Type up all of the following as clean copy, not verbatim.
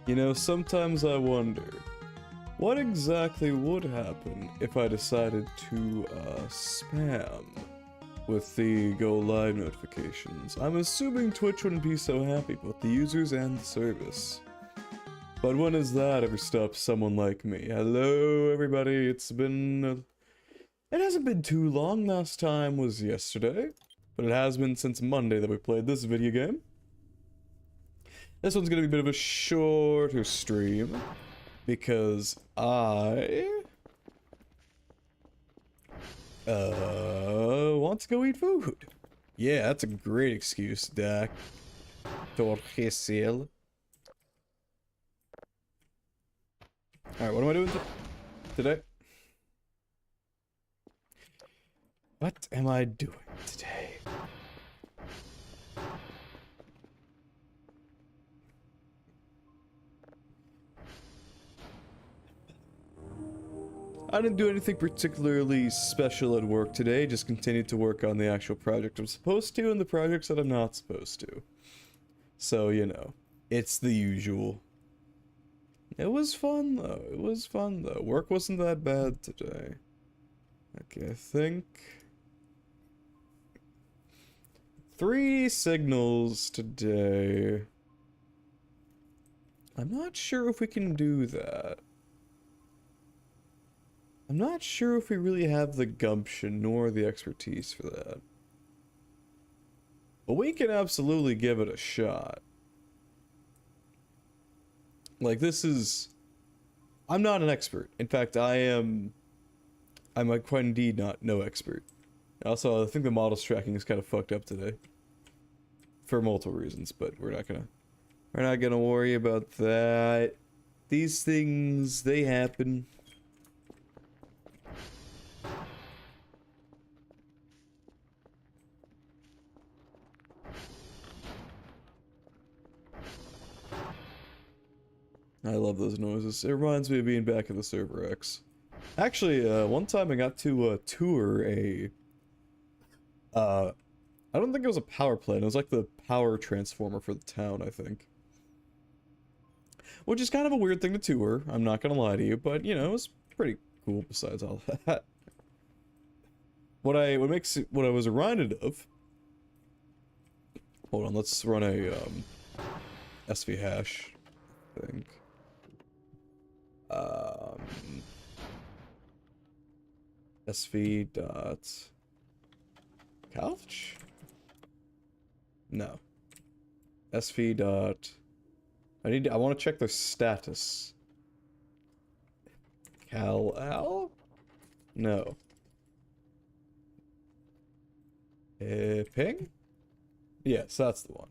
You know, sometimes I wonder, what exactly would happen if I decided to spam with the go live notifications? I'm assuming Twitch wouldn't be so happy, both the users and the service. But when has that ever stopped someone like me? Hello everybody, it hasn't been too long. Last time was yesterday, but it has been since Monday that we played this video game. This one's gonna be a bit of a shorter stream, because I want to go eat food. Yeah, that's a great excuse, Dak. Torgesil. Alright, what am I doing today? What am I doing today? I didn't do anything particularly special at work today, just continued to work on the actual project I'm supposed to and the projects that I'm not supposed to. So, you know, it's the usual. It was fun though, it was fun though. Work wasn't that bad today. Okay, I think 3 signals today. I'm not sure if we can do that. I'm not sure if we really have the gumption nor the expertise for that. But we can absolutely give it a shot. Like, this is... I'm not an expert. In fact, I'm quite indeed not no expert. Also, I think the models tracking is kind of fucked up today. For multiple reasons, but we're not gonna worry about that. These things, they happen. I love those noises. It reminds me of being back at the server X. Actually, one time I got to tour a... I don't think it was a power plant. It was like the power transformer for the town, I think. Which is kind of a weird thing to tour, I'm not gonna lie to you, but, you know, it was pretty cool besides all that. What I was reminded of... Hold on, let's run a, SV hash, I think. SV dot couch? No. SV dot... I want to check their status. Cal-al? No. Ping? Yes, that's the one.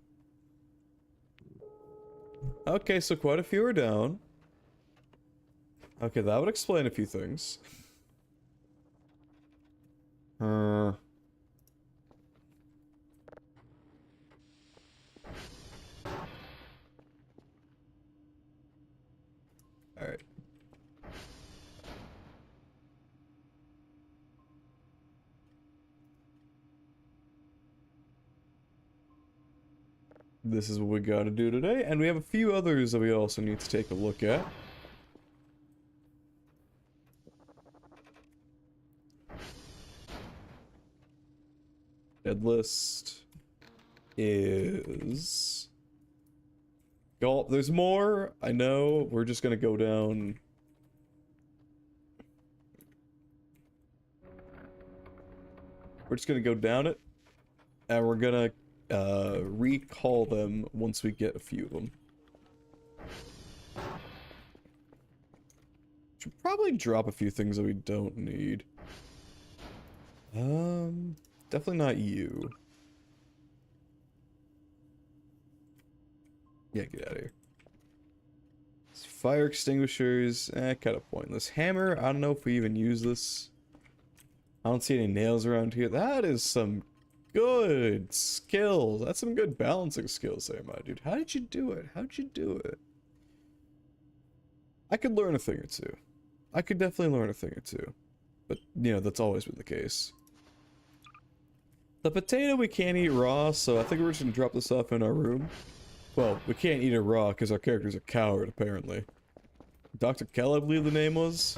Okay, so quite a few are down. Okay, that would explain a few things. Alright. This is what we gotta do today, and we have a few others that we also need to take a look at. Dead list is... There's more, I know, we're just gonna go down... We're just gonna go down it, and we're gonna recall them once we get a few of them. Should probably drop a few things that we don't need. Definitely not you. Yeah, get out of here. Fire extinguishers, kind of pointless. Hammer, I don't know if we even use this. I don't see any nails around here. That is some good skills. That's some good balancing skills there, my dude. How did you do it? How'd you do it? I could learn a thing or two. I could definitely learn a thing or two. But, you know, that's always been the case. The potato we can't eat raw, so I think we're just gonna drop this off in our room. Well, we can't eat it raw because our character's a coward, apparently. Dr. Kell, I believe the name was?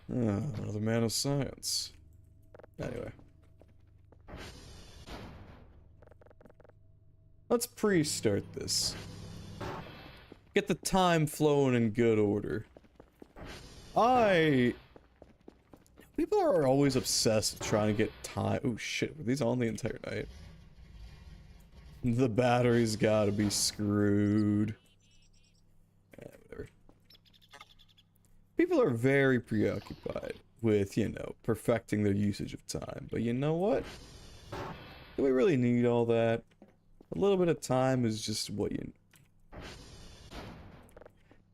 Another man of science. Anyway. Let's pre-start this. Get the time flowing in good order. People are always obsessed with trying to get time. Oh shit, were these on the entire night? The battery's gotta be screwed. Whatever. People are very preoccupied with, you know, perfecting their usage of time. But you know what? Do we really need all that? A little bit of time is just what you...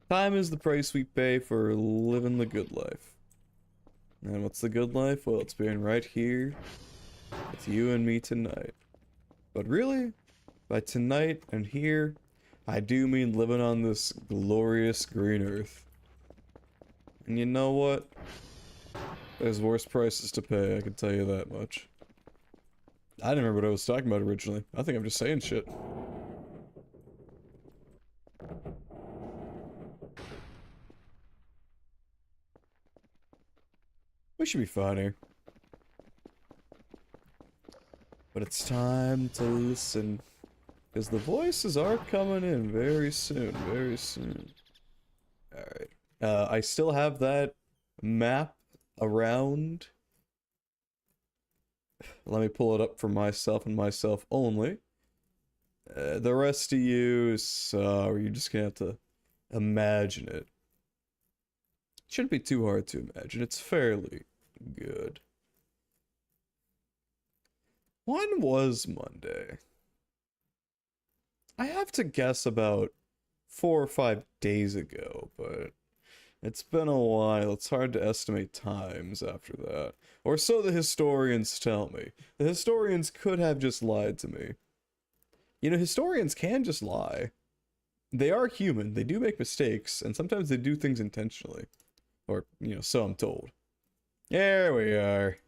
Time is the price we pay for living the good life. And what's the good life? Well, it's being right here with you and me tonight. But really, by tonight and here, I do mean living on this glorious green earth. And you know what? There's worse prices to pay, I can tell you that much. I didn't remember what I was talking about originally. I think I'm just saying shit. We should be fine here. But it's time to listen. Because the voices are coming in very soon, very soon. Alright. I still have that map around. Let me pull it up for myself and myself only. The rest of you, you're just gonna have to imagine it. Shouldn't be too hard to imagine. It's fairly good. When was Monday? I have to guess about 4 or 5 days ago, but it's been a while. It's hard to estimate times after that. Or so the historians tell me. The historians could have just lied to me. You know, historians can just lie. They are human. They do make mistakes, and sometimes they do things intentionally. Or, you know, so I'm told. There we are.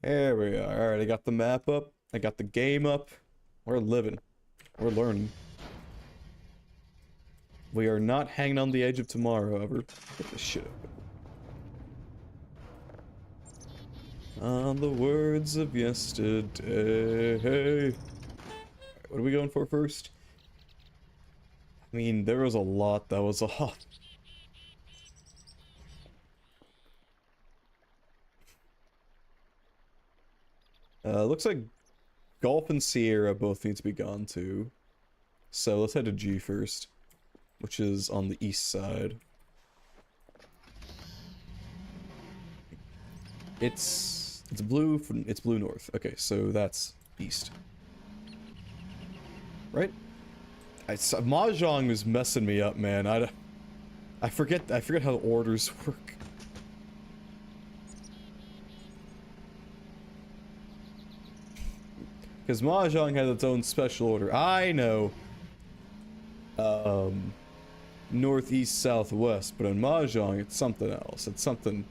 There we are. Alright, I got the map up. I got the game up. We're living. We're learning. We are not hanging on the edge of tomorrow, however. Get this shit open. On the words of yesterday. Right, what are we going for first? I mean, there was a lot that was off. Looks like Golf and Sierra both need to be gone too. So let's head to G first, which is on the east side. It's blue north. Okay, so that's east. Right? Mahjong is messing me up, man. I forget how orders work. Because Mahjong has its own special order. I know. Northeast, southwest, but in Mahjong it's something else. It's something...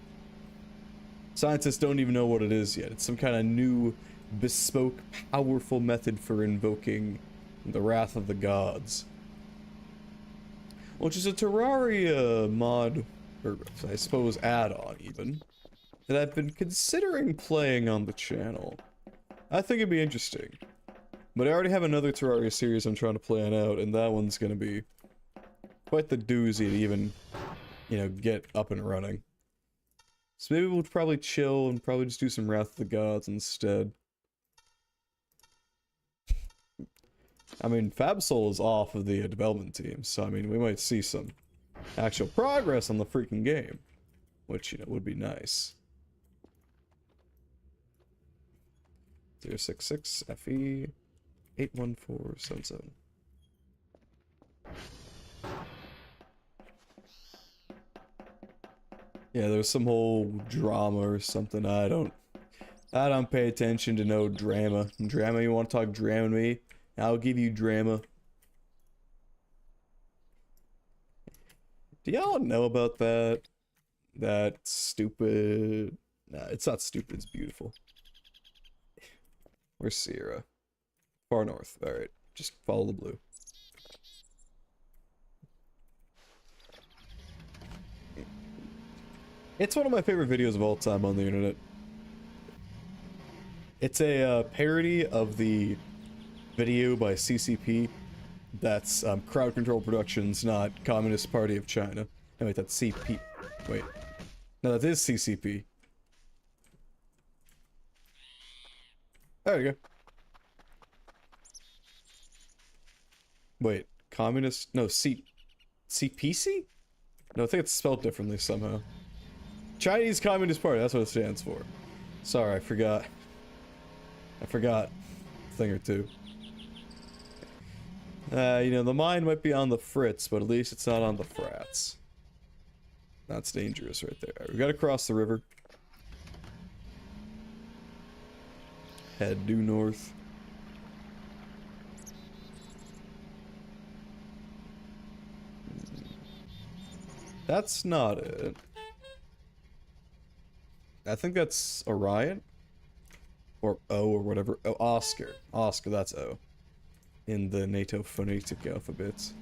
Scientists don't even know what it is yet. It's some kind of new, bespoke, powerful method for invoking the wrath of the gods. Which is a Terraria mod, or I suppose add-on even, that I've been considering playing on the channel. I think it'd be interesting. But I already have another Terraria series I'm trying to plan out, and that one's gonna be quite the doozy to even, you know, get up and running. So maybe we'll probably chill and probably just do some Wrath of the Gods instead. I mean, Fabsol is off of the development team, so I mean, we might see some actual progress on the freaking game. Which, you know, would be nice. 066 FE 81477. Yeah, there's some whole drama or something. I don't pay attention to no drama. Drama, you want to talk drama to me? I'll give you drama. Do y'all know about that? That stupid... Nah, it's not stupid, it's beautiful. Where's Sierra? Far north. Alright, just follow the blue. It's one of my favorite videos of all time on the internet. It's a parody of the video by CCP. That's Crowd Control Productions, not Communist Party of China. No, wait, that's CP. Wait. No, that is CCP. There we go. Wait, Communist? No, CPC? No, I think it's spelled differently somehow. Chinese Communist Party, that's what it stands for. Sorry, I forgot. I forgot a thing or two. You know, the mind might be on the fritz, but at least it's not on the frats. That's dangerous right there. We gotta cross the river. Head due north. That's not it. I think that's Orion. Or O or whatever. Oh, Oscar. Oscar, that's O. In the NATO phonetic alphabet.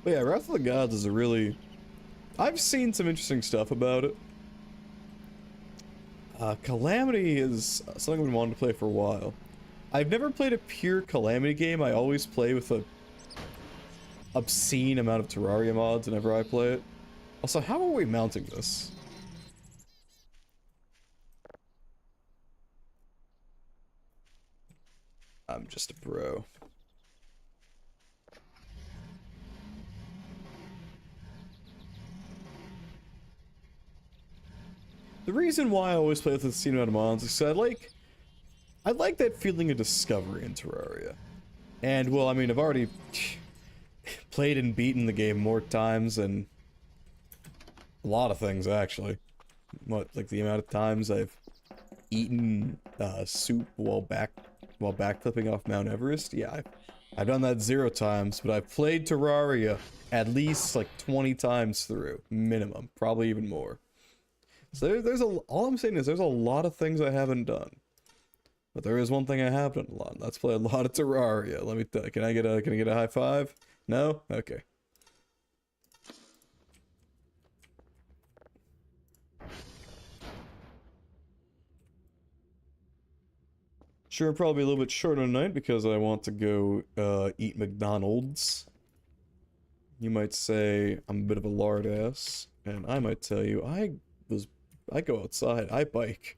But yeah, Wrath of the Gods is a really... I've seen some interesting stuff about it. Calamity is something I've been wanting to play for a while. I've never played a pure Calamity game. I always play with a obscene amount of Terraria mods whenever I play it. Also, how are we mounting this? I'm just a bro. The reason why I always play with the obscene amount of mods is because I like that feeling of discovery in Terraria. And, well, I mean, I've already played and beaten the game more times than a lot of things, actually. What, like the amount of times I've eaten soup while backflipping off Mount Everest? Yeah, I've done that 0 times, but I've played Terraria at least like 20 times through, minimum, probably even more. So all I'm saying is there's a lot of things I haven't done. But there is one thing I have done a lot, and that's play a lot of Terraria. Let me tell you, can I get a high five? No? Okay. Sure, probably a little bit short tonight because I want to go eat McDonald's. You might say I'm a bit of a lard ass, and I might tell you I go outside, I bike.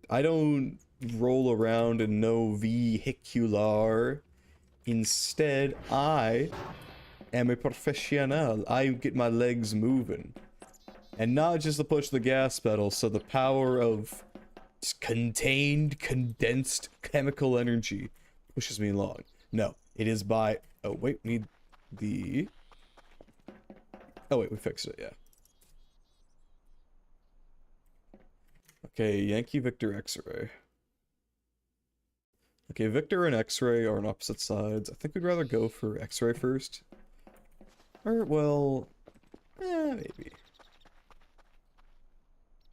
I don't roll around in no vehicular. Instead, I am a professional. I get my legs moving. And not just to push the gas pedal, so the power of contained, condensed chemical energy pushes me along. No, it is by... Oh, wait, we need the... Oh, wait, we fixed it, yeah. Okay, Yankee Victor X-Ray. Okay, Victor and X-Ray are on opposite sides. I think we'd rather go for X-Ray first. Or, well... maybe.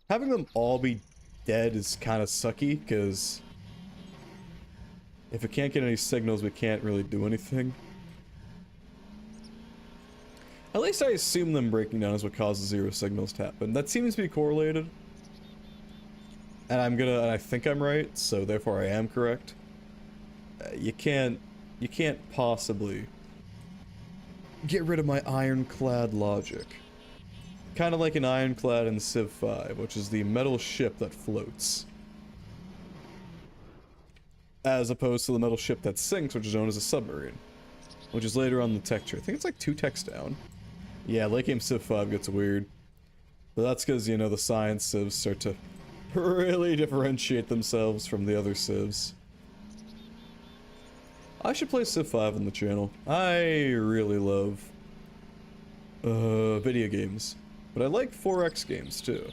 Having them all be dead is kind of sucky, because... if we can't get any signals, we can't really do anything. At least I assume them breaking down is what causes 0 signals to happen. That seems to be correlated. And I think I'm right, so therefore I am correct. You can't possibly get rid of my ironclad logic. Kind of like an ironclad in Civ 5, which is the metal ship that floats. As opposed to the metal ship that sinks, which is known as a submarine. Which is later on the tech tree. I think it's like 2 techs down. Yeah, late game Civ 5 gets weird. But that's because, you know, the science civs start to really differentiate themselves from the other civs. I should play Civ 5 on the channel. I really love video games. But I like 4X games too.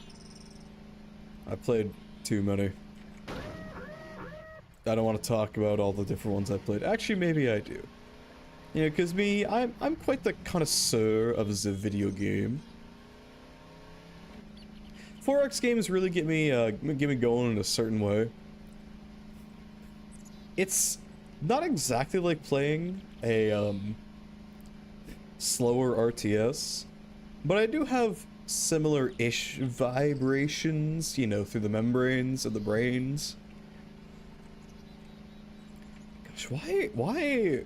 I played too many. I don't want to talk about all the different ones I played. Actually, maybe I do. You know, because I'm quite the connoisseur of the video game. 4X games really get me going in a certain way. It's not exactly like playing a slower RTS, but I do have similar-ish vibrations, you know, through the membranes of the brains. Gosh, why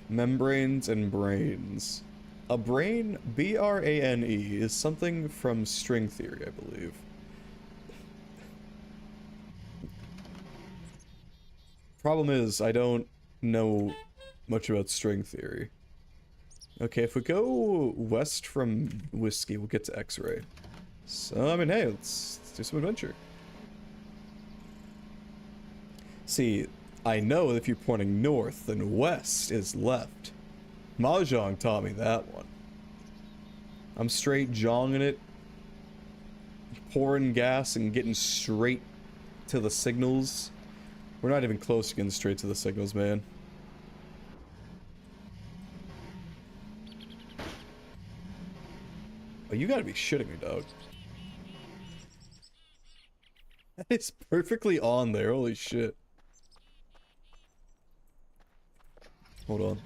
membranes and brains? A brain, B-R-A-N-E, is something from string theory, I believe. Problem is, I don't know much about string theory. Okay, if we go west from whiskey, we'll get to X-ray. So, I mean, hey, let's do some adventure. See, I know that if you're pointing north, then west is left. Mahjong taught me that one. I'm straight jonging it, pouring gas and getting straight to the signals. We're not even close to getting straight to the signals, man. Oh, you gotta be shitting me, dog. It's perfectly on there, holy shit. Hold on.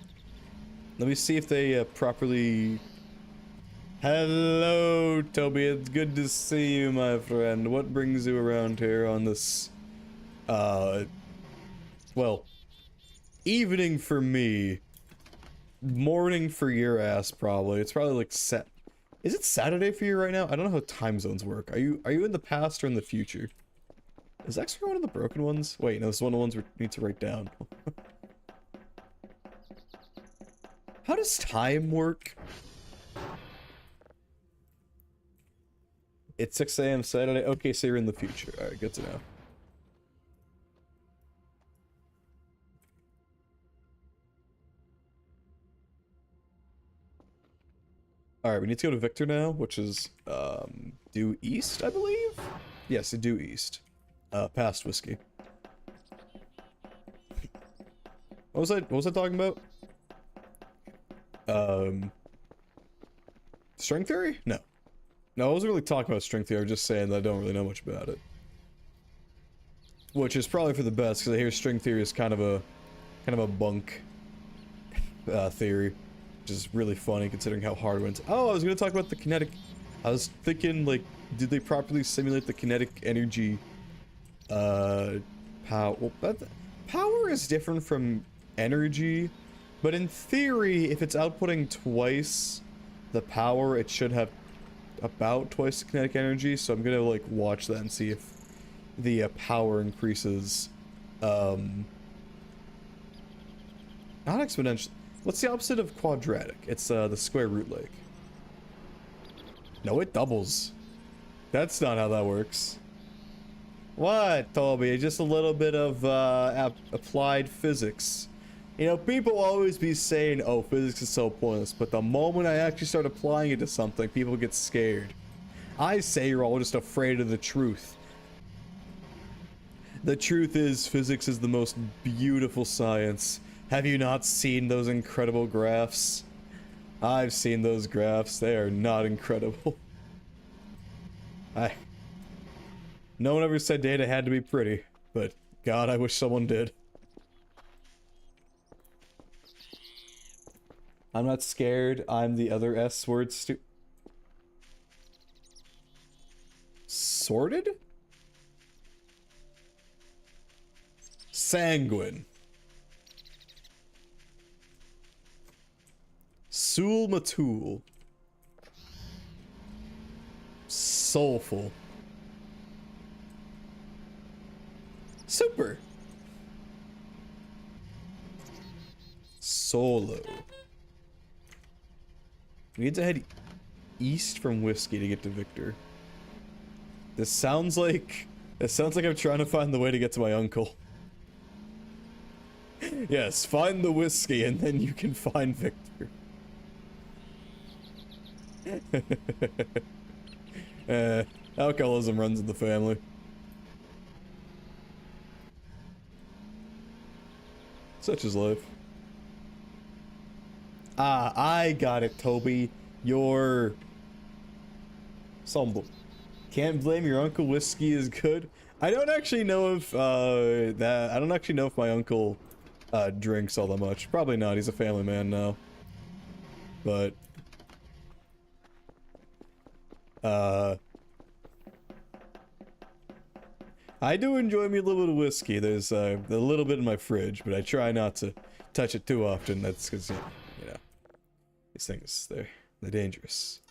Let me see if they properly... Hello, Toby, it's good to see you, my friend. What brings you around here on this, well, evening for me. Morning for your ass, probably. It's probably like Is it Saturday for you right now? I don't know how time zones work. Are you in the past or in the future? Is X-ray one of the broken ones? Wait, no, this is one of the ones we need to write down. How does time work? It's 6 a.m. Saturday. Okay, so you're in the future. Alright, good to know. Alright, we need to go to Victor now, which is, due east, I believe? Yes, due east. Past whiskey. What was I talking about? String theory? No. No, I wasn't really talking about string theory, I was just saying that I don't really know much about it. Which is probably for the best, because I hear string theory is kind of a bunk, theory. Which is really funny considering how hard it went. Oh, I was gonna talk about the kinetic. I was thinking, like, did they properly simulate the kinetic energy, power? Well, power is different from energy, but in theory, if it's outputting twice the power, it should have about twice the kinetic energy, so I'm gonna, like, watch that and see if the power increases, not exponentially. What's the opposite of quadratic? It's, the square root like. No, it doubles. That's not how that works. What, Toby? Just a little bit of, applied physics. You know, people always be saying, oh, physics is so pointless, but the moment I actually start applying it to something, people get scared. I say you're all just afraid of the truth. The truth is, physics is the most beautiful science. Have you not seen those incredible graphs? I've seen those graphs. They are not incredible. No one ever said data had to be pretty, but God, I wish someone did. I'm not scared. I'm the other S word Sorted? Sanguine. Sul Matul. Soulful. Super. Solo. We need to head east from whiskey to get to Victor. This sounds like I'm trying to find the way to get to my uncle. Yes, find the whiskey and then you can find Victor. Alcoholism runs in the family. Such is life. Ah, I got it, Toby. You're... Somble. Can't blame your uncle, whiskey is good. I don't actually know if I don't actually know if my uncle drinks all that much. Probably not. He's a family man now. But I do enjoy me a little bit of whiskey. There's a little bit in my fridge, but I try not to touch it too often. That's because you know these things they're dangerous.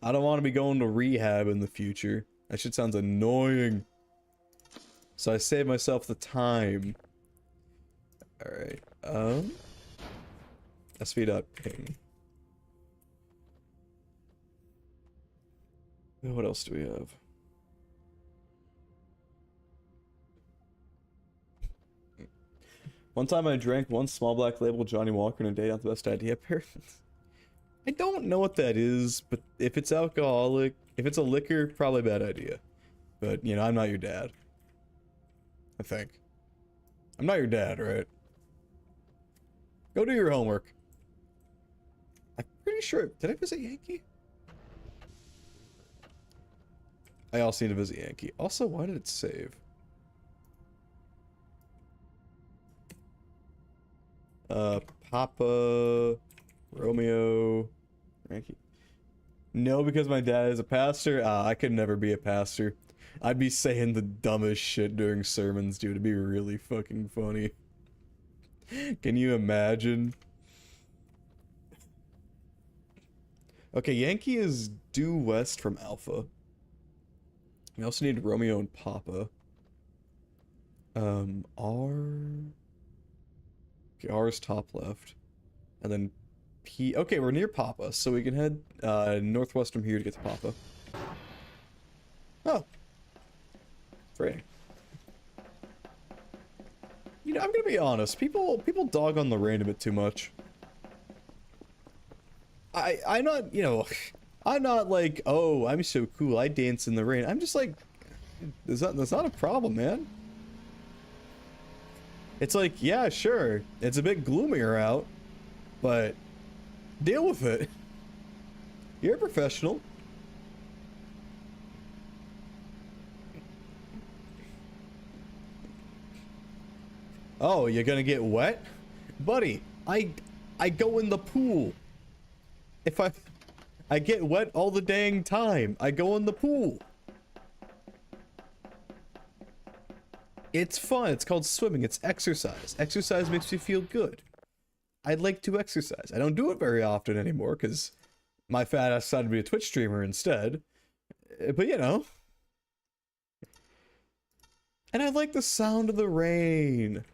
I don't want to be going to rehab in the future. That shit sounds annoying. So I save myself the time. Alright, sv.ping. What else do we have? One time I drank one small black label Johnny Walker in a day, not the best idea, apparently. I don't know what that is, but if it's alcoholic, if it's a liquor, probably a bad idea. But, you know, I'm not your dad. I think. I'm not your dad, right? Go do your homework. I'm pretty sure... Did I visit Yankee? I also need to visit Yankee. Also, why did it save? Papa... Romeo... Yankee. No, because my dad is a pastor? I could never be a pastor. I'd be saying the dumbest shit during sermons, dude. It'd be really fucking funny. Can you imagine? Okay, Yankee is due west from Alpha. We also need Romeo and Papa. R... Okay, R is top left. And then P... Okay, we're near Papa, so we can head northwest from here to get to Papa. Oh. Great. You know, I'm gonna be honest. People dog on the rain a bit too much. I'm not, you know, I'm not like, oh, I'm so cool, I dance in the rain. I'm just like, that's not a problem, man. It's like, yeah, sure, it's a bit gloomier out, but deal with it. You're a professional. Oh, you're gonna get wet? Buddy, I go in the pool. If I get wet all the dang time. I go in the pool. It's fun. It's called swimming. It's exercise. Exercise makes me feel good. I'd like to exercise. I don't do it very often anymore because my fat ass decided to be a Twitch streamer instead. But you know. And I like the sound of the rain.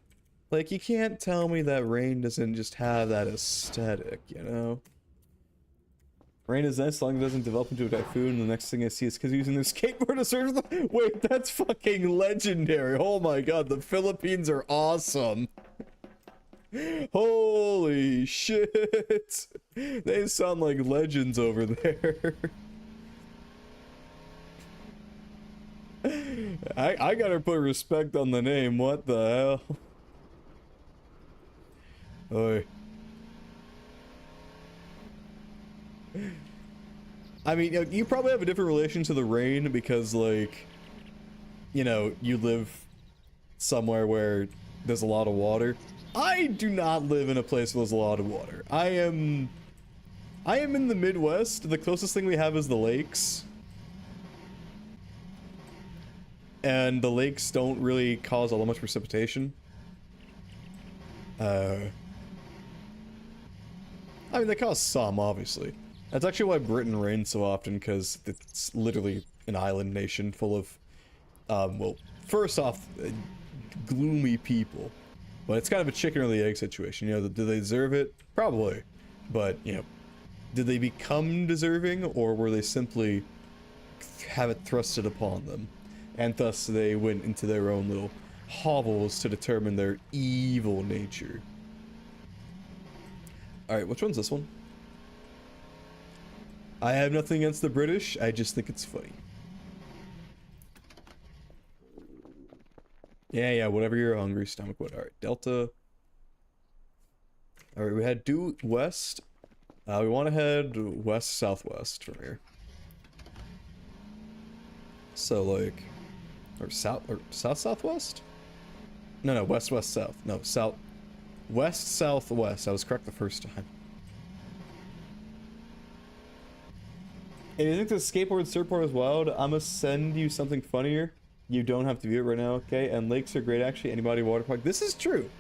Like, you can't tell me that rain doesn't just have that aesthetic, you know? Rain is nice as long as it doesn't develop into a typhoon, and the next thing I see is because using their skateboard to surf the— Wait, that's fucking legendary! Oh my god, the Philippines are awesome! Holy shit! They sound like legends over there. I gotta put respect on the name, what the hell? Oi. I mean, you probably have a different relation to the rain because, like, you know, you live somewhere where there's a lot of water. I do not live in a place where there's a lot of water. I am in the Midwest. The closest thing we have is the lakes. And the lakes don't really cause all that much precipitation. I mean, they cause some, obviously. That's actually why Britain rains so often, because it's literally an island nation full of, well, first off, gloomy people. But it's kind of a chicken or the egg situation, you know, do they deserve it? Probably. But, you know, did they become deserving, or were they simply have it thrusted upon them? And thus they went into their own little hovels to determine their evil nature. Alright, which one's this one? I have nothing against the British, I just think it's funny. Yeah, whatever your hungry stomach would. Alright, Delta. Alright, we had due west. We want to head west-southwest from here. So like, or southwest? No, west south. No, west southwest. I was correct the first time. If you think the skateboard surfboard is wild, I'm gonna send you something funnier. You don't have to view it right now, okay? And lakes are great, actually. Anybody water park. This is true.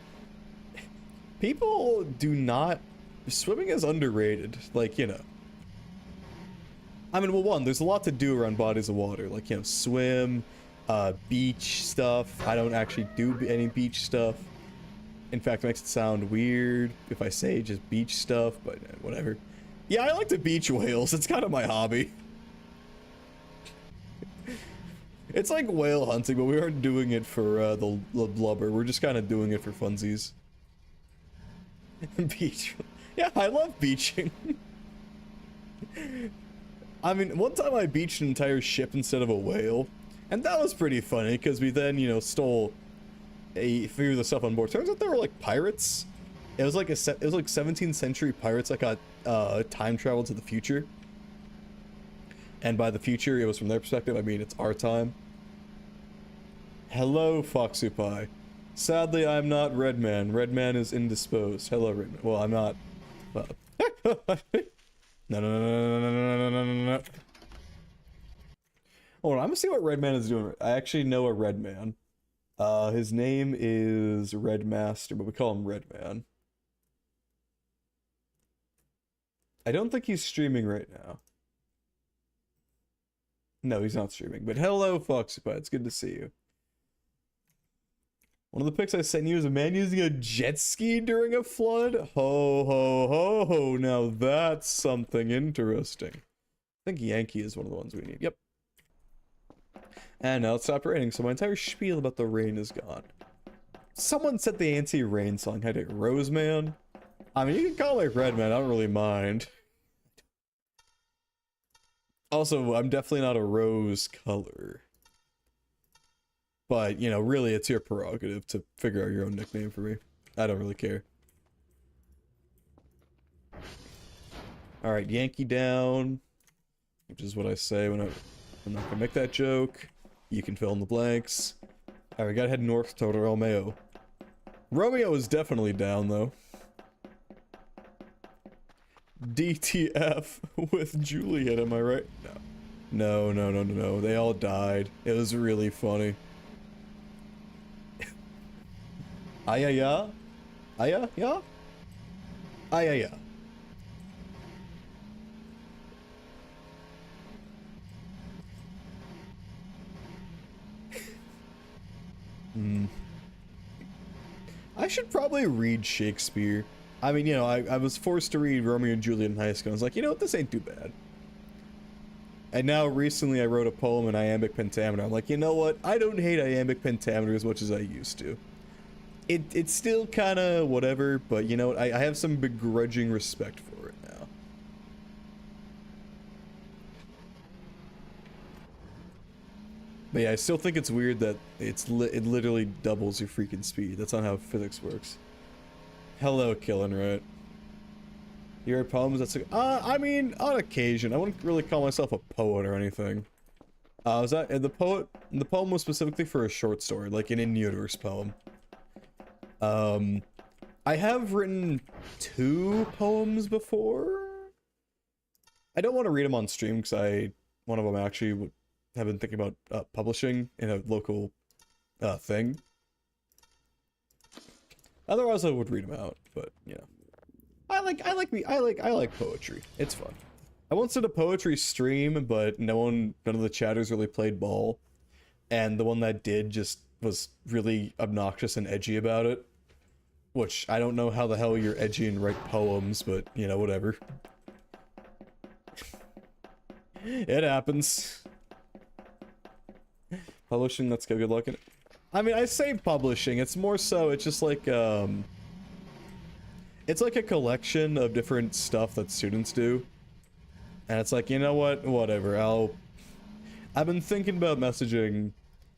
People do not... Swimming is underrated. Like, you know. I mean, well, one, there's a lot to do around bodies of water. Like, you know, swim, beach stuff. I don't actually do any beach stuff. In fact, it makes it sound weird if I say just beach stuff, but whatever. Yeah, I like to beach whales. It's kind of my hobby. It's like whale hunting, but we aren't doing it for the blubber. We're just kind of doing it for funsies. Beach. Yeah, I love beaching. I mean, one time I beached an entire ship instead of a whale. And that was pretty funny, because we then, you know, stole a few of the stuff on board. Turns out they were like pirates. It was like 17th century pirates that got time travel to the future. And by the future, it was from their perspective. I mean, it's our time. Hello, Foxupai. Sadly, I'm not Redman. Redman is indisposed. Hello, Redman. Well, I'm not. No. Hold on, I'm gonna see what Redman is doing. I actually know a Redman. His name is Redmaster, but we call him Redman. I don't think he's streaming right now. No, he's not streaming. But hello, Foxupai. It's good to see you. One of the pics I sent you is a man using a jet ski during a flood. Ho, ho, ho, ho. Now that's something interesting. I think Yankee is one of the ones we need. Yep. And now it stopped raining, so my entire spiel about the rain is gone. Someone said the anti-rain song had a Rose Man. I mean, you can call it Red Man. I don't really mind. Also, I'm definitely not a rose color. But, you know, really, it's your prerogative to figure out your own nickname for me. I don't really care. Alright, Yankee down. Which is what I say when I'm not gonna make that joke. You can fill in the blanks. Alright, we gotta head north to Romeo. Romeo is definitely down, though. DTF with Juliet, am I right? No. They all died. It was really funny. Ayaya? Aya? Ya? Ayaya. I should probably read Shakespeare. I mean, you know, I was forced to read Romeo and Juliet in high school. I was like, you know what, this ain't too bad. And now recently I wrote a poem in iambic pentameter. I'm like, you know what, I don't hate iambic pentameter as much as I used to. It's still kind of whatever, but you know what, I have some begrudging respect for it now. But yeah, I still think it's weird that it literally doubles your freaking speed. That's not how physics works. Hello, Killin', right? You write poems? That's like, I mean, on occasion. I wouldn't really call myself a poet or anything. Was that the poem was specifically for a short story, like an in-universe poem. I have written 2 poems before. I don't want to read them on stream because one of them actually have been thinking about publishing in a local thing. Otherwise, I would read them out, but you know, I like poetry. It's fun. I once did a poetry stream, but none of the chatters really played ball, and the one that did just was really obnoxious and edgy about it. Which I don't know how the hell you're edgy and write poems, but you know, whatever. It happens. Publishing, let's go. Good luck in it. I mean, I say publishing, it's more so, it's just like, it's like a collection of different stuff that students do. And it's like, you know what, whatever, I've been thinking about messaging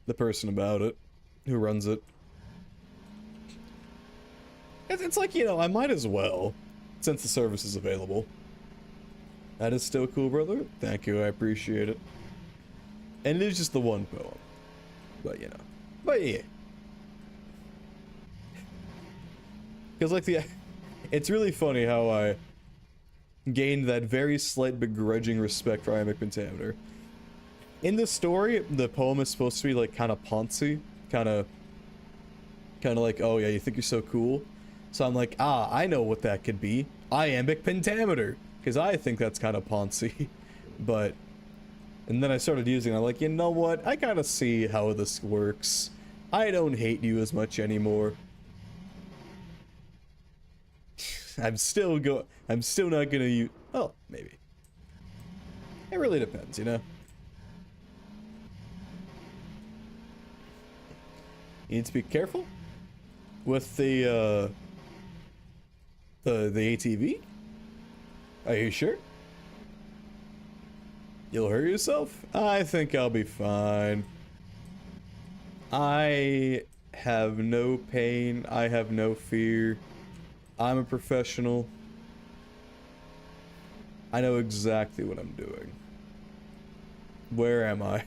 the person about it, who runs it. It's like, you know, I might as well, since the service is available. That is still cool, brother. Thank you, I appreciate it. And it is just the one poem. But, you know. But, yeah. Because, like, it's really funny how I gained that very slight begrudging respect for iambic pentameter. In the story, the poem is supposed to be, like, kind of poncy. Kind of like, oh, yeah, you think you're so cool? So I'm like, ah, I know what that could be. Iambic pentameter. Because I think that's kind of poncy. But... And then I started using it. I'm like, you know what? I gotta see how this works. I don't hate you as much anymore. I'm still not gonna use... Oh, maybe. It really depends, you know? You need to be careful with the ATV? Are you sure? You'll hurt yourself? I think I'll be fine. I have no pain. I have no fear. I'm a professional. I know exactly what I'm doing. Where am I?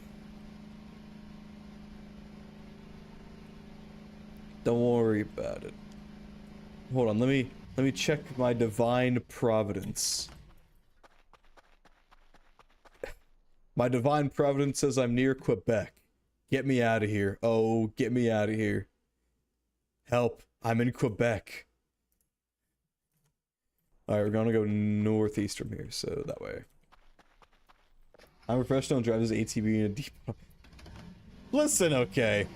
Don't worry about it. Hold on, let me check my divine providence. My divine providence says I'm near Quebec. Get me out of here. Oh, get me out of here. Help. I'm in Quebec. Alright, we're gonna go northeast from here, so that way. I'm a professional and drive this ATV in a deep... Listen, okay.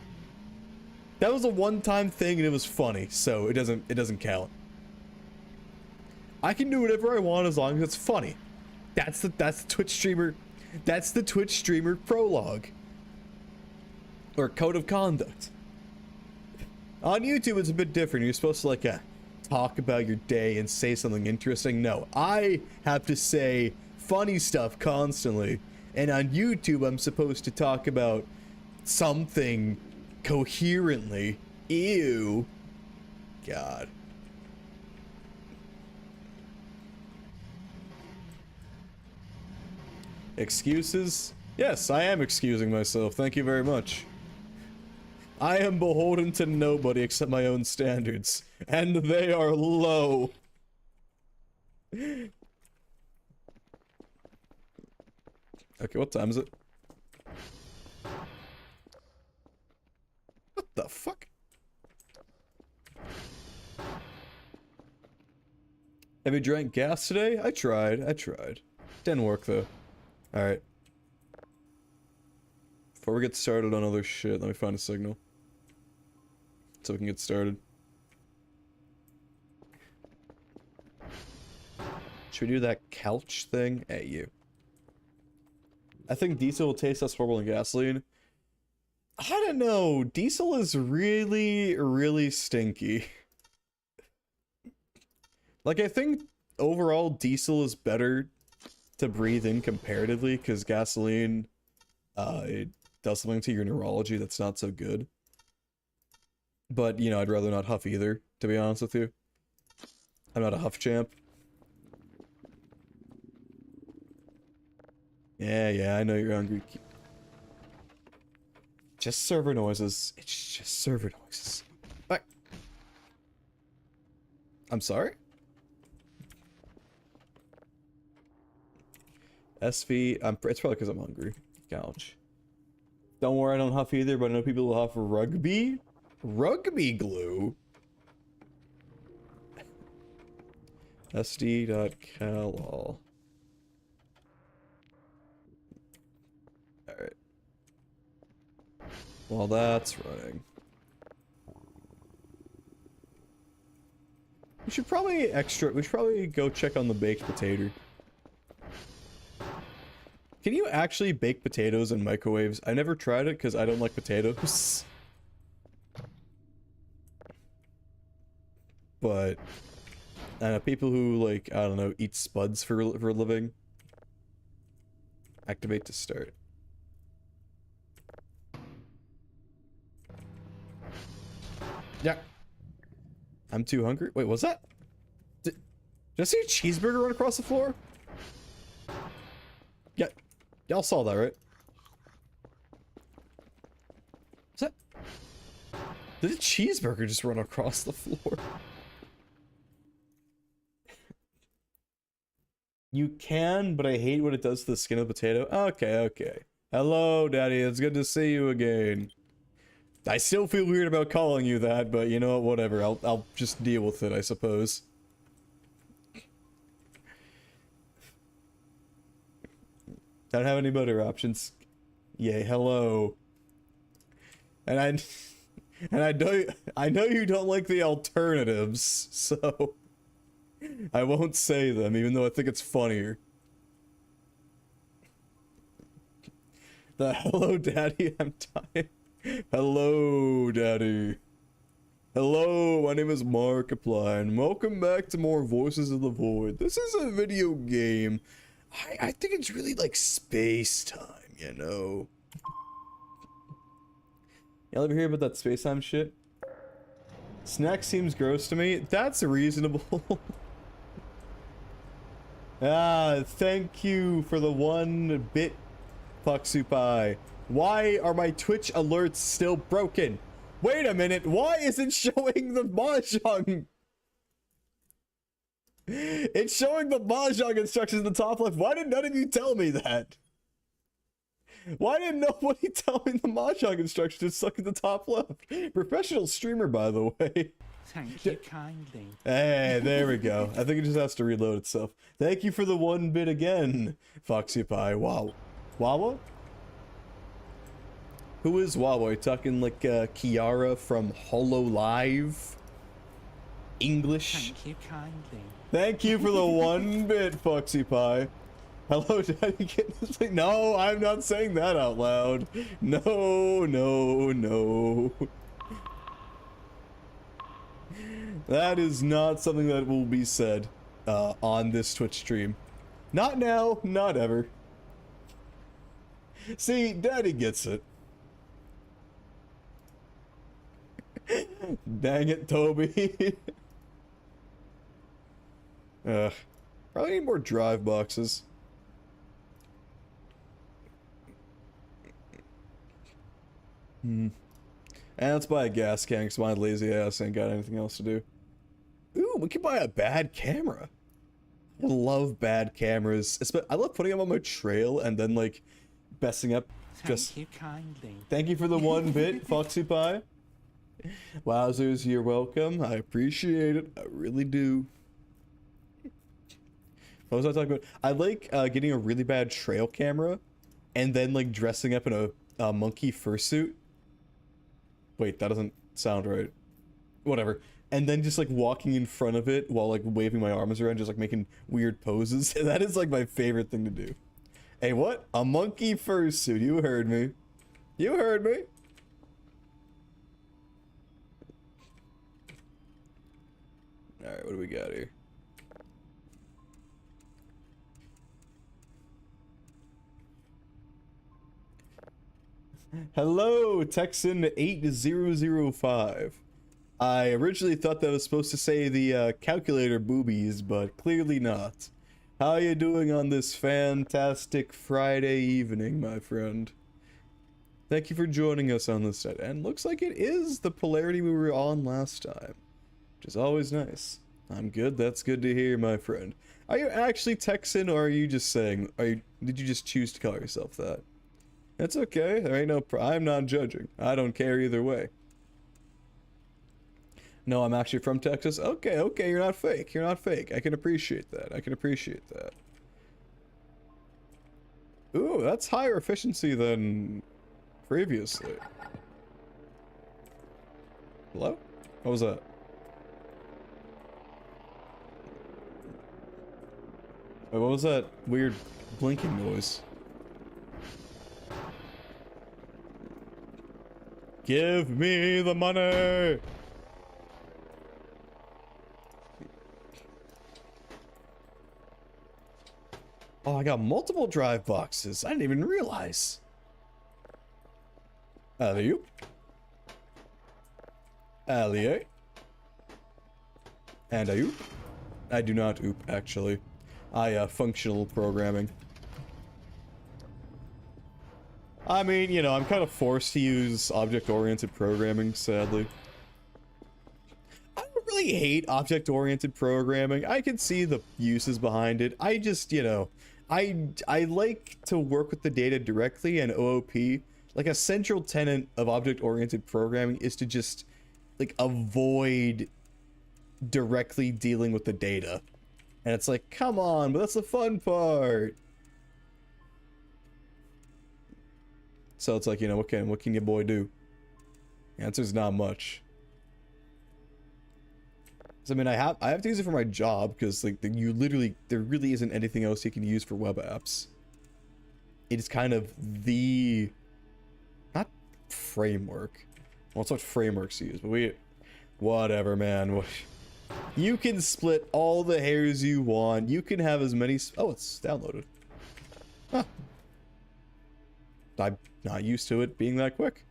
That was a one-time thing and it was funny, so it doesn't count. I can do whatever I want as long as it's funny. That's the Twitch streamer... That's the Twitch streamer prologue. Or code of conduct. On YouTube, it's a bit different. You're supposed to, like, talk about your day and say something interesting. No, I have to say funny stuff constantly. And on YouTube, I'm supposed to talk about something coherently. Ew. God. Excuses? Yes, I am excusing myself. Thank you very much. I am beholden to nobody except my own standards. And they are low. Okay, what time is it? What the fuck? Have you drank gas today? I tried. Didn't work though. Alright. Before we get started on other shit, let me find a signal. So we can get started. Should we do that couch thing? Hey, you. I think diesel will taste less horrible than gasoline. I don't know. Diesel is really, really stinky. Like, I think overall diesel is better to breathe in comparatively, because gasoline, it does something to your neurology that's not so good. But, you know, I'd rather not huff either, to be honest with you. I'm not a huff champ. Yeah, I know you're hungry. Just server noises. It's just server noises. But I'm sorry? SV, it's probably because I'm hungry. Couch. Don't worry, I don't huff either, but I know people who huff rugby. Rugby glue? SD.calall. Alright. While that's running. We should probably go check on the baked potato. Can you actually bake potatoes in microwaves? I never tried it because I don't like potatoes. But people who, like, I don't know, eat spuds for a living. Activate to start. Yeah. I'm too hungry. Wait, what's that? Did I see a cheeseburger run across the floor? Yeah. Y'all saw that, right? Did a cheeseburger just run across the floor? You can, but I hate what it does to the skin of the potato. Okay, okay. Hello, Daddy. It's good to see you again. I still feel weird about calling you that, but you know what? Whatever. I'll just deal with it, I suppose. Don't have any better options. Yay, hello. And I know you don't like the alternatives, so I won't say them, even though I think it's funnier. The hello, Daddy, I'm tired. Hello, Daddy. Hello, my name is Markiplier, and welcome back to more Voices of the Void. This is a video game. I think it's really like space-time, you know? Y'all ever hear about that space-time shit? Snack seems gross to me. That's reasonable. Thank you for the 1 bit, Puxupai. Why are my Twitch alerts still broken? Wait a minute, why is it showing the Mahjong? It's showing the Mahjong instructions in the top left. Why did none of you tell me that? Why didn't nobody tell me the Mahjong instructions is stuck at the top left? Professional streamer, by the way. Thank you kindly. Hey, there we go. I think it just has to reload itself. Thank you for the 1 bit again, Foxy Pie. Wow. Wawa? Who is Wawa? Are you talking like Kiara from Holo Live? English? Thank you kindly. Thank you for the 1 bit, Foxy Pie. Hello, Daddy. No, I'm not saying that out loud. No, no, no. That is not something that will be said on this Twitch stream. Not now, not ever. See, Daddy gets it. Dang it, Toby. Probably need more drive boxes. And let's buy a gas can because my lazy ass ain't got anything else to do. Ooh, we could buy a bad camera. I love bad cameras. I love putting them on my trail and then like messing up. Thank you kindly. Thank you for the 1 bit, Foxy Pie. Wowzers, you're welcome. I appreciate it. I really do. What was I talking about? I like getting a really bad trail camera and then like dressing up in a monkey fursuit. Wait, that doesn't sound right. Whatever. And then just like walking in front of it while like waving my arms around, just like making weird poses. That is like my favorite thing to do. Hey, what? A monkey fursuit. You heard me. You heard me. Alright, what do we got here? Hello, Texan 8005. I originally thought that was supposed to say the calculator boobies, but clearly not. How are you doing on this fantastic Friday evening, my friend? Thank you for joining us on this set. And looks like it is the polarity we were on last time, which is always nice. I'm good. That's good to hear, my friend. Are you actually Texan, or are you just saying? Did you just choose to call yourself that? It's okay. There ain't no. I'm not judging. I don't care either way. No, I'm actually from Texas. Okay, okay. You're not fake. You're not fake. I can appreciate that. I can appreciate that. Ooh, that's higher efficiency than previously. Hello? What was that? Wait, what was that weird blinking noise? Give me the money! Oh, I got multiple drive boxes. I didn't even realize. Alley-oop. Alley-oop. And I oop. I do not oop, actually. Functional programming. I mean, you know, I'm kind of forced to use object-oriented programming, sadly. really hate object-oriented programming. I can see the uses behind it. I just, you know, I like to work with the data directly, and OOP, like a central tenet of object-oriented programming is to just like avoid directly dealing with the data. And it's like, come on, but that's the fun part. So it's like, you know, what can your boy do? The answer's not much. So, I mean, I have to use it for my job because like there really isn't anything else you can use for web apps. It is kind of the not framework. Well, it's what frameworks use, but whatever, man. You can split all the hairs you want. You can have as many. Oh, it's downloaded. Huh. I'm not used to it being that quick.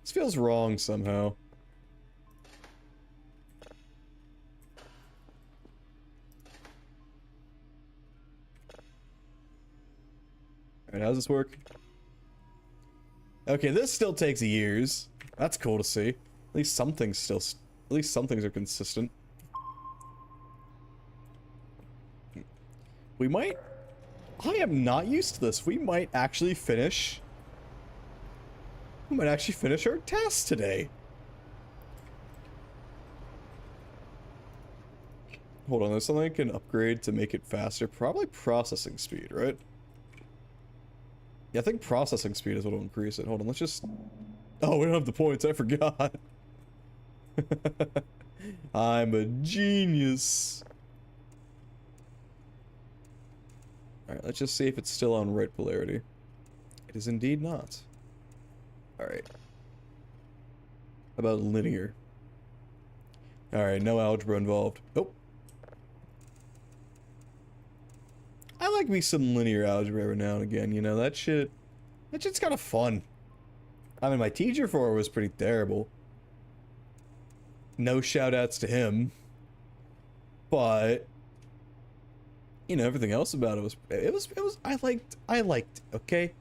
This feels wrong somehow. Alright, how does this work? Okay, this still takes years. That's cool to see. At least some things are consistent. We might... I am not used to this. We might actually finish... our task today. Hold on, there's something I can upgrade to make it faster. Probably processing speed, right? Yeah, I think processing speed is what will increase it. Hold on, let's just... Oh, we don't have the points, I forgot. I'm a genius. Alright, let's just see if it's still on right polarity. It is indeed not. Alright. How about linear? Alright, no algebra involved. Oh. I like me some linear algebra every now and again, you know, that shit's kind of fun. I mean, my teacher for it was pretty terrible. No shout-outs to him. But, you know, everything else about it was, I liked, okay?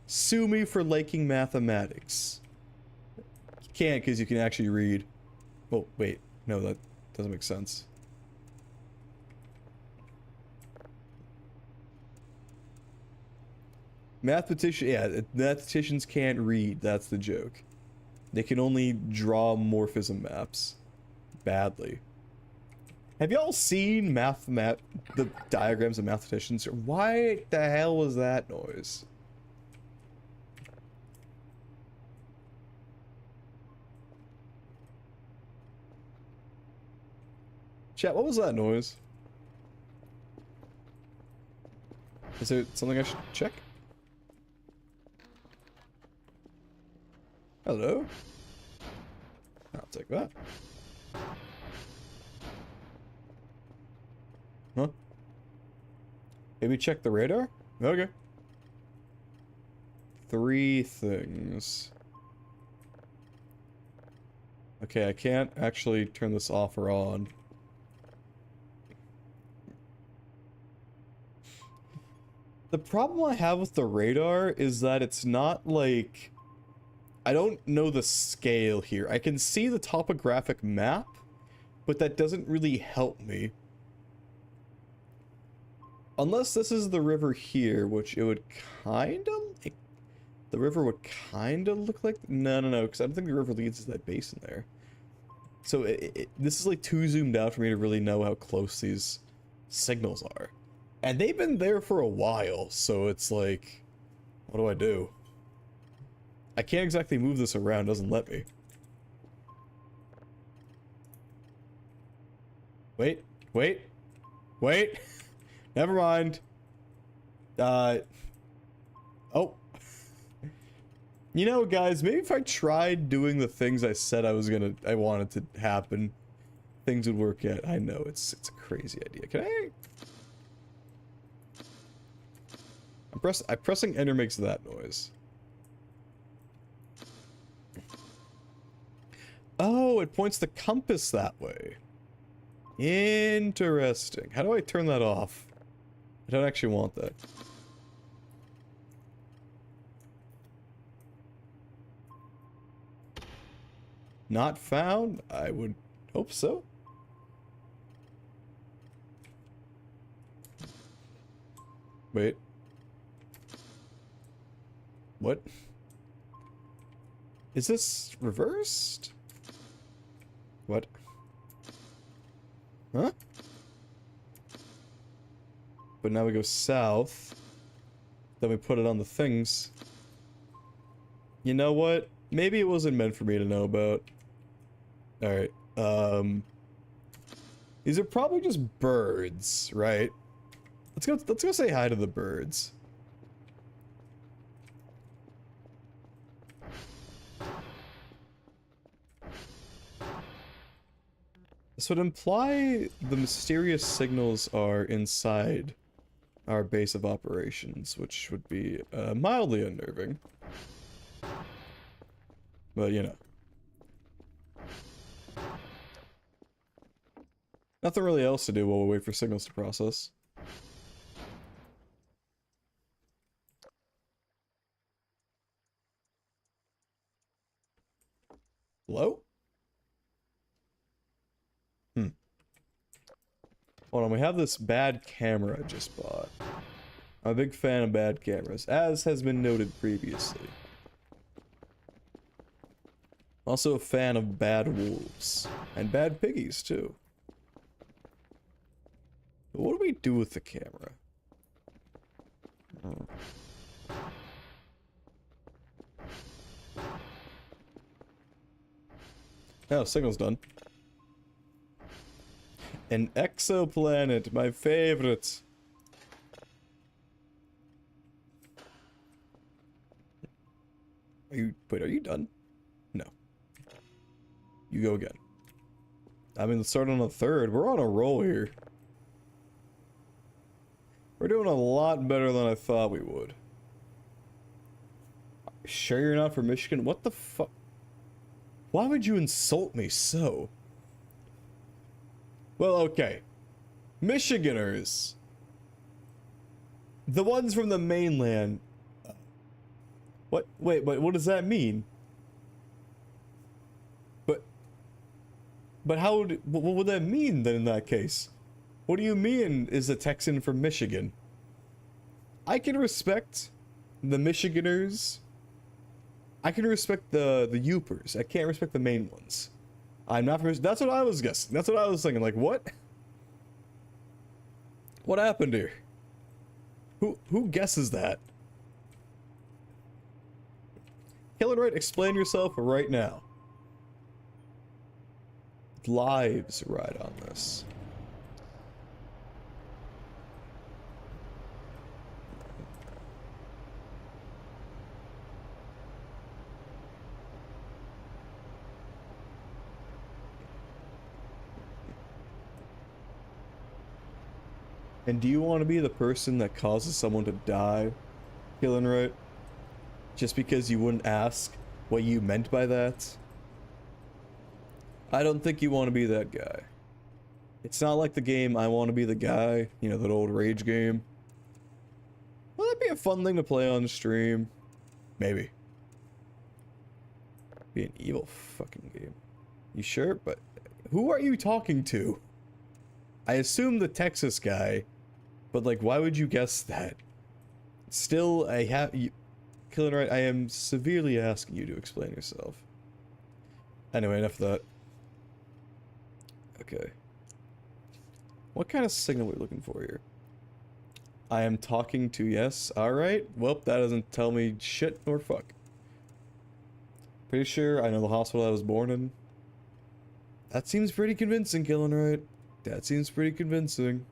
Sue me for liking mathematics. You can't, because you can actually read. Oh, wait, no, that doesn't make sense. Mathematicians can't read, that's the joke. They can only draw morphism maps. Badly. Have y'all seen the diagrams of mathematicians? Why the hell was that noise? Chat, what was that noise? Is there something I should check? Hello? I'll take that. Huh? Maybe check the radar? Okay. 3 things. Okay, I can't actually turn this off or on. The problem I have with the radar is that it's not like... I don't know the scale here. I can see the topographic map, but that doesn't really help me. Unless this is the river here, which it would kind of... The river would kind of look like... No, because I don't think the river leads to that basin there. So this is like too zoomed out for me to really know how close these signals are. And they've been there for a while, so it's like... What do I do? I can't exactly move this around, it doesn't let me. Wait. Never mind. Oh. You know, guys, maybe if I tried doing the things I said I wanted to happen, things would work out. I know, it's a crazy idea. Can I... Pressing enter makes that noise. Oh, it points the compass that way. Interesting. How do I turn that off? I don't actually want that. Not found? I would Hope so. Wait. What? Is this reversed? What? Huh? But now we go south. Then we put it on the things. You know what? Maybe it wasn't meant for me to know about. Alright, these are probably just birds, right? Let's go say hi to the birds. This would imply the mysterious signals are inside our base of operations, which would be mildly unnerving. But, you know. Nothing really else to do while we wait for signals to process. Hello? Hold on, we have this bad camera I just bought. I'm a big fan of bad cameras, as has been noted previously. Also a fan of bad wolves. And bad piggies, too. But what do we do with the camera? Oh, signal's done. An exoplanet, my favorite. Wait, are you done? No. You go again. I mean, let's start on a third. We're on a roll here. We're doing a lot better than I thought we would. Sure you're not from Michigan? What the fuck? Why would you insult me so? Well, okay. Michiganers. The ones from the mainland. What? Wait, but what does that mean? But how would... What would that mean then in that case? What do you mean is a Texan from Michigan? I can respect the Michiganers. I can respect the Yoopers. I can't respect the main ones. I'm not from... That's what I was guessing. That's what I was thinking. Like, what? What happened here? Who guesses that? Killer Right, explain yourself right now. Lives ride on this. And do you want to be the person that causes someone to die, Killing Right? Just because you wouldn't ask what you meant by that? I don't think you want to be that guy. It's not like the game I Want to Be the Guy, you know, that old Rage game. Well, that'd be a fun thing to play on stream. Maybe. Be an evil fucking game. You sure? But who are you talking to? I assume the Texas guy, but like, why would you guess that? Still, Killing Right, I am severely asking you to explain yourself. Anyway, enough of that. Okay. What kind of signal are we looking for here? I am talking to yes. Alright. Well, that doesn't tell me shit or fuck. Pretty sure I know the hospital I was born in. That seems pretty convincing, Killing Right. That seems pretty convincing.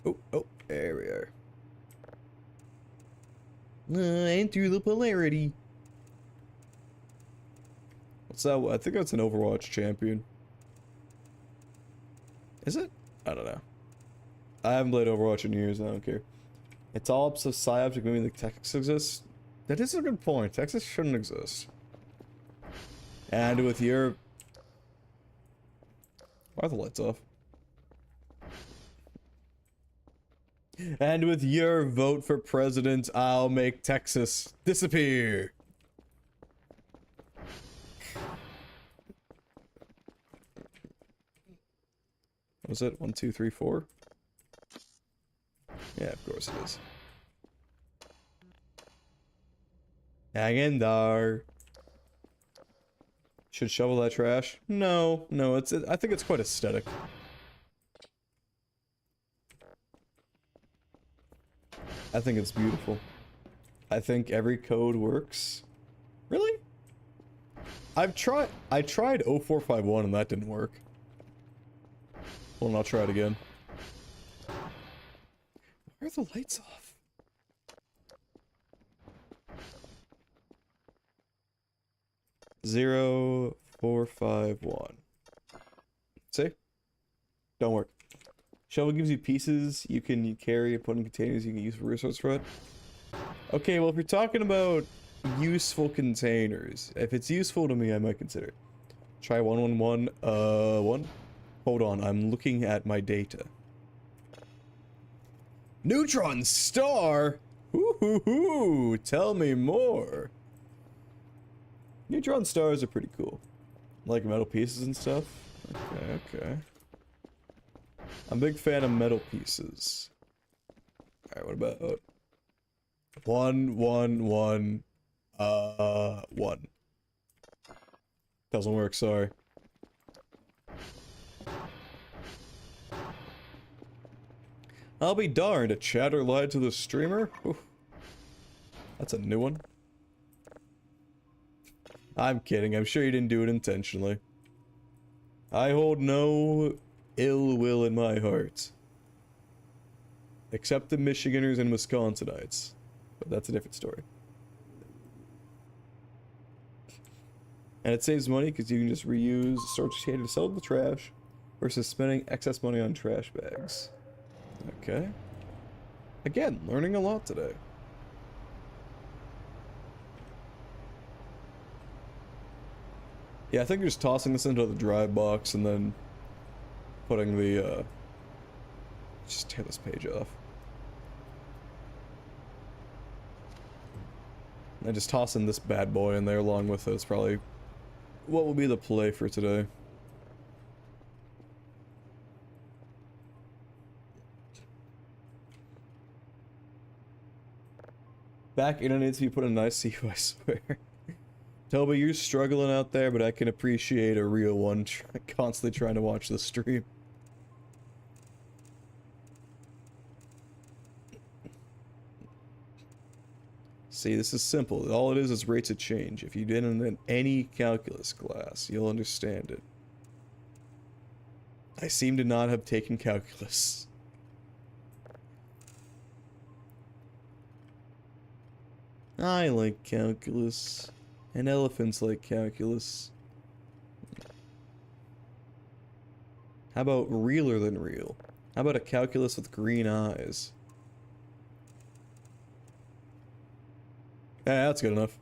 Oh, there we are. Enter the polarity. What's that? I think that's an Overwatch champion. Is it? I don't know. I haven't played Overwatch in years, I don't care. It's all up to psyops to mean the Texas exists. That is a good point. Texas shouldn't exist. And with your... Why are the lights off? And with your vote for president, I'll make Texas disappear. Was it 1, 2, 3, 4? Yeah, of course it is. Hang in there. Should shovel that trash? No, no, I think it's quite aesthetic. I think it's beautiful. I think every code works. Really? I tried 0451 and that didn't work. Well, I'll try it again. Why are the lights off? Zero, 4, 5, 1. See? Don't work. Shovel gives you pieces you can carry and put in containers you can use for resource for it. Okay, well if you're talking about useful containers, if it's useful to me, I might consider it. Try 111, 1. Hold on, I'm looking at my data. Neutron star? Hoo, tell me more. Neutron stars are pretty cool. Like metal pieces and stuff. Okay. I'm a big fan of metal pieces. Alright, what about 1, 1, 1, 1. Doesn't work, sorry. I'll be darned, a chatter lied to the streamer? Oof. That's a new one. I'm kidding, I'm sure you didn't do it intentionally. I hold no ill will in my heart. Except the Michiganers and Wisconsinites. But that's a different story. And it saves money because you can just reuse storage container to sell the trash versus spending excess money on trash bags. Okay. Again, learning a lot today. Yeah, I think just tossing this into the dry box and then putting the, just tear this page off. And just tossing this bad boy in there along with it is probably what will be the play for today. Back internet needs to be put in nice to you, I swear. Toby, you're struggling out there, but I can appreciate a real one constantly trying to watch the stream. See, this is simple. All it is rates of change. If you did it in any calculus class, you'll understand it. I seem to not have taken calculus. I like calculus. And elephants like calculus. How about realer than real? How about a calculus with green eyes? Yeah, that's good enough.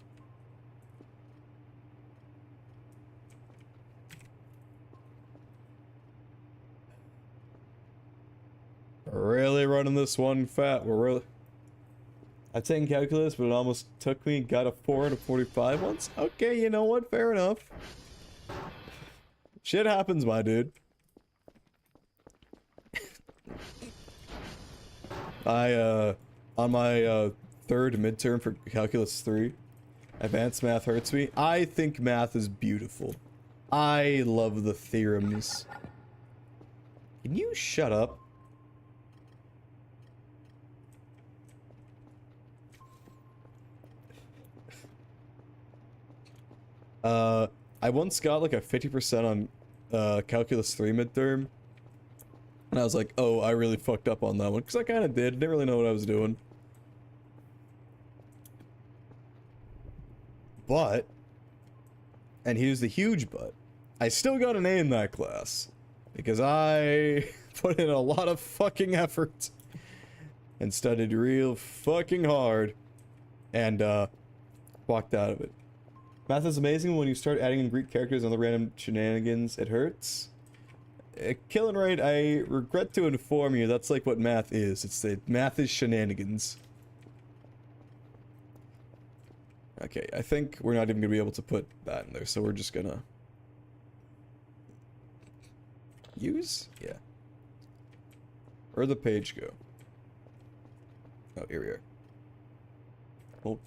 Really running this one fat. We're really... I've taken calculus, but it almost took me. Got a 4 out of 45 once. Okay, you know what? Fair enough. Shit happens, my dude. On my, third midterm for Calculus 3, Advanced Math hurts me. I think math is beautiful. I love the theorems. Can you shut up? I once got like a 50% on Calculus 3 midterm. And I was like, oh, I really fucked up on that one. Because I kind of did. Didn't really know what I was doing. But, and here's the huge but, I still got an A in that class. Because I put in a lot of fucking effort. And studied real fucking hard. And, walked out of it. Math is amazing. When you start adding in Greek characters and other random shenanigans, it hurts. Killing right, I regret to inform you, that's like what math is. Math is shenanigans. Okay, I think we're not even gonna be able to put that in there, so we're just gonna... Use? Yeah. Where'd the page go? Oh, here we are. Well,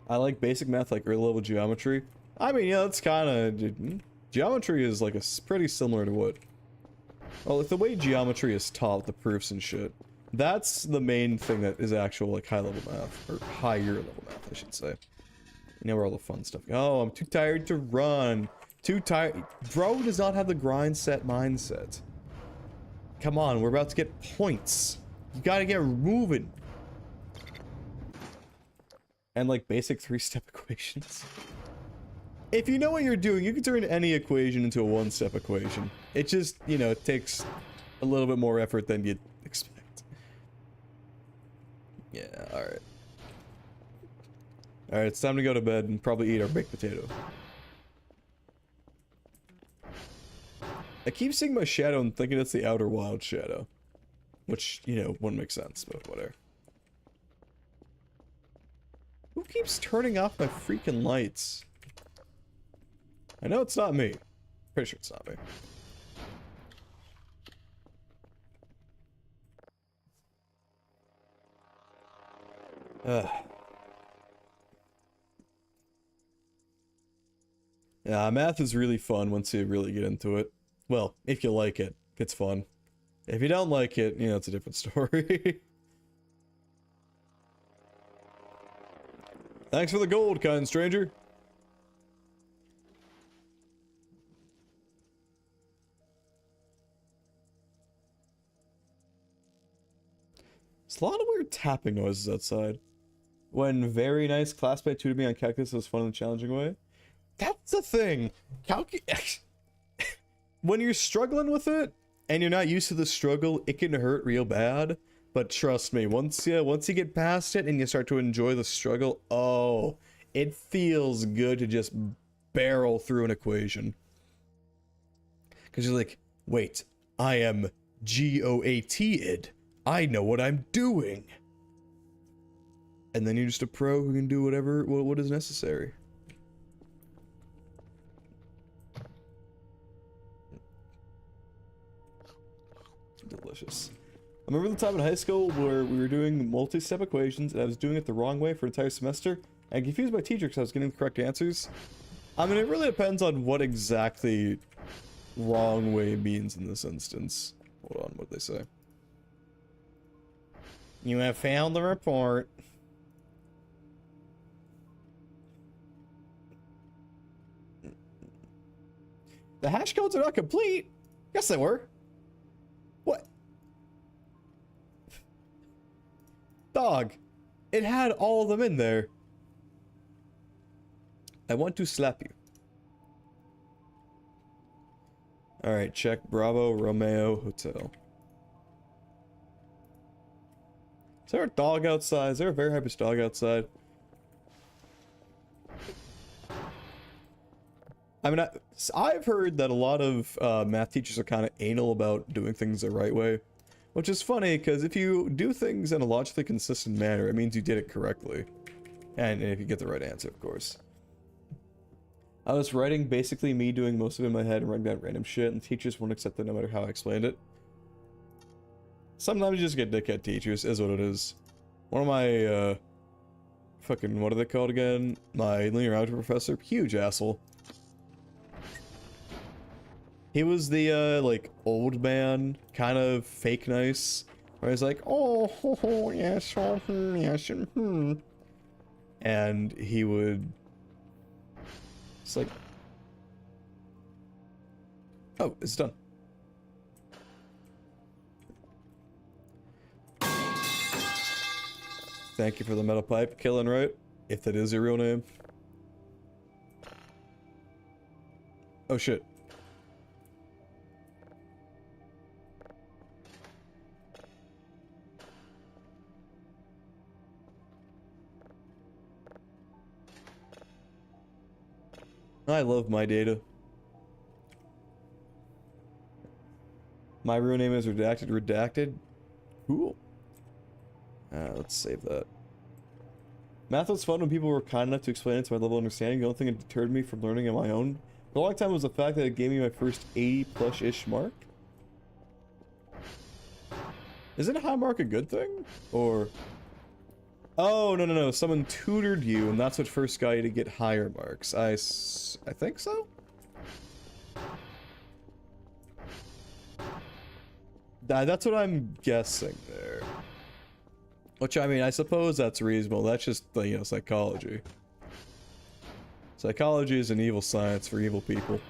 I like basic math, like early level geometry. I mean, yeah, that's kind of... Geometry is like pretty similar to what... Well, like the way geometry is taught, the proofs and shit. That's the main thing that is actual, like, high-level math. Or higher-level math, I should say. You know where all the fun stuff... Oh, I'm too tired to run. Too tired... Bro does not have the grind set mindset. Come on, we're about to get points. You gotta get moving. And, like, basic 3-step equations. If you know what you're doing, you can turn any equation into a 1-step equation. It just, you know, it takes a little bit more effort than you'd expect. Yeah, alright. Alright, it's time to go to bed and probably eat our baked potato. I keep seeing my shadow and thinking it's the Outer Wild shadow. Which, you know, wouldn't make sense, but whatever. Who keeps turning off my freaking lights? I know it's not me. Pretty sure it's not me. Yeah, math is really fun once you really get into it. Well, if you like it, it's fun. If you don't like it, you know, it's a different story. Thanks for the gold, kind stranger. There's a lot of weird tapping noises outside. When very nice classmate tutored me on calculus, it was fun in a challenging way. That's the thing. When you're struggling with it, and you're not used to the struggle, it can hurt real bad. But trust me, once you get past it and you start to enjoy the struggle, oh, it feels good to just barrel through an equation. Because you're like, wait, I am GOAT-ed. I know what I'm doing. And then you're just a pro who can do whatever, what is necessary. Delicious. I remember the time in high school where we were doing multi-step equations and I was doing it the wrong way for an entire semester and confused my teacher because I was getting the correct answers. I mean, it really depends on what exactly wrong way means in this instance. Hold on, what did they say? You have failed the report. The hash codes are not complete. Yes, they were. What? Dog. It had all of them in there. I want to slap you. Alright, check Bravo Romeo Hotel. Is there a dog outside? Is there a very hypest dog outside? I mean, I've heard that a lot of math teachers are kind of anal about doing things the right way. Which is funny, because if you do things in a logically consistent manner, it means you did it correctly. And if you get the right answer, of course. I was writing basically me doing most of it in my head and writing down random shit, and teachers won't accept it no matter how I explained it. Sometimes you just get dickhead teachers, is what it is. One of my, fucking, what are they called again? My linear algebra professor, huge asshole. He was the, like, old man, kind of fake nice, where he's like, oh, yes, yes, and he would, it's like, oh, it's done. Thank you for the metal pipe, killing right, if that is your real name. Oh shit. I love my data. My real name is redacted. Redacted? Cool. Let's save that. Math was fun when people were kind enough to explain it to my level of understanding. The only thing that deterred me from learning on my own for a long time was the fact that it gave me my first 80+-ish mark. Isn't a high mark a good thing? Or... Oh, no, no, no. Someone tutored you, and that's what first got you to get higher marks. I think so? That's what I'm guessing there. Which, I mean, I suppose that's reasonable. That's just, you know, psychology. Psychology is an evil science for evil people.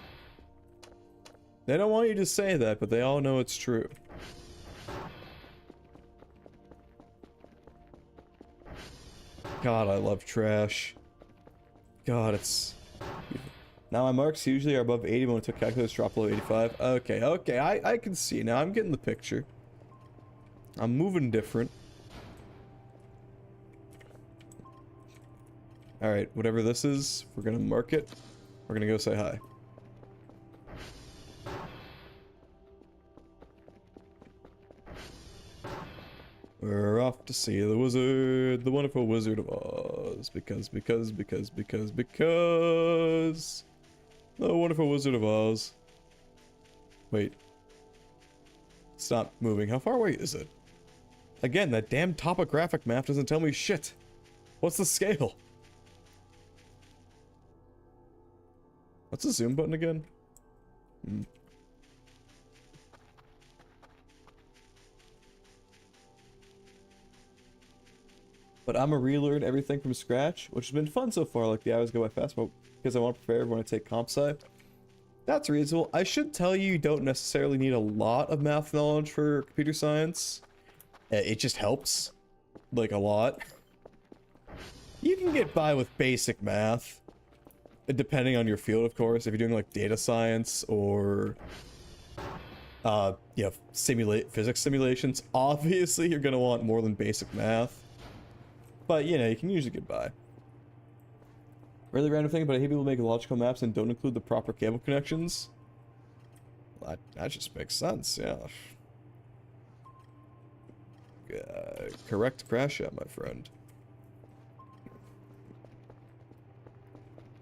They don't want you to say that, but they all know it's true. God, I love trash. God, it's... Now my marks usually are above 80 when I took calculus, drop below 85. Okay, okay, I can see now. I'm getting the picture. I'm moving different. Alright, whatever this is, we're gonna mark it. We're gonna go say hi. We're off to see the wizard, the wonderful Wizard of Oz. Because... The wonderful Wizard of Oz. Wait. Stop moving. How far away is it? Again, that damn topographic map doesn't tell me shit. What's the scale? What's the zoom button again? But I'm a relearn everything from scratch, which has been fun so far. Like, the hours go by fast, but because I want to prepare everyone to take comp sci. That's reasonable. I should tell you, you don't necessarily need a lot of math knowledge for computer science. It just helps. Like, a lot. You can get by with basic math. Depending on your field, of course. If you're doing, like, data science or... yeah, physics simulations. Obviously, you're gonna want more than basic math. But, you know, you can usually get by. Really random thing, but I hate people make logical maps and don't include the proper cable connections. Well, that just makes sense, yeah. Correct crash out, my friend.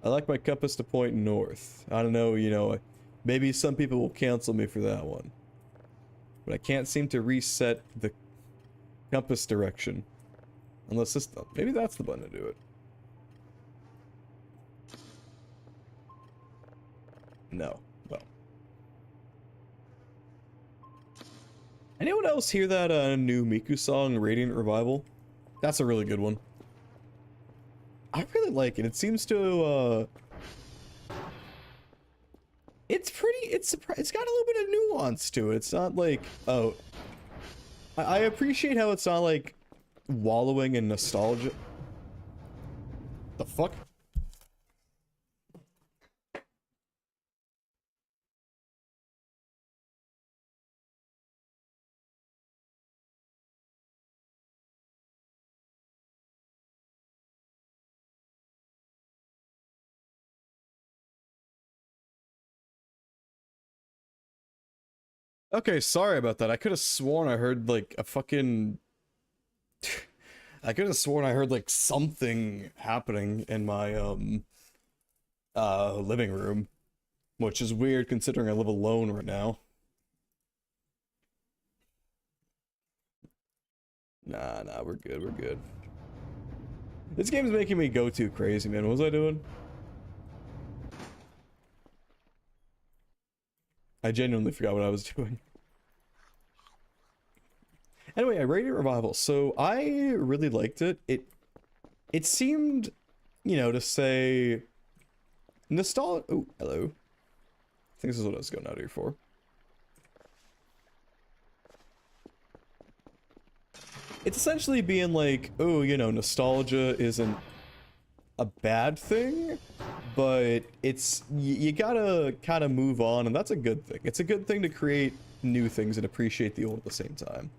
I like my compass to point north. I don't know, you know, maybe some people will cancel me for that one. But I can't seem to reset the compass direction. Unless this... Maybe that's the button to do it. No. Well. Anyone else hear that new Miku song, Radiant Revival? That's a really good one. I really like it. It seems to, it's got a little bit of nuance to it. It's not like... Oh. I appreciate how it's not like... wallowing in nostalgia. The fuck? Okay, sorry about that. I could have sworn I heard like a fucking... I could have sworn I heard like something happening in my living room, which is weird considering I live alone right now. Nah, we're good, we're good. This game's making me go too crazy, man. What was I doing? I genuinely forgot what I was doing. Anyway, I rated Revival, so I really liked it. It seemed, you know, to say... Nostalgia... Oh, hello. I think this is what I was going out here for. It's essentially being like, oh, you know, nostalgia isn't a bad thing, but it's... You gotta kind of move on, and that's a good thing. It's a good thing to create new things and appreciate the old at the same time.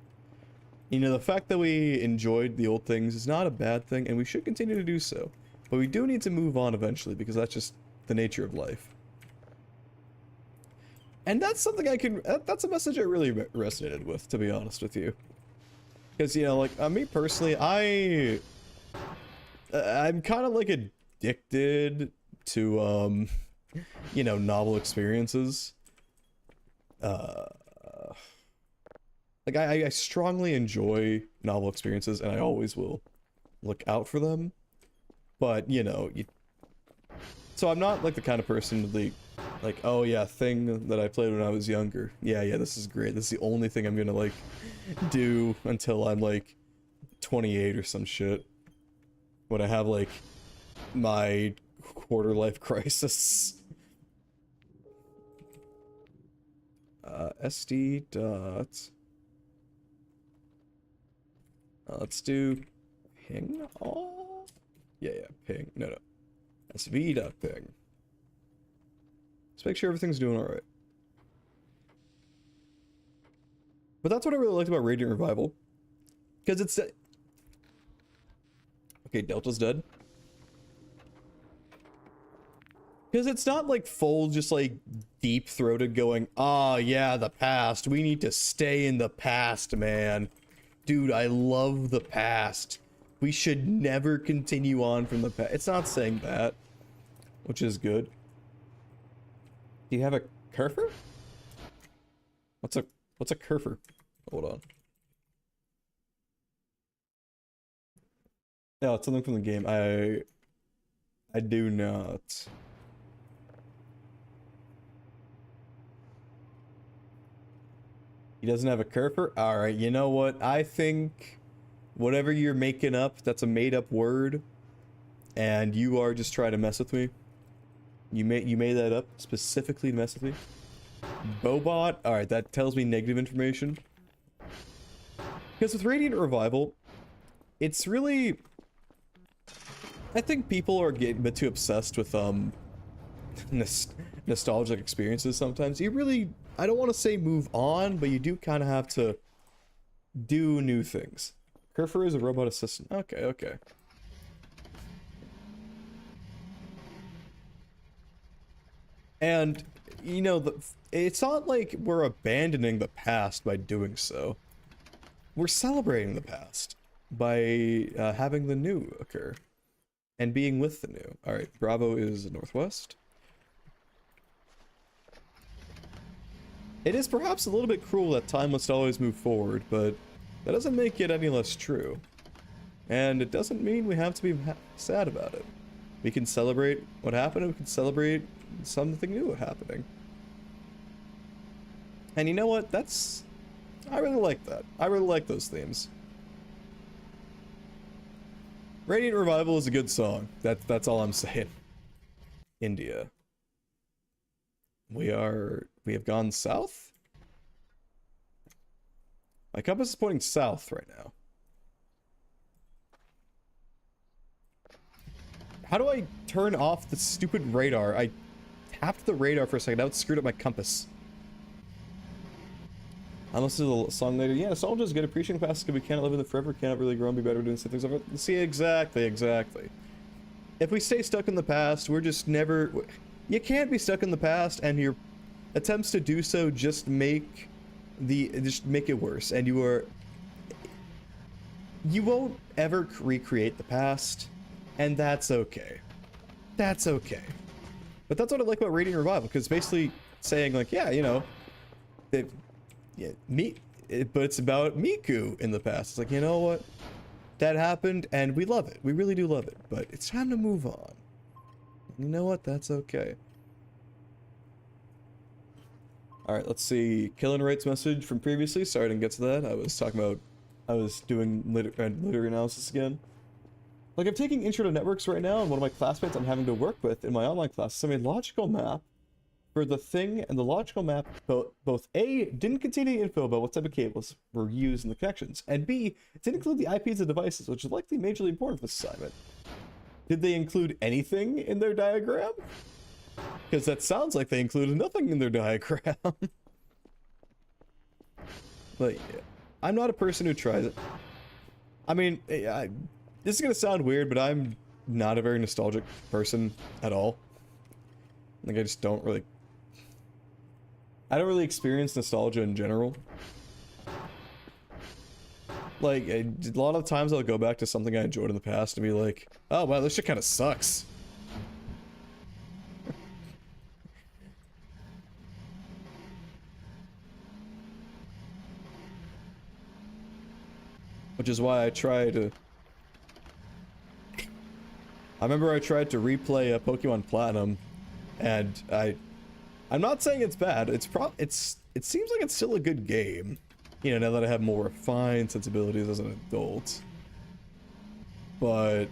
You know, the fact that we enjoyed the old things is not a bad thing, and we should continue to do so. But we do need to move on eventually, because that's just the nature of life. And that's something I can... That's a message I really resonated with, to be honest with you. Because, you know, like, me personally, I'm kind of, like, addicted to, you know, novel experiences. Like, I strongly enjoy novel experiences, and I always will look out for them. But, you know, so I'm not, like, the kind of person to, like, oh yeah, thing that I played when I was younger. Yeah, this is great. This is the only thing I'm gonna, like, do until I'm, like, 28 or some shit. When I have, like, my quarter life crisis. SD dot... let's do ping all? Yeah, ping. No. SV dot ping. Let's make sure everything's doing alright. But that's what I really liked about Radiant Revival. Because it's... Okay, Delta's dead. Because it's not like full, just like deep-throated going, ah, yeah, the past. We need to stay in the past, man. Dude, I love the past. We should never continue on from the past. It's not saying that, which is good. Do you have a curfer? What's a curfer? Hold on. No, it's something from the game. I do not. He doesn't have a curfer? Alright, you know what? I think whatever you're making up, that's a made-up word. And you are just trying to mess with me. You made that up specifically to mess with me. Bobot? Alright, that tells me negative information. Because with Radiant Revival, it's really... I think people are getting a bit too obsessed with, nostalgic experiences sometimes. You really... I don't want to say move on, but you do kind of have to do new things. Kerfer is a robot assistant. Okay. And, you know, it's not like we're abandoning the past by doing so. We're celebrating the past by having the new occur and being with the new. Alright, Bravo is northwest. It is perhaps a little bit cruel that time must always move forward, but that doesn't make it any less true. And it doesn't mean we have to be sad about it. We can celebrate what happened, and we can celebrate something new happening. And you know what? I really like that. I really like those themes. Radiant Revival is a good song. That's all I'm saying. India. We have gone south? My compass is pointing south right now. How do I turn off the stupid radar? I tapped the radar for a second, now it screwed up my compass. I listened to the song later. Yeah, nostalgia is good. Appreciating the past because we can't live in it forever, can't really grow and be better doing some things over. See, exactly. If we stay stuck in the past, we're just never... You can't be stuck in the past, and your attempts to do so just make it worse, and you won't ever recreate the past, and that's okay. That's okay. But that's what I like about Radiant Revival, because basically saying like, yeah, you know, but it's about Miku in the past. It's like, you know what? That happened, and we love it. We really do love it, but it's time to move on. You know what? That's okay. Alright, let's see. Killing Right's message from previously. Sorry I didn't get to that. I was doing literary analysis again. Like, I'm taking Intro to Networks right now, and one of my classmates I'm having to work with in my online class sent me a logical map for the thing, and the logical map both A, didn't contain any info about what type of cables were used in the connections, and B, didn't include the IPs of devices, which is likely majorly important for this assignment. Did they include anything in their diagram? Because that sounds like they included nothing in their diagram. But yeah, I'm not a person who tries it. I mean, this is gonna sound weird, but I'm not a very nostalgic person at all. Like, I just don't really... I don't really experience nostalgia in general. Like, a lot of times I'll go back to something I enjoyed in the past and be like, oh wow, this shit kind of sucks. which is why I try to... I remember I tried to replay Pokemon Platinum, and I'm not saying it's bad. It seems like it's still a good game. You know, now that I have more refined sensibilities as an adult. But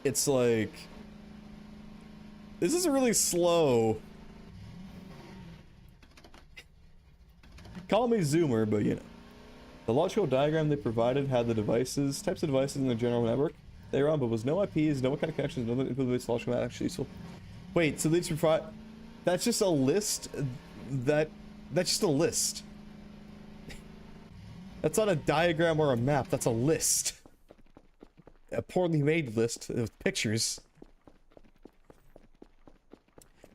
it's like, this is really slow. Call me Zoomer, but you know. The logical diagram they provided had the types of devices in the general network they were on, but was no IPs, no kind of connections, no implements logical map actually useful. Wait, so they just provide, that's just a list that's just a list. That's not a diagram or a map, that's a list. A poorly made list of pictures.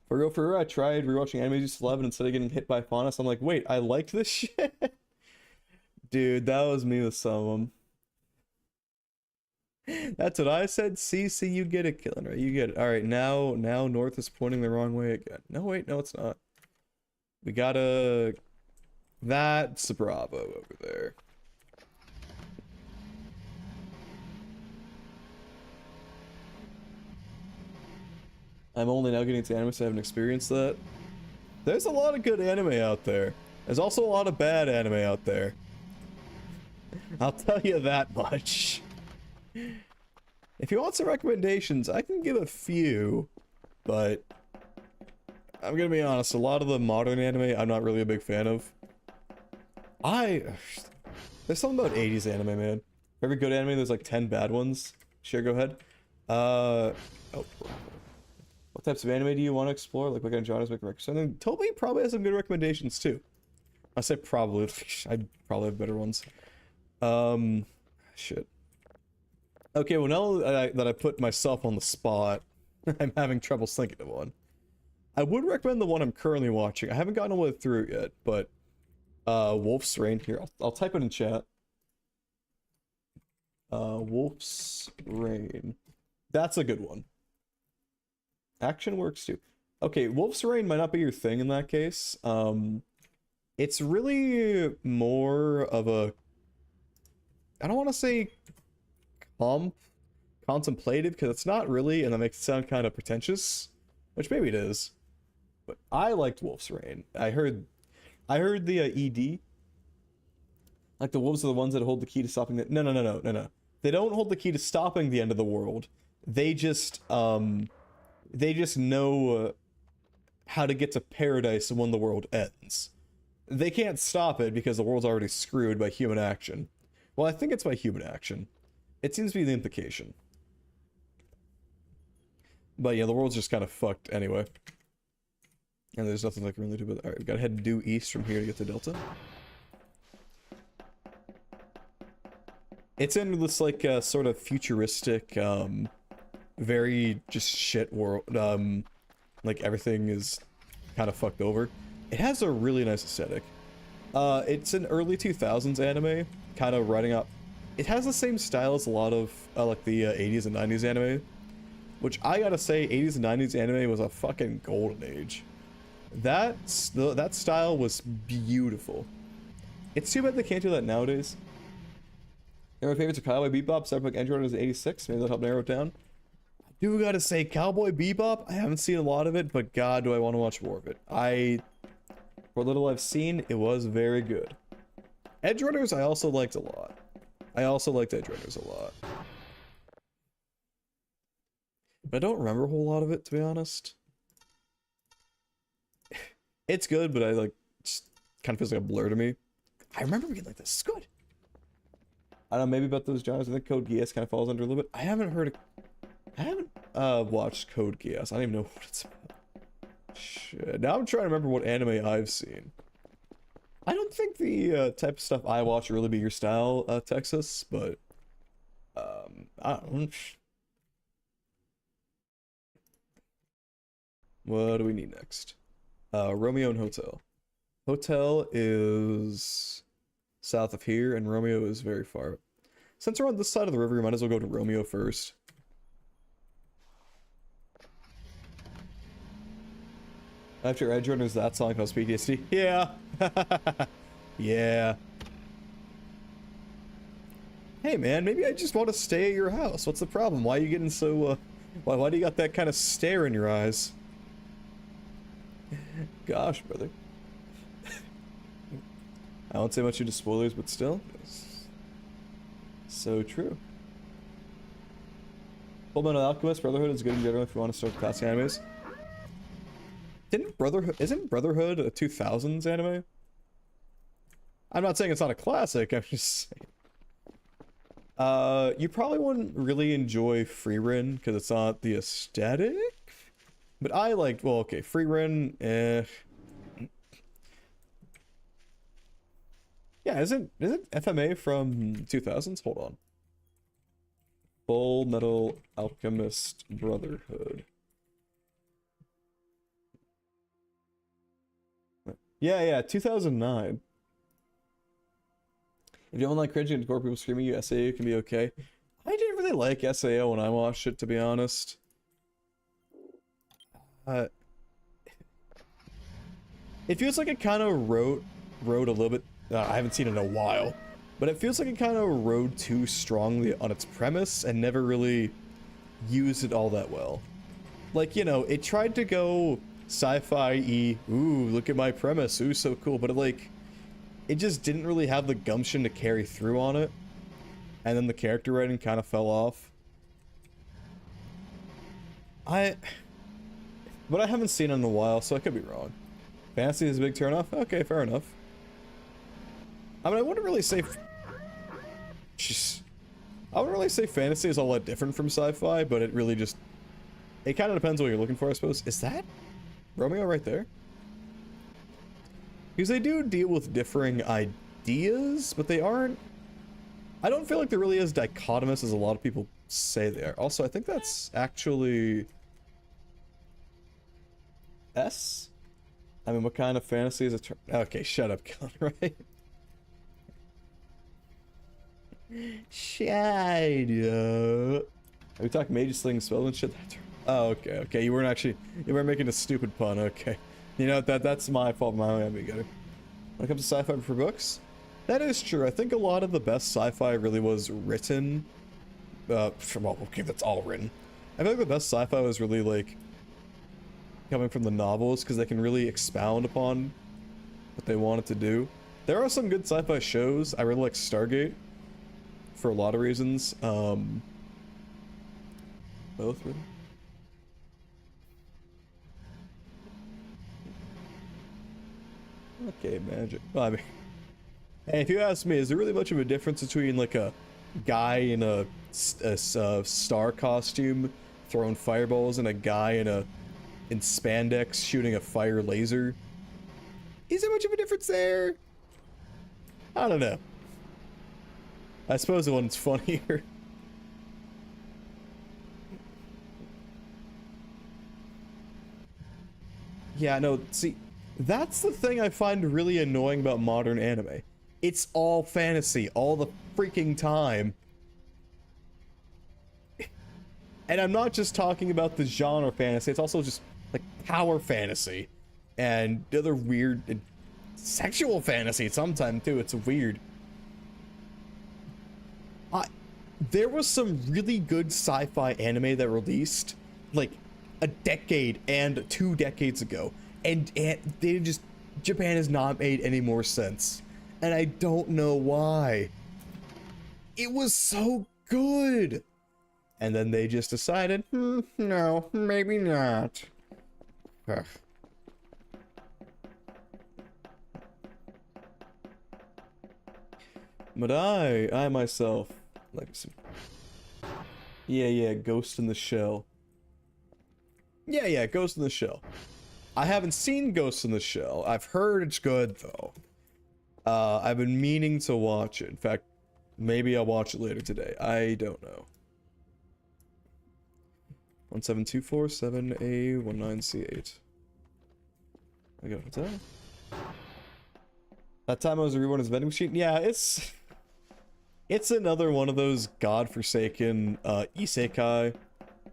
For real, I tried rewatching anime used to love, and instead of getting hit by Faunus, I'm like, wait, I like this shit? Dude, that was me with some of them. That's what I said. See, you get it, killing right? You get it. All right, now North is pointing the wrong way again. No, wait, no, it's not. We gotta. That's the Bravo over there. I'm only now getting to anime, so I haven't experienced that. There's a lot of good anime out there. There's also a lot of bad anime out there. I'll tell you that much. If you want some recommendations, I can give a few, but I'm gonna be honest, a lot of the modern anime I'm not really a big fan of. There's something about 80s anime, man. For every good anime, there's like 10 bad ones. Sure, go ahead. Oh. What types of anime do you want to explore? Like, what kind of genres make recommendations? Toby probably has some good recommendations, too. I say probably. I probably have better ones. Shit. Okay, well, now that I put myself on the spot, I'm having trouble thinking of one. I would recommend the one I'm currently watching. I haven't gotten all the way through it yet, but Wolf's Rain. Here, I'll type it in chat. Wolf's Rain. That's a good one. Action works too. Okay, Wolf's Rain might not be your thing in that case. It's really more of a, I don't want to say contemplative, because it's not really, and that makes it sound kind of pretentious, which maybe it is. But I liked Wolf's Rain. I heard the ED. Like, the wolves are the ones that hold the key to stopping the... No. They don't hold the key to stopping the end of the world. They just know how to get to paradise when the world ends. They can't stop it because the world's already screwed by human action. Well, I think it's by human action. It seems to be the implication. But yeah, the world's just kind of fucked anyway. And there's nothing I can really do about it. Alright, we gotta head due east from here to get to Delta. It's in this, like, sort of futuristic, very just shit world. Like, everything is kind of fucked over. It has a really nice aesthetic. It's an early 2000s anime, kind of running up. It has the same style as a lot of, like, the 80s and 90s anime. Which, I gotta say, 80s and 90s anime was a fucking golden age. That style was beautiful. It's too bad they can't do that nowadays. My favorites are Cowboy Bebop, Cyberpunk Edgerunners is 86. Maybe that'll help narrow it down. I do gotta say, Cowboy Bebop, I haven't seen a lot of it, but god, do I want to watch more of it. For little I've seen, it was very good. Edgerunners I also liked a lot. I also liked Edgerunners a lot. But I don't remember a whole lot of it, to be honest. It's good, but I, like, just kind of feels like a blur to me. I remember being like, this is good. I don't know, maybe about those genres. I think Code Geass kind of falls under a little bit. I haven't watched Code Geass. I don't even know what it's about. Shit. Now I'm trying to remember what anime I've seen. I don't think the type of stuff I watch really be your style, Texas, but I don't know. What do we need next? Romeo and Hotel. Hotel is south of here, and Romeo is very far. Since we're on this side of the river, we might as well go to Romeo first. After Edgerunners, that song called PTSD. Yeah. Yeah. Hey man, maybe I just want to stay at your house. What's the problem? Why are you getting so, why do you got that kind of stare in your eyes? Gosh, brother. I won't say much into spoilers, but still. It's so true. Fullmetal Alchemist, Brotherhood is good in general if you want to start classic animes. Isn't Brotherhood a 2000s anime? I'm not saying it's not a classic, I'm just saying. You probably wouldn't really enjoy Frieren because it's not the aesthetic. But I like, well, okay, Frieren, yeah, isn't FMA from 2000s? Hold on. Full Metal Alchemist Brotherhood. Yeah, 2009. If you don't like cringing and gore people screaming you, SAO can be okay. I didn't really like SAO when I watched it, to be honest. It feels like it kind of rode a little bit. I haven't seen it in a while, but it feels like it kind of rode too strongly on its premise and never really used it all that well. Like, you know, it tried to go sci-fi-y, ooh, look at my premise, ooh, so cool, but it just didn't really have the gumption to carry through on it. And then the character writing kind of fell off. But I haven't seen it in a while, so I could be wrong. Fantasy is a big turnoff? Okay, fair enough. I mean, I wouldn't really say... I wouldn't really say fantasy is all that different from sci-fi, but it really just... It kind of depends what you're looking for, I suppose. Is that Romeo right there? Because they do deal with differing ideas, but they aren't... I don't feel like they're really as dichotomous as a lot of people say they are. Also, I think that's actually... S? I mean, what kind of fantasy is it? Okay, shut up, right? Shut up. Are we talking Mage Sling spell and shit? Oh, okay. You weren't making a stupid pun, okay. You know, that's my fault, my amigo. When it comes to sci-fi for books, that is true. I think a lot of the best sci-fi really was written, well, okay, that's all written. I feel like the best sci-fi was really, like, coming from the novels, because they can really expound upon what they wanted to do. There are some good sci-fi shows. I really like Stargate, for a lot of reasons. Both, really. Okay, magic. Well, I mean, hey, if you ask me, is there really much of a difference between like a guy in a star costume throwing fireballs and a guy in spandex shooting a fire laser? Is there much of a difference there? I don't know. I suppose the one's funnier. Yeah, no, see, that's the thing I find really annoying about modern anime. It's all fantasy all the freaking time. And I'm not just talking about the genre fantasy, it's also just like power fantasy and other weird and sexual fantasy sometimes too. It's weird. There was some really good sci-fi anime that released like a decade and 2 decades ago, and they just, Japan has not made any more sense, and I don't know why. It was so good, and then they just decided, no, maybe not. Ugh. But I myself, like, yeah, Ghost in the Shell. Yeah, Ghost in the Shell. I haven't seen Ghost in the Shell. I've heard it's good, though. I've been meaning to watch it. In fact, maybe I'll watch it later today. I don't know. 17247A19C8. I got it. That time I was reborn as a vending machine. Yeah, it's another one of those godforsaken isekai,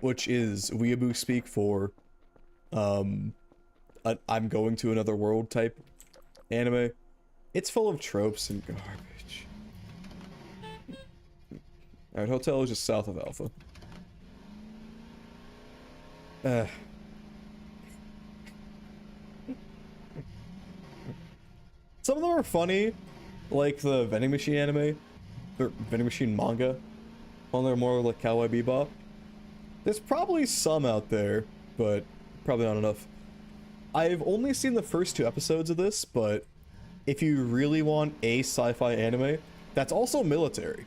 which is weeaboo speak for I'm going to another world type anime. It's full of tropes and garbage. Alright, hotel is just south of Alpha. Some of them are funny, like the vending machine anime, or vending machine manga. One they're more like Cowboy Bebop. There's probably some out there, but probably not enough. I've only seen the first 2 episodes of this, but if you really want a sci-fi anime that's also military,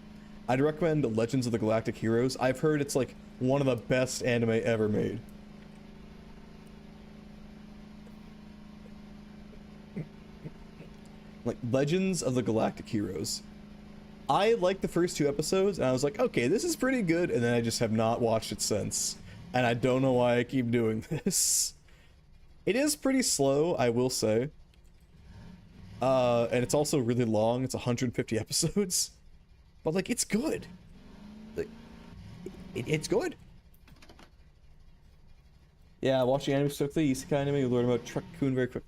I'd recommend Legends of the Galactic Heroes. I've heard it's like one of the best anime ever made. Like Legends of the Galactic Heroes. I liked the first 2 episodes and I was like, okay, this is pretty good, and then I just have not watched it since. And I don't know why I keep doing this. It is pretty slow, I will say. And it's also really long. It's 150 episodes. But like, it's good. Like, it's good. Yeah, watching anime quickly, isekai anime, you learn about Truck-kun very quick.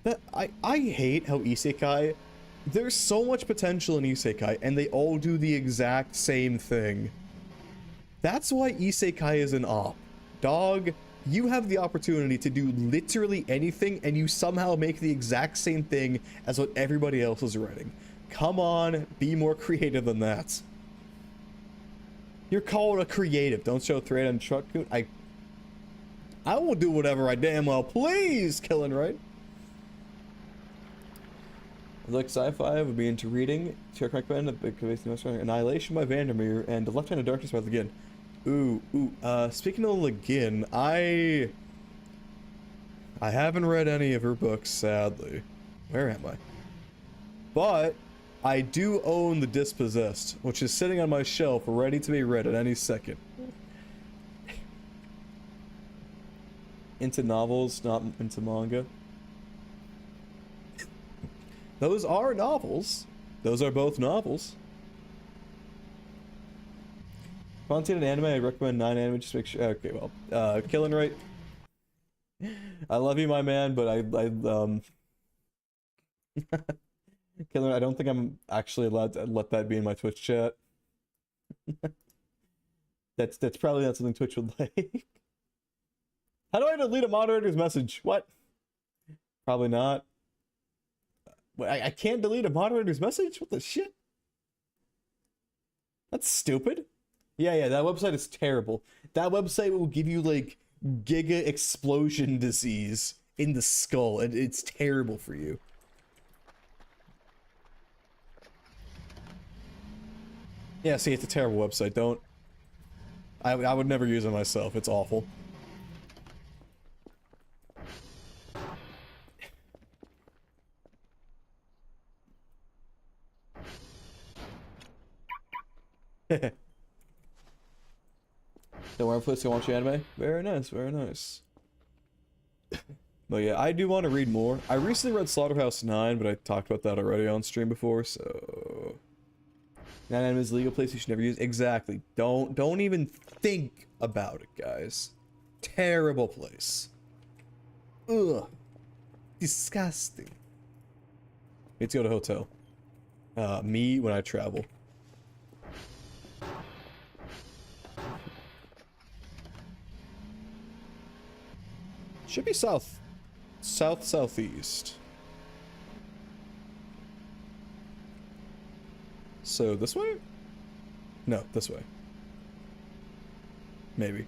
That I hate how isekai, there's so much potential in isekai and they all do the exact same thing. That's why isekai is an op. Dog, you have the opportunity to do literally anything and you somehow make the exact same thing as what everybody else is writing. Come on, be more creative than that. You're called a creative. Don't show thread on Truck-kun. I will do whatever I damn well please, Killing Right. Like sci-fi, would be into reading. To recommend a big Annihilation by Vandermeer and The Left Hand of Darkness by Le Guin. Speaking of Le Guin, I haven't read any of her books, sadly. Where am I? But I do own The Dispossessed, which is sitting on my shelf ready to be read at any second. Into novels, not into manga. Those are novels. Those are both novels. Content and anime, I recommend 9 anime, just make sure. Okay, well, Killing Right. I love you, my man, but Killing, I don't think I'm actually allowed to let that be in my Twitch chat. That's probably not something Twitch would like. How do I delete a moderator's message? What? Probably not. I can't delete a moderator's message? What the shit? That's stupid. Yeah, that website is terrible. That website will give you, like, giga explosion disease in the skull, and it's terrible for you. Yeah, see, it's a terrible website. Don't... I would never use it myself. It's awful. Don't worry, please go watch anime. Very nice, very nice. But yeah, I do want to read more. I recently read Slaughterhouse 9, but I talked about that already on stream before, so... 9 anime is legal place you should never use. Exactly. Don't even think about it, guys. Terrible place. Ugh. Disgusting. Let's go to hotel. Me when I travel. Should be southeast. So this way? No, this way. Maybe.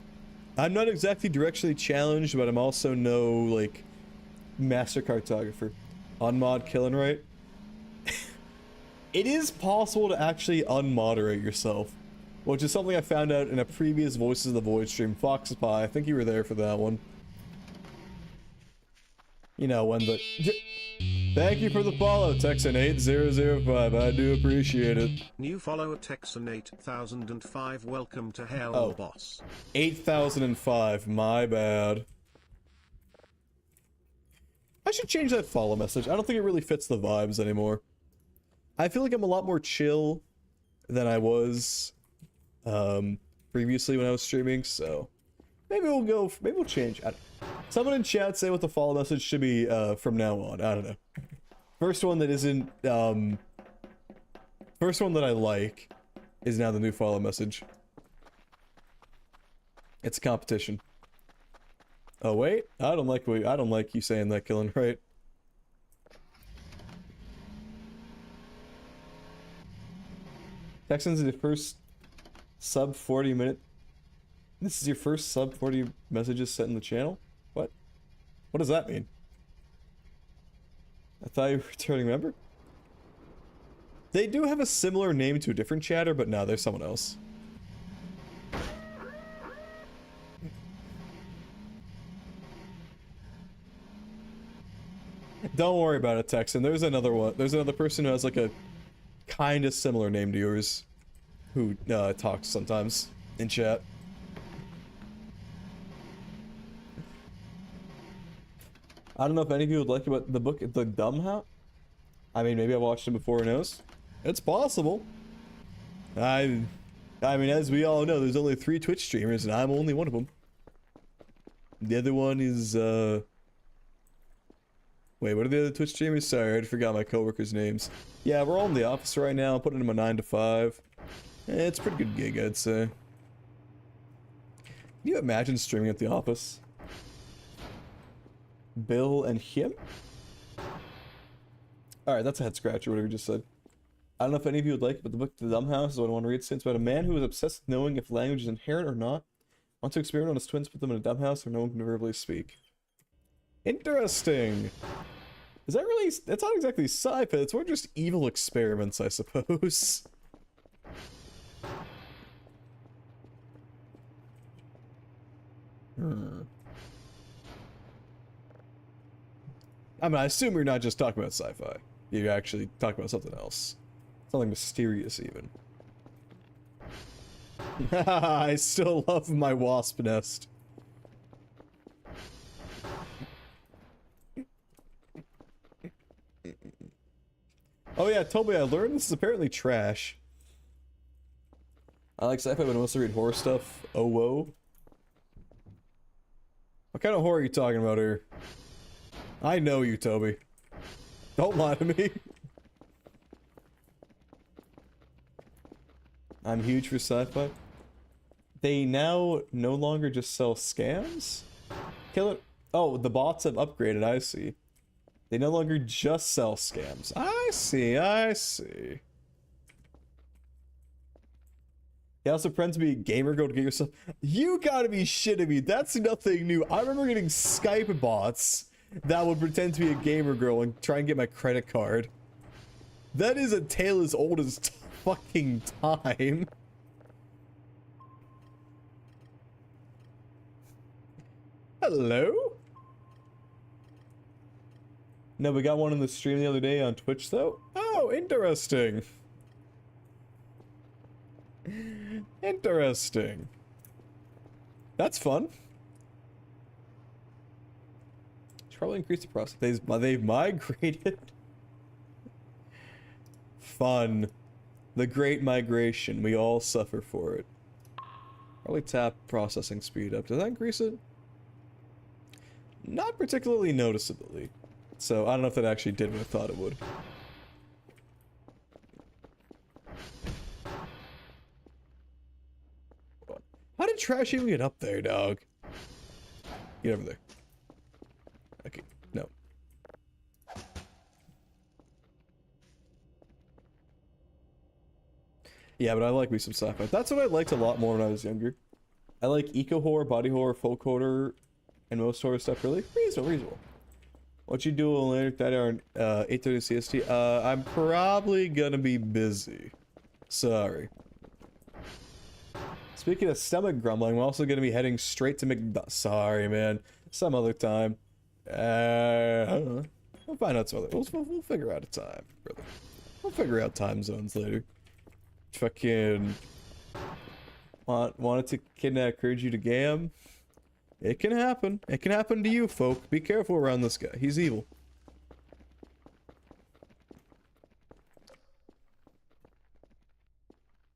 I'm not exactly directionally challenged, but I'm also no, like, master cartographer. Unmod Killing Right. It is possible to actually unmoderate yourself, which is something I found out in a previous Voices of the Void stream. Fox Pie, I think you were there for that one. You know, when the... Thank you for the follow, Texan8005. I do appreciate it. New follower Texan8005. Welcome to hell, oh, boss. 8005. My bad. I should change that follow message. I don't think it really fits the vibes anymore. I feel like I'm a lot more chill than I was previously when I was streaming, so maybe we'll change. Someone in chat say what the follow message should be from now on. I don't know. First one that isn't first one that I like is now the new follow message. It's a competition. Oh wait, I don't like you saying that, Killing, right? Texans is the first sub 40 minute. This is your first sub 40 messages sent in the channel? What? What does that mean? I thought you were a returning member? They do have a similar name to a different chatter, but no, there's someone else. Don't worry about it, Texan. There's another one. There's another person who has like a kind of similar name to yours who talks sometimes in chat. I don't know if any of you would like about the book, The Dumb House. I mean, maybe I watched it before, who knows? It's possible. I mean, as we all know, there's only 3 Twitch streamers, and I'm only one of them. The other one is, wait, what are the other Twitch streamers? Sorry, I already forgot my coworkers' names. Yeah, we're all in the office right now, putting in a 9 to 5. It's a pretty good gig, I'd say. Can you imagine streaming at the office? Bill and him? Alright, that's a head scratcher, whatever you just said. I don't know if any of you would like it, but the book The Dumb House is what I want to read. It's about a man who is obsessed with knowing if language is inherent or not. Wants to experiment on his twins, put them in a dumb house where no one can verbally speak. Interesting! Is that really... It's not exactly sci-fi, it's more just evil experiments, I suppose. I mean, I assume you're not just talking about sci-fi. You're actually talking about something else. Something mysterious, even. I still love my wasp nest. Oh yeah, Toby, I learned this is apparently trash. I like sci-fi, but I mostly read horror stuff. Oh, whoa. What kind of horror are you talking about here? I know you, Toby. Don't lie to me. I'm huge for sci-fi. They now no longer just sell scams? Killer. Oh, the bots have upgraded, I see. They no longer just sell scams. I see, I see. You also pretend to be a gamer, go to get yourself. You gotta be shitting me. That's nothing new. I remember getting Skype bots that would pretend to be a gamer girl and try and get my credit card. That is a tale as old as fucking time. Hello? No, we got one in the stream the other day on Twitch though. Oh, interesting. Interesting. That's fun. Should probably increase the process. They've migrated. Fun. The great migration. We all suffer for it. Probably tap processing speed up. Does that increase it? Not particularly noticeably. So I don't know if that actually did what I thought it would. How did Trash even get up there, dog? Get over there. Okay, no. Yeah, but I like me some sci-fi. That's what I liked a lot more when I was younger. I like eco-horror, body horror, folk horror, and most horror stuff, really. Reasonable. What you do later that are 8:30 CST? I'm probably gonna be busy. Sorry. Speaking of stomach grumbling, we're also gonna be heading straight to McDonald's. Sorry, man. Some other time. I don't know. We'll find out some other. We'll figure out a time, brother. We'll figure out time zones later. Fucking wanted to kidnap, encourage you to gam. It can happen. It can happen to you, folk. Be careful around this guy. He's evil.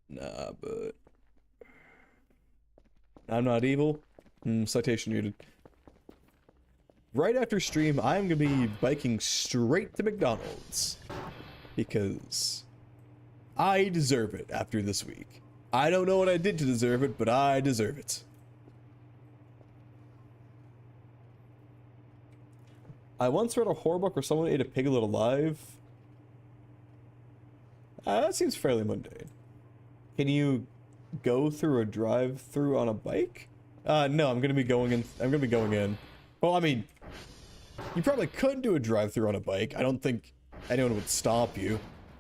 Nah, but I'm not evil. Citation muted. Right after stream, I'm gonna be biking straight to McDonald's. Because I deserve it after this week. I don't know what I did to deserve it, but I deserve it. I once read a horror book where someone ate a piglet alive. That seems fairly mundane. Can you go through a drive-through on a bike? No, I'm gonna be going in. Well, I mean, you probably could do a drive-through on a bike. I don't think anyone would stop you.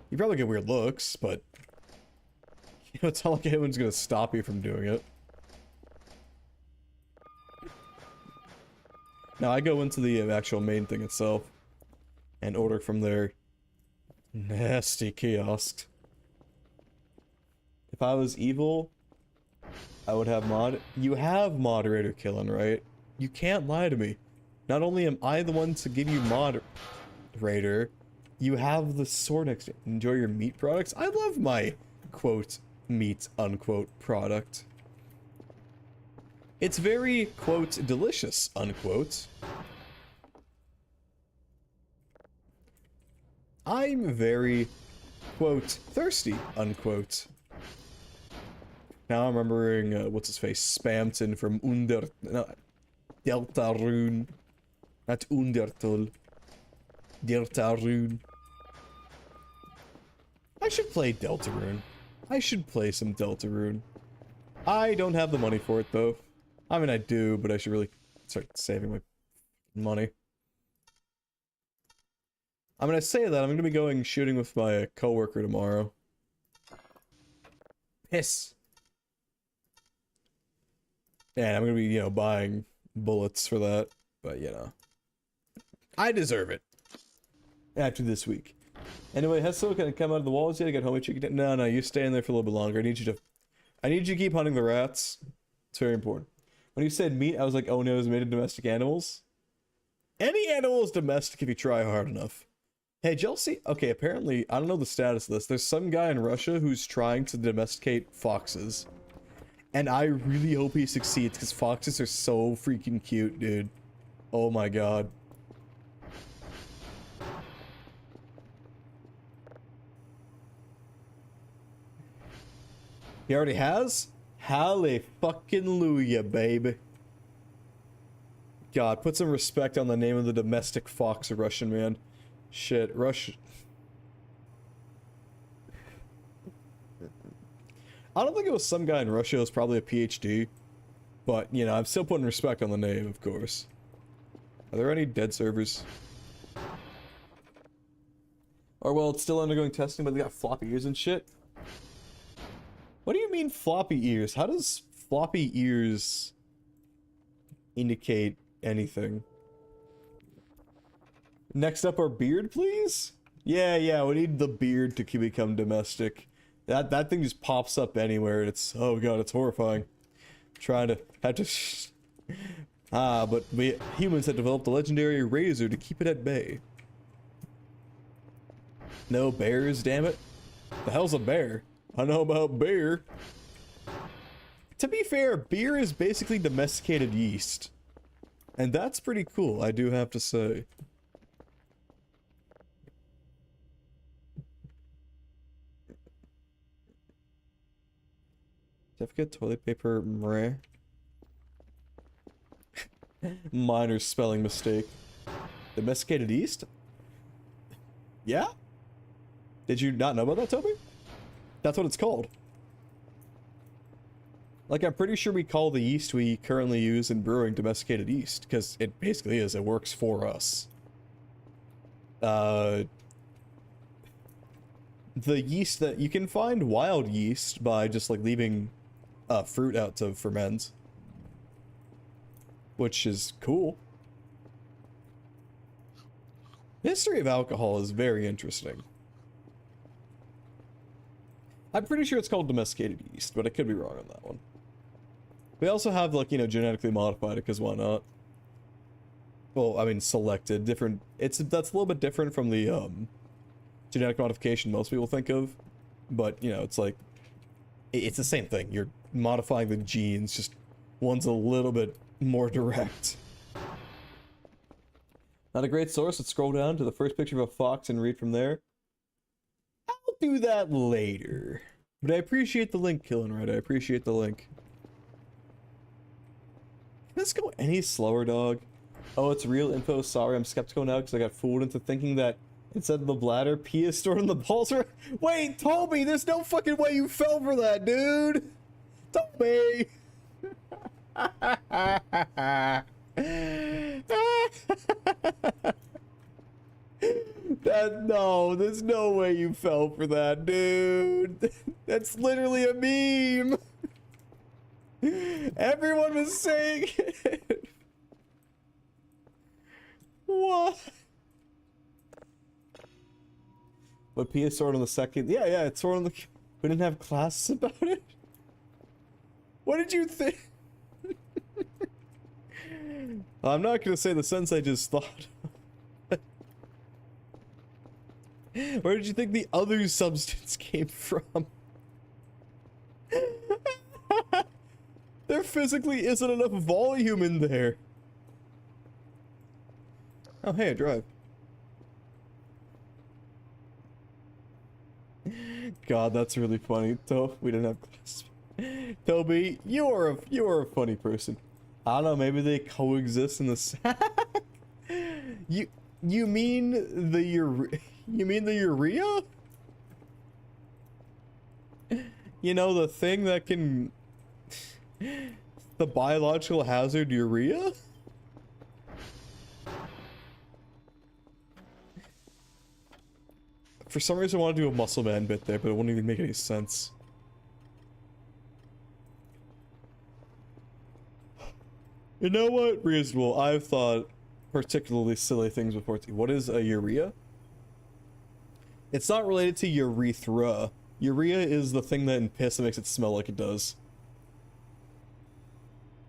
You probably get weird looks, but you know, it's not like anyone's gonna stop you from doing it. Now I go into the actual main thing itself and order from their nasty kiosk. If I was evil, I would have you have moderator killing, right? You can't lie to me. Not only am I the one to give you moderator, you have the sword next to it. Enjoy your meat products. I love my quote meat unquote product. It's very, quote, delicious, unquote. I'm very, quote, thirsty, unquote. Now I'm remembering, what's his face, Spamton from Deltarune. Not Undertale. Deltarune. I should play Deltarune. I should play some Deltarune. I don't have the money for it, though. I mean, I do, but I should really start saving my money. I'm gonna say that I'm gonna be going shooting with my coworker tomorrow. Piss. And I'm gonna be, you know, buying bullets for that, but you know, I deserve it. After this week. Anyway, has someone gonna come out of the walls yet? I got homie chicken. No, you stay in there for a little bit longer. I need you to keep hunting the rats. It's very important. When you said meat, I was like, oh no, is it made of domestic animals? Any animal is domestic if you try hard enough. Hey, Chelsea? Okay, apparently, I don't know the status of this. There's some guy in Russia who's trying to domesticate foxes. And I really hope he succeeds, because foxes are so freaking cute, dude. Oh my god. He already has? Hallelujah, baby. God, put some respect on the name of the domestic fox, a Russian man. Shit, Russia. I don't think it was some guy in Russia. It was probably a PhD. But, you know, I'm still putting respect on the name, of course. Are there any dead servers? Or, well, it's still undergoing testing, but they got floppy ears and shit. What do you mean floppy ears? How does floppy ears indicate anything? Next up, our beard, please? Yeah, we need the beard to become domestic. That thing just pops up anywhere, and it's, oh god, it's horrifying. But we humans have developed a legendary razor to keep it at bay. No bears, damn it. The hell's a bear? I know about beer. To be fair, beer is basically domesticated yeast. And that's pretty cool, I do have to say. Certificate, toilet paper, meh. Minor spelling mistake. Domesticated yeast? Yeah? Did you not know about that, Toby? That's what it's called. Like, I'm pretty sure we call the yeast we currently use in brewing domesticated yeast, because it basically is. It works for us. The yeast that you can find wild yeast by just like leaving fruit out to ferment, which is cool. The history of alcohol is very interesting. I'm pretty sure it's called domesticated yeast, but I could be wrong on that one. We also have, like, you know, genetically modified it, because why not? Well, I mean, selected, different, that's a little bit different from the, genetic modification most people think of, but, you know, it's like, it's the same thing. You're modifying the genes, just one's a little bit more direct. Not a great source. Let's scroll down to the first picture of a fox and read from there. I'll do that later. But I appreciate the link, Killing Right. I appreciate the link. Can this go any slower, dog? Oh, it's real info. Sorry, I'm skeptical now because I got fooled into thinking that instead of the bladder, pee is stored in the balls. Wait, Toby, there's no fucking way you fell for that, dude. Toby. No, there's no way you fell for that, dude. That's literally a meme. Everyone was saying it. What? But P is stored on the second. Yeah, it's stored on the. We didn't have classes about it. What did you think? I'm not gonna say the sense I just thought. Where did you think the other substance came from? There physically isn't enough volume in there. Oh, hey, I drive. God, that's really funny. We didn't have class. Toby, you are a funny person. I don't know, maybe they coexist in the sack? You mean the urea? You know, the thing that can... The biological hazard urea? For some reason I want to do a muscle man bit there, but it wouldn't even make any sense. You know what? Reasonable. I've thought particularly silly things before. What is a urea? It's not related to urethra. Urea is the thing that in piss that makes it smell like it does.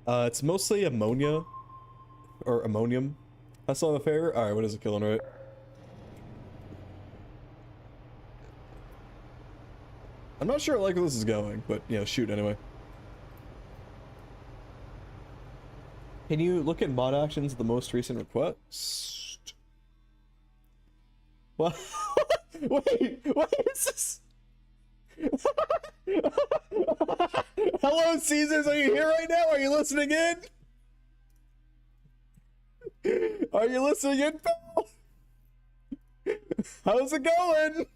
It's mostly ammonia. Or ammonium. That's not a favorite? Alright, what is it killing, right? I'm not sure I like where this is going, but, you know, shoot anyway. Can you look at mod actions the most recent request? What? Wait, what is this? Hello, Caesars, are you here right now? Are you listening in? Are you listening in, pal? How's it going?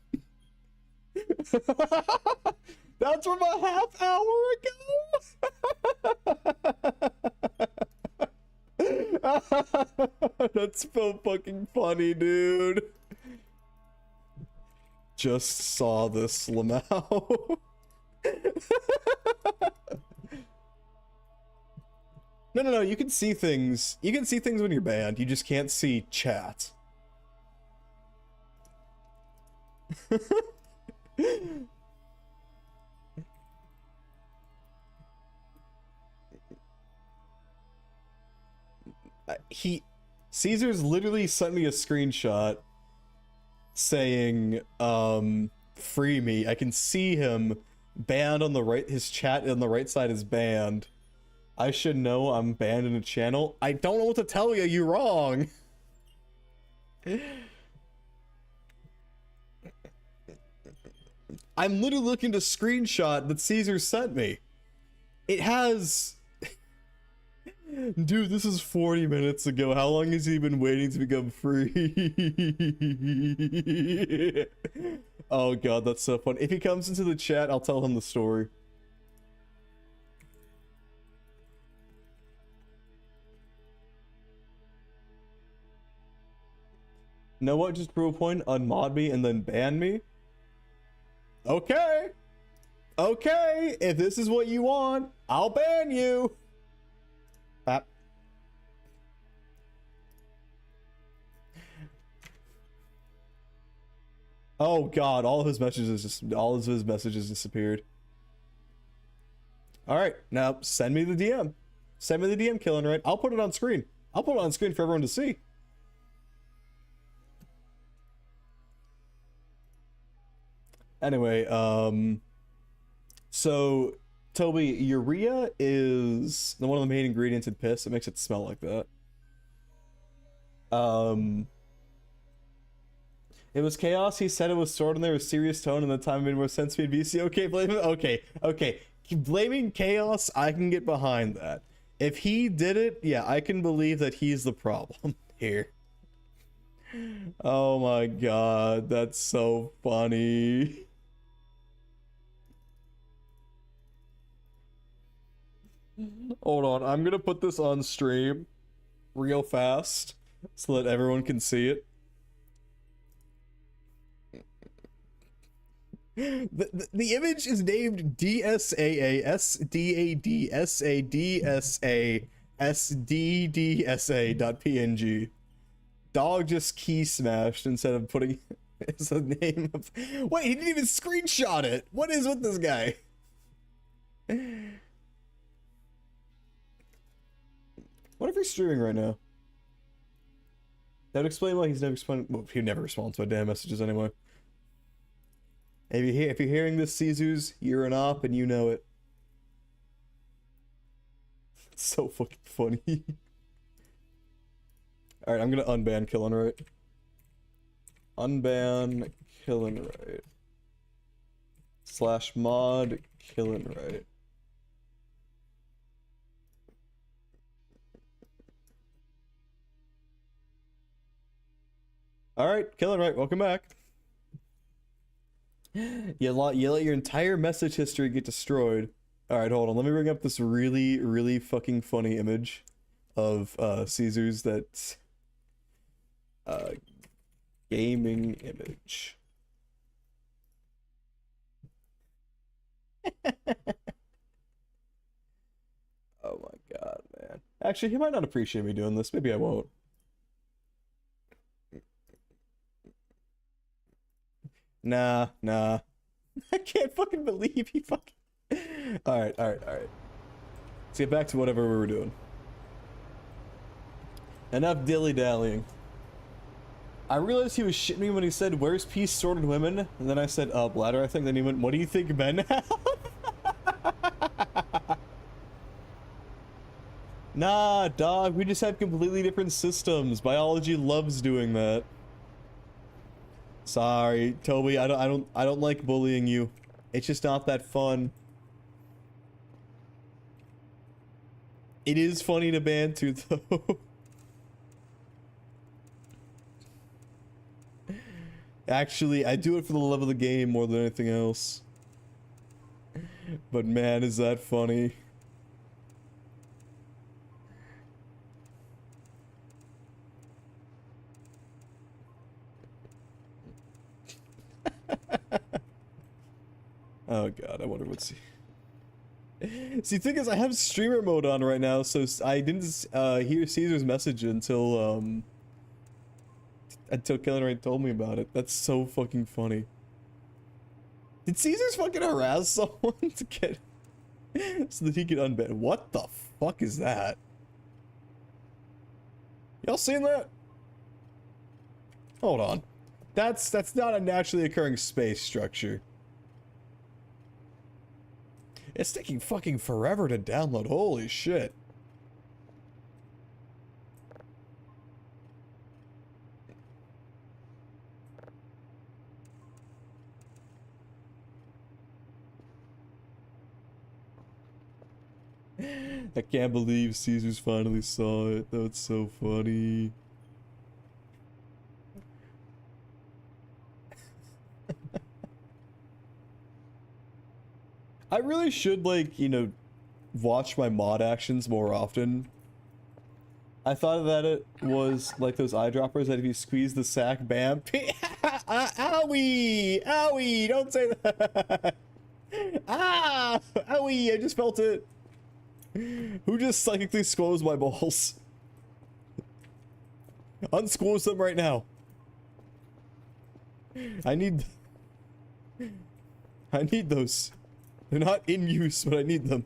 That's from a half hour ago? That's so fucking funny, dude. Just saw this, Lamau. No, you can see things. You can see things when you're banned. You just can't see chat. Caesar's literally sent me a screenshot saying, free me. I can see him banned on the right, his chat on the right side is banned. I should know I'm banned in a channel. I don't know what to tell you, you're wrong. I'm literally looking at a screenshot that Caesar sent me. It has... Dude, this is 40 minutes ago. How long has he been waiting to become free? Oh god, that's so fun. If he comes into the chat, I'll tell him the story. Know what? Just prove a point, unmod me, and then ban me? Okay. Okay, if this is what you want, I'll ban you. Bap. Oh god, all of his messages disappeared. Alright, now send me the DM. Send me the DM, Killing Right. I'll put it on screen. I'll put it on screen for everyone to see. Anyway, so Toby, urea is one of the main ingredients in piss. It makes it smell like that. It was chaos. He said it was sort of there with serious tone, and the time made more sense to me. BC. Okay, blame him. Okay. Blaming chaos, I can get behind that. If he did it, yeah, I can believe that he's the problem here. Oh my god, that's so funny. Hold on, I'm gonna put this on stream real fast so that everyone can see it. The image is named DSAASDADSADSASDDSA.png. Dog just key smashed instead of putting it's the name of. Wait, he didn't even screenshot it. What is with this guy? What if he's streaming right now? That would explain why he's never responding. Well, he never responds to my damn messages anyway. If you're hearing this, Caesars, you're an op and you know it. It's so fucking funny. Alright, I'm gonna unban Killin' Right. Unban Killin' Right. /mod Killin' Right. Alright, Killin' Right, welcome back. You let your entire message history get destroyed. Alright, hold on. Let me bring up this really, really fucking funny image of Caesars that's gaming image. Oh my god, man. Actually, he might not appreciate me doing this. Maybe I won't. Nah. I can't fucking believe he fucking... Alright. Let's get back to whatever we were doing. Enough dilly-dallying. I realized he was shitting me when he said, "Where's peace, sword, and women?" And then I said, bladder, I think. Then he went, "What do you think, Ben?" Nah, dog, we just have completely different systems. Biology loves doing that. Sorry, Toby, I don't like bullying you. It's just not that fun. It is funny to banter though. Actually, I do it for the love of the game more than anything else. But man, is that funny. Oh god, I wonder what's... See, the thing is, I have streamer mode on right now, so I didn't hear Caesar's message until Killin' Right told me about it. That's so fucking funny. Did Caesar's fucking harass someone to get... so that he could unban? What the fuck is that? Y'all seen that? Hold on. That's not a naturally occurring space structure. It's taking fucking forever to download. Holy shit. I can't believe Caesars finally saw it. That's so funny. I really should, like, you know, watch my mod actions more often. I thought that it was like those eyedroppers that if you squeeze the sack, bam. Owie! Owie! Don't say that! Ah! Owie! I just felt it! Who just psychically squoze my balls? Unsquoze them right now. I need those. They're not in use, but I need them.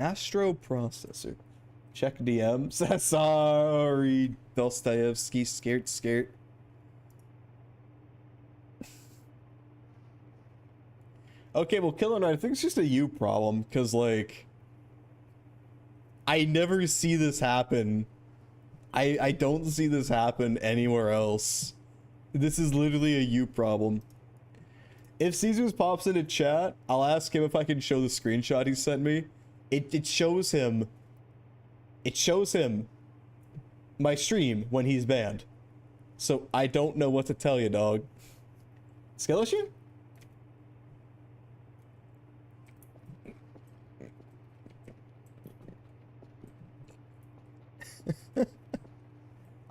Astro processor. Check DMs. Sorry, Dostoevsky. Scared. Okay, well, Killin' Right, I think it's just a you problem, because, like... I never see this happen. I don't see this happen anywhere else. This is literally a you problem. If Caesars pops into chat, I'll ask him if I can show the screenshot he sent me. It shows him. It shows him my stream when he's banned. So I don't know what to tell you, dog. Skill issue?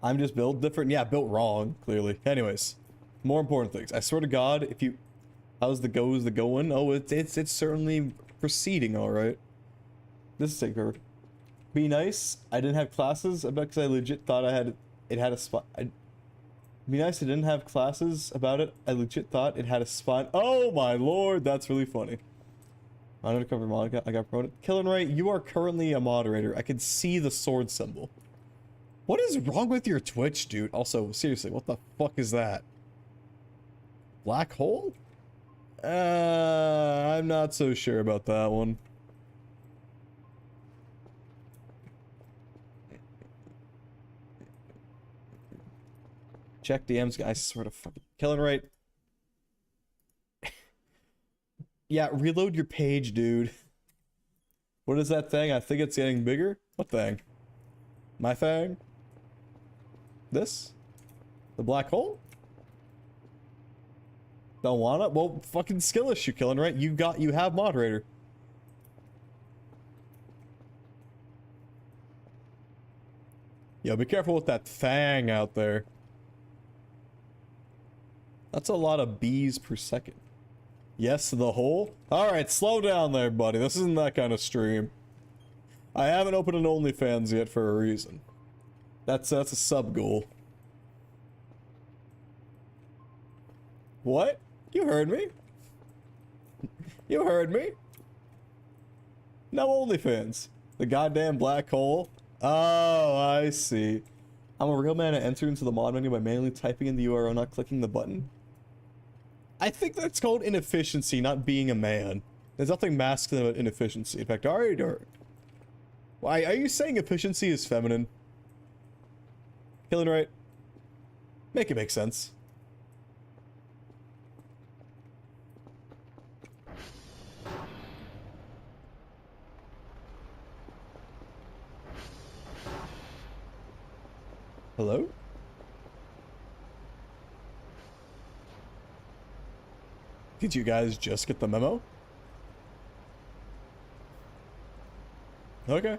I'm just built different. Yeah, built wrong, clearly. Anyways, more important things. I swear to God, if you... How's the going? Oh, it's certainly proceeding, alright. This is taking forever. Be nice. I didn't have classes about because I legit thought it had a spot. Be nice. I didn't have classes about it. I legit thought it had a spot. Oh my lord, that's really funny. Undercover mod. I got promoted. Killing right. You are currently a moderator. I can see the sword symbol. What is wrong with your Twitch, dude? Also, seriously, what the fuck is that? Black hole? I'm not so sure about that one. Check DMs, guys. Sort of fucking killing right. Yeah, reload your page, dude. What is that thing? I think it's getting bigger. What thing? My thing? This? The black hole? Don't want it? Well, fucking skill issue, killing right. You have moderator. Yo, be careful with that thing out there. That's a lot of bees per second. Yes, the hole? Alright, slow down there, buddy. This isn't that kind of stream. I haven't opened an OnlyFans yet for a reason. That's a sub goal. What? You heard me? You heard me? No OnlyFans. The goddamn black hole? Oh, I see. I'm a real man and enter into the mod menu by manually typing in the URL, not clicking the button. I think that's called inefficiency, not being a man. There's nothing masculine about inefficiency. In fact, alright, why are you saying efficiency is feminine? Killing right? Make it make sense. Hello? Did you guys just get the memo? Okay.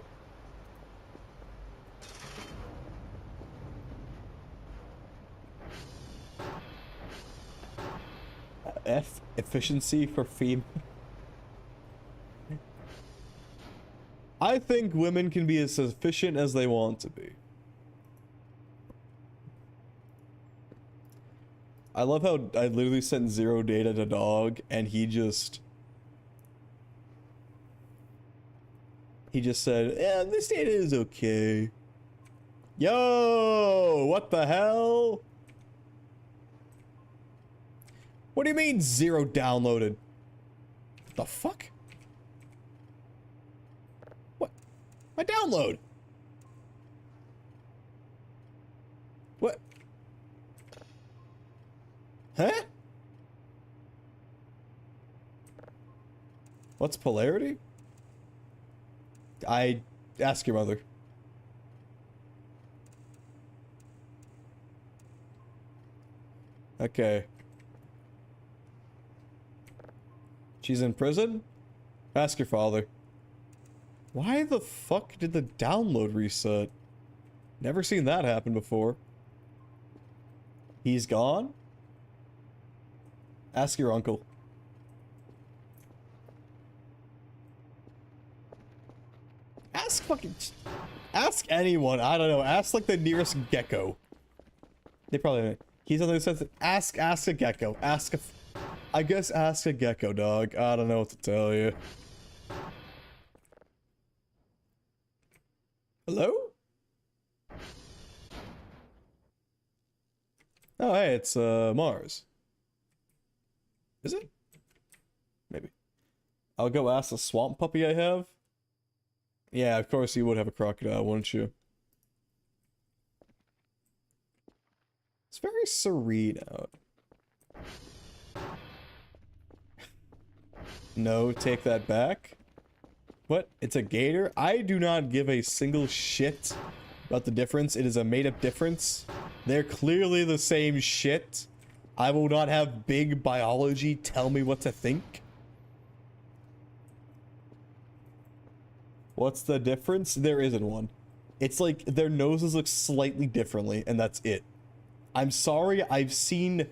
Efficiency for female. I think women can be as efficient as they want to be. I love how I literally sent 0 data to dog and he just said, yeah, this data is okay. Yo, what the hell? What do you mean 0 downloaded? What the fuck? What? My download? What? Huh? What's polarity? I ask your mother. Okay. She's in prison? Ask your father. Why the fuck did the download reset? Never seen that happen before. He's gone? Ask your uncle. Ask fucking... Ask anyone. I don't know. Ask like the nearest gecko. They probably... He's on the other side. Ask a gecko. Ask a... I guess ask a gecko, dog. I don't know what to tell you. Hello? Oh, hey, it's, Mars. Is it? Maybe. I'll go ask the swamp puppy I have. Yeah, of course you would have a crocodile, wouldn't you? It's very serene out. No, take that back. What? It's a gator? I do not give a single shit about the difference. It is a made-up difference. They're clearly the same shit. I will not have big biology tell me what to think. What's the difference? There isn't one. It's like their noses look slightly differently, and that's it. I'm sorry, I've seen...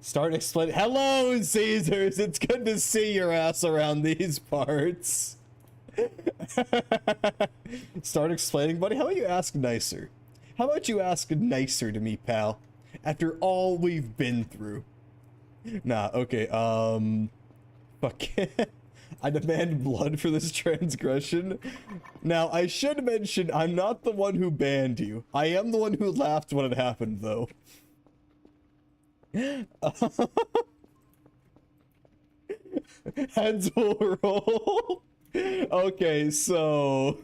Start explaining. Hello, Caesars! It's good to see your ass around these parts. Start explaining, buddy. How about you ask nicer? How about you ask nicer to me, pal? After all we've been through. Nah, okay, fuck. I demand blood for this transgression. Now, I should mention, I'm not the one who banned you. I am the one who laughed when it happened, though. Heads will roll. Okay, so...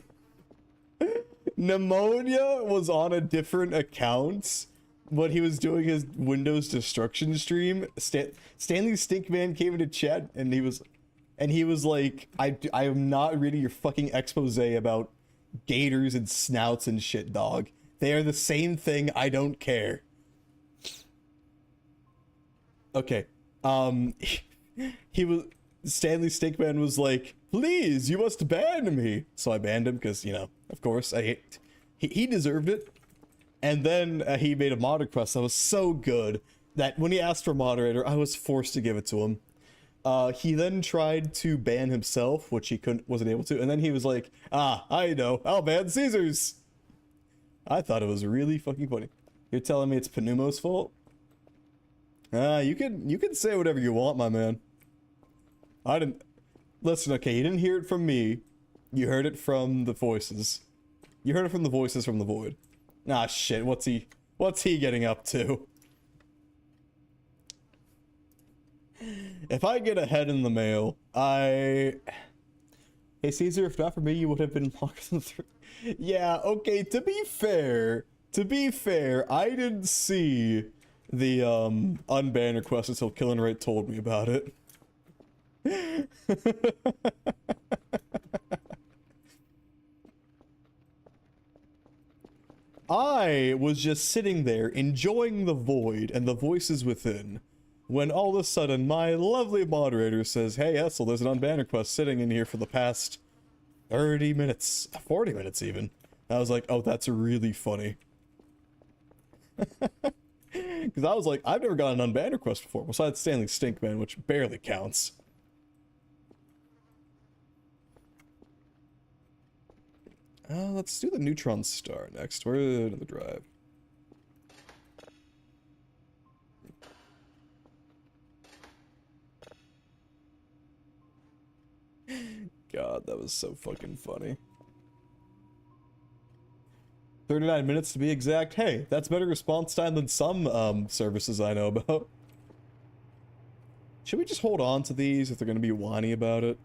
Pneumonia was on a different account when he was doing his Windows destruction stream. Stanley Stinkman came into chat and he was like, I am not reading your fucking expose about gators and snouts and shit, dog. They are the same thing, I don't care. Okay. Stanley Stinkman was like, please, you must ban me. So I banned him because, you know, of course, he deserved it. And then he made a mod request that was so good that when he asked for moderator, I was forced to give it to him. He then tried to ban himself, which he wasn't able to, and then he was like, I know, I'll ban Caesars. I thought it was really fucking funny. You're telling me it's Pneumo's fault? You can say whatever you want, my man. I didn't... Listen, okay, you didn't hear it from me. You heard it from the voices. You heard it from the voices from the void. Ah, shit, what's he getting up to? If I get a head in the mail, Hey, Caesar, if not for me, you would have been locked in the Yeah, okay, to be fair, I didn't see the, unban request until Killing Rate told me about it. I was just sitting there enjoying the void and the voices within when all of a sudden my lovely moderator says, hey Essel, there's an unban request sitting in here for the past 30 minutes, 40 minutes even. And I was like, oh, that's really funny. Because I was like, I've never gotten an unban request before, besides Stanley Stinkman, which barely counts. Let's do the neutron star next. Where to the drive? God, that was so fucking funny. 39 minutes to be exact. Hey, that's better response time than some services I know about. Should we just hold on to these if they're gonna be whiny about it?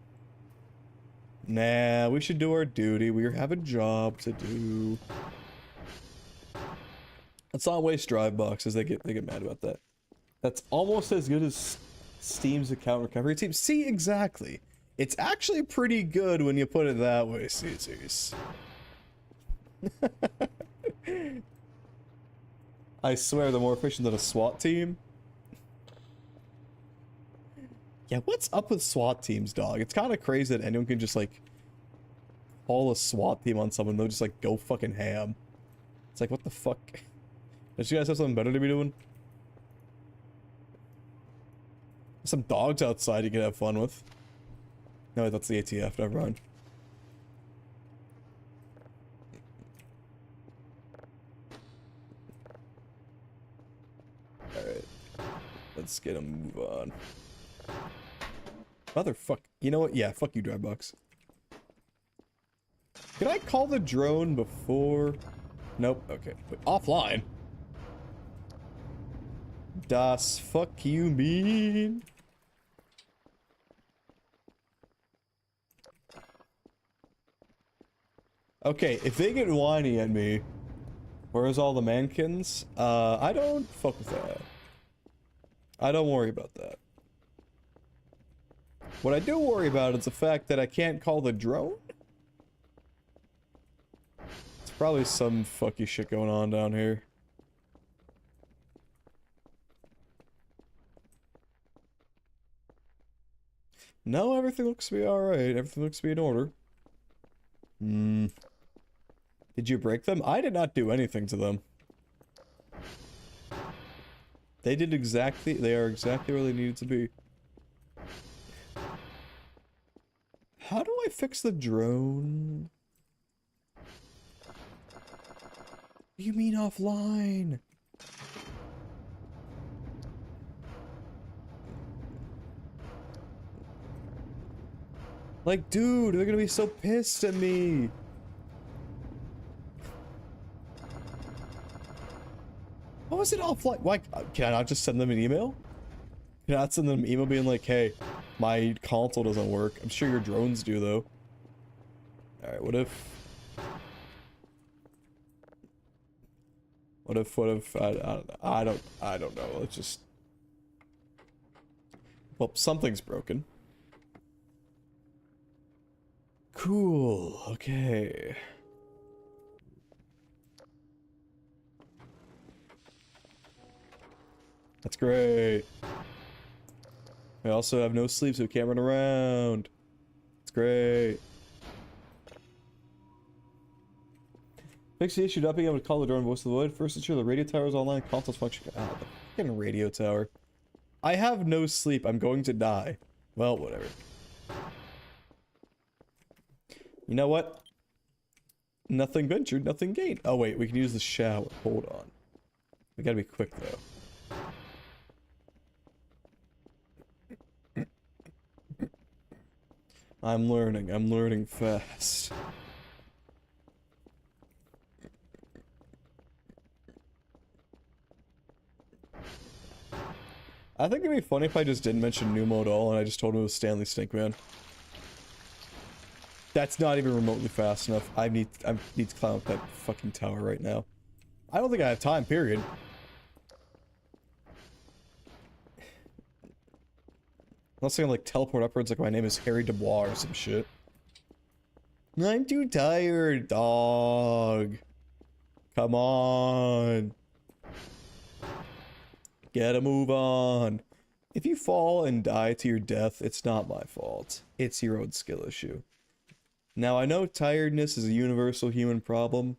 Nah, we should do our duty. We have a job to do. Let's not waste drive boxes. They get mad about that. That's almost as good as Steam's account recovery team. See, exactly. It's actually pretty good when you put it that way, Caesars. I swear, they're more efficient than a SWAT team. Yeah, what's up with SWAT teams, dog? It's kind of crazy that anyone can just, like, call a SWAT team on someone and they'll just, like, go fucking ham. It's like, what the fuck? Don't you guys have something better to be doing? Some dogs outside you can have fun with. No, that's the ATF, never mind. Alright. Let's get a move on. Motherfuck. You know what? Yeah, fuck you, Dropbox. Can I call the drone before? Nope. Okay. Wait, offline? Das fuck you mean? Okay, if they get whiny at me, where's all the mankins? I don't fuck with that. I don't worry about that. What I do worry about is the fact that I can't call the drone. It's probably some fucky shit going on down here. No, everything looks to be alright. Everything looks to be in order. Hmm. Did you break them? I did not do anything to them. They did exactly, they are exactly where they needed to be. How do I fix the drone? What do you mean offline? Like, dude, they're gonna be so pissed at me. How is it offline? Why can I not just send them an email? Can I not send them an email being like, hey, my console doesn't work. I'm sure your drones do though. Alright, what if I don't know. Let's just, well, something's broken. Cool, okay. That's great. I also have no sleep, so we can't run around. It's great. Fix the issue not being able to call the drone voice of the void. First, ensure the radio tower is online. Consoles function. Ah, the fucking radio tower. I have no sleep. I'm going to die. Well, whatever. You know what? Nothing ventured, nothing gained. Oh wait, we can use the shower. Hold on. We gotta be quick though. I'm learning fast. I think it'd be funny if I just didn't mention Numo at all and I just told him it was Stanley Stinkman. That's not even remotely fast enough. I need to climb up that fucking tower right now. I don't think I have time, period. Unless I can like teleport upwards like my name is Harry Dubois or some shit. I'm too tired, dog. Come on. Get a move on. If you fall and die to your death, it's not my fault. It's your own skill issue. Now, I know tiredness is a universal human problem.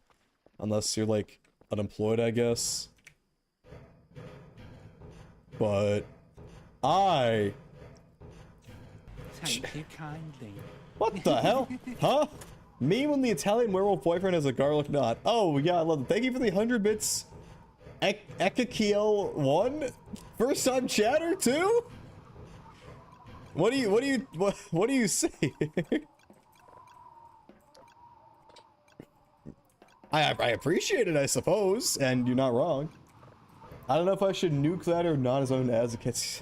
Unless you're, like, unemployed, I guess. But... Thank you kindly. What the hell? Huh? Me when the Italian werewolf boyfriend has a garlic knot. Oh, yeah, I love it. Thank you for the 100 bits. Ekakiel 1? First time chatter, too? What do you say? I appreciate it, I suppose, and you're not wrong. I don't know if I should nuke that or not as own advocates.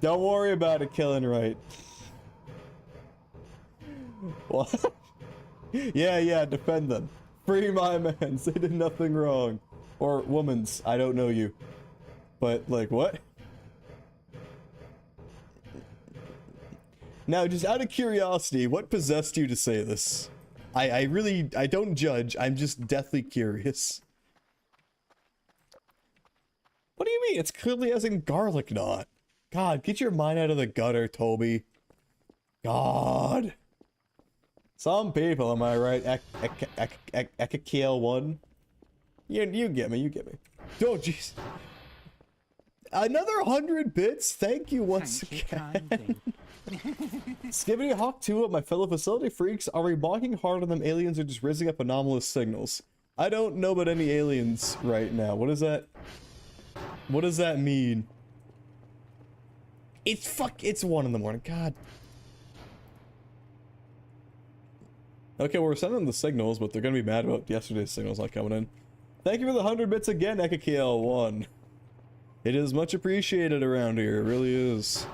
Don't worry about it, killing right. What? Yeah, defend them. Free my mans, they did nothing wrong. Or woman's, I don't know you. But, like, what? Now, just out of curiosity, what possessed you to say this? I really, I don't judge, I'm just deathly curious. What do you mean? It's clearly as in garlic knot. God, get your mind out of the gutter, Toby. God. Some people, am I right? Ekakiel 1? You get me, Oh, jeez. Another 100 bits? Thank you once again. Skibbity Hawk 2 of my fellow facility freaks. Are we walking hard on them aliens or just raising up anomalous signals? I don't know about any aliens right now. What is that? What does that mean? It's 1 in the morning. God. Okay, well, we're sending them the signals, but they're gonna be mad about yesterday's signals not coming in. Thank you for the 100 bits again, Ekakiel 1. It is much appreciated around here, it really is.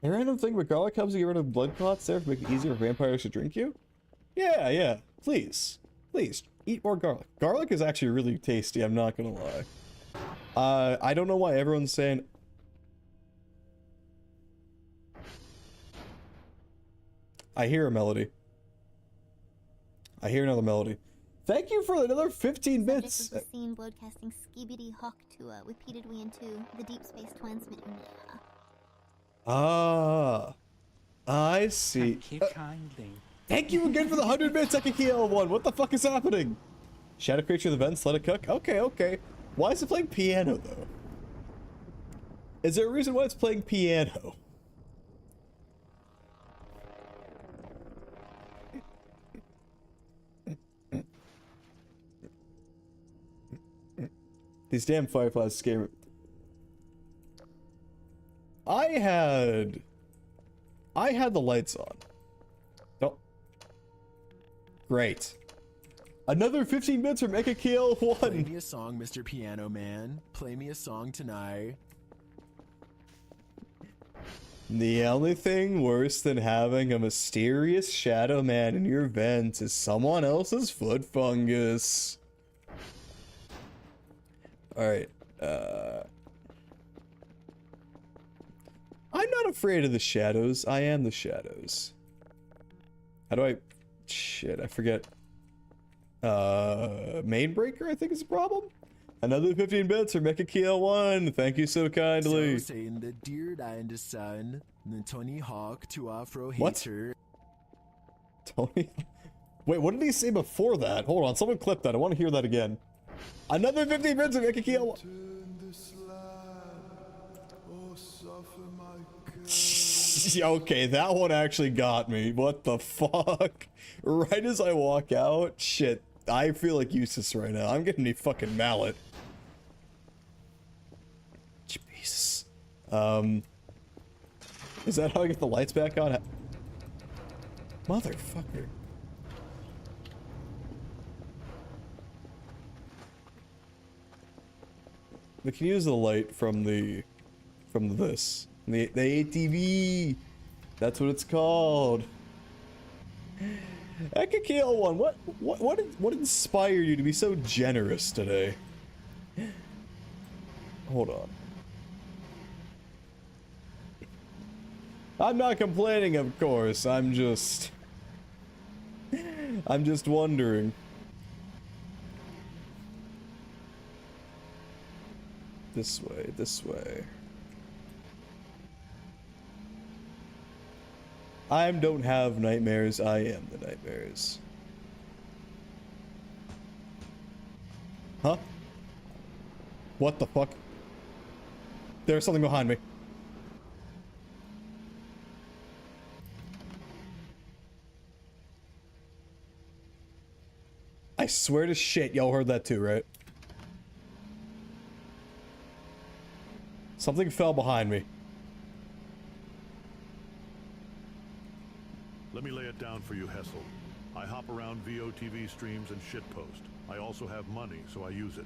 A random thing, but garlic helps you get rid of blood clots there to make it easier for vampires to drink you? Yeah, yeah. Please. Please, eat more garlic. Garlic is actually really tasty, I'm not gonna lie. I don't know why everyone's saying... I hear a melody. I hear another melody. Thank you for another 15 bits! Subject was the scene broadcasting Skibidi Hawk to repeatedly into the deep space transmitter. Ah. I see. Thank you kindly. Thank you again for the 100 bits, Ekakil1! What the fuck is happening? Shadow creature of the vents, let it cook? Okay, okay. Why is it playing piano, though? Is there a reason why it's playing piano? These damn fireflies scare me. I had the lights on. Oh. Great. Another 15 bits from Ekakil1. Play me a song, Mr. Piano Man. Play me a song tonight. The only thing worse than having a mysterious shadow man in your vents is someone else's foot fungus. Alright, I'm not afraid of the shadows. I am the shadows. How do I... Shit, I forget. Main breaker, I think is the problem? Another 15 bits from Ekakil1. Thank you so kindly. So saying the dear and the sun, the Tony Hawk to Afro What? hater. Tony? Wait, what did he say before that? Hold on, someone clip that. I want to hear that again. Another 15 bits of Ekakil1. Okay, that one actually got me. What the fuck? Right as I walk out, shit. I feel like useless right now. I'm getting a fucking mallet. Jesus. Is that how I get the lights back on? Motherfucker. We can use the light from this. The ATV. That's what it's called. Ekakil1, what inspired you to be so generous today? Hold on. I'm not complaining, of course. I'm just wondering. This way, this way. I don't have nightmares, I am the nightmares. Huh? What the fuck? There's something behind me. I swear to shit, y'all heard that too, right? Something fell behind me. Let me lay it down for you, Hessel. I hop around VOTV streams and shitpost. I also have money, so I use it.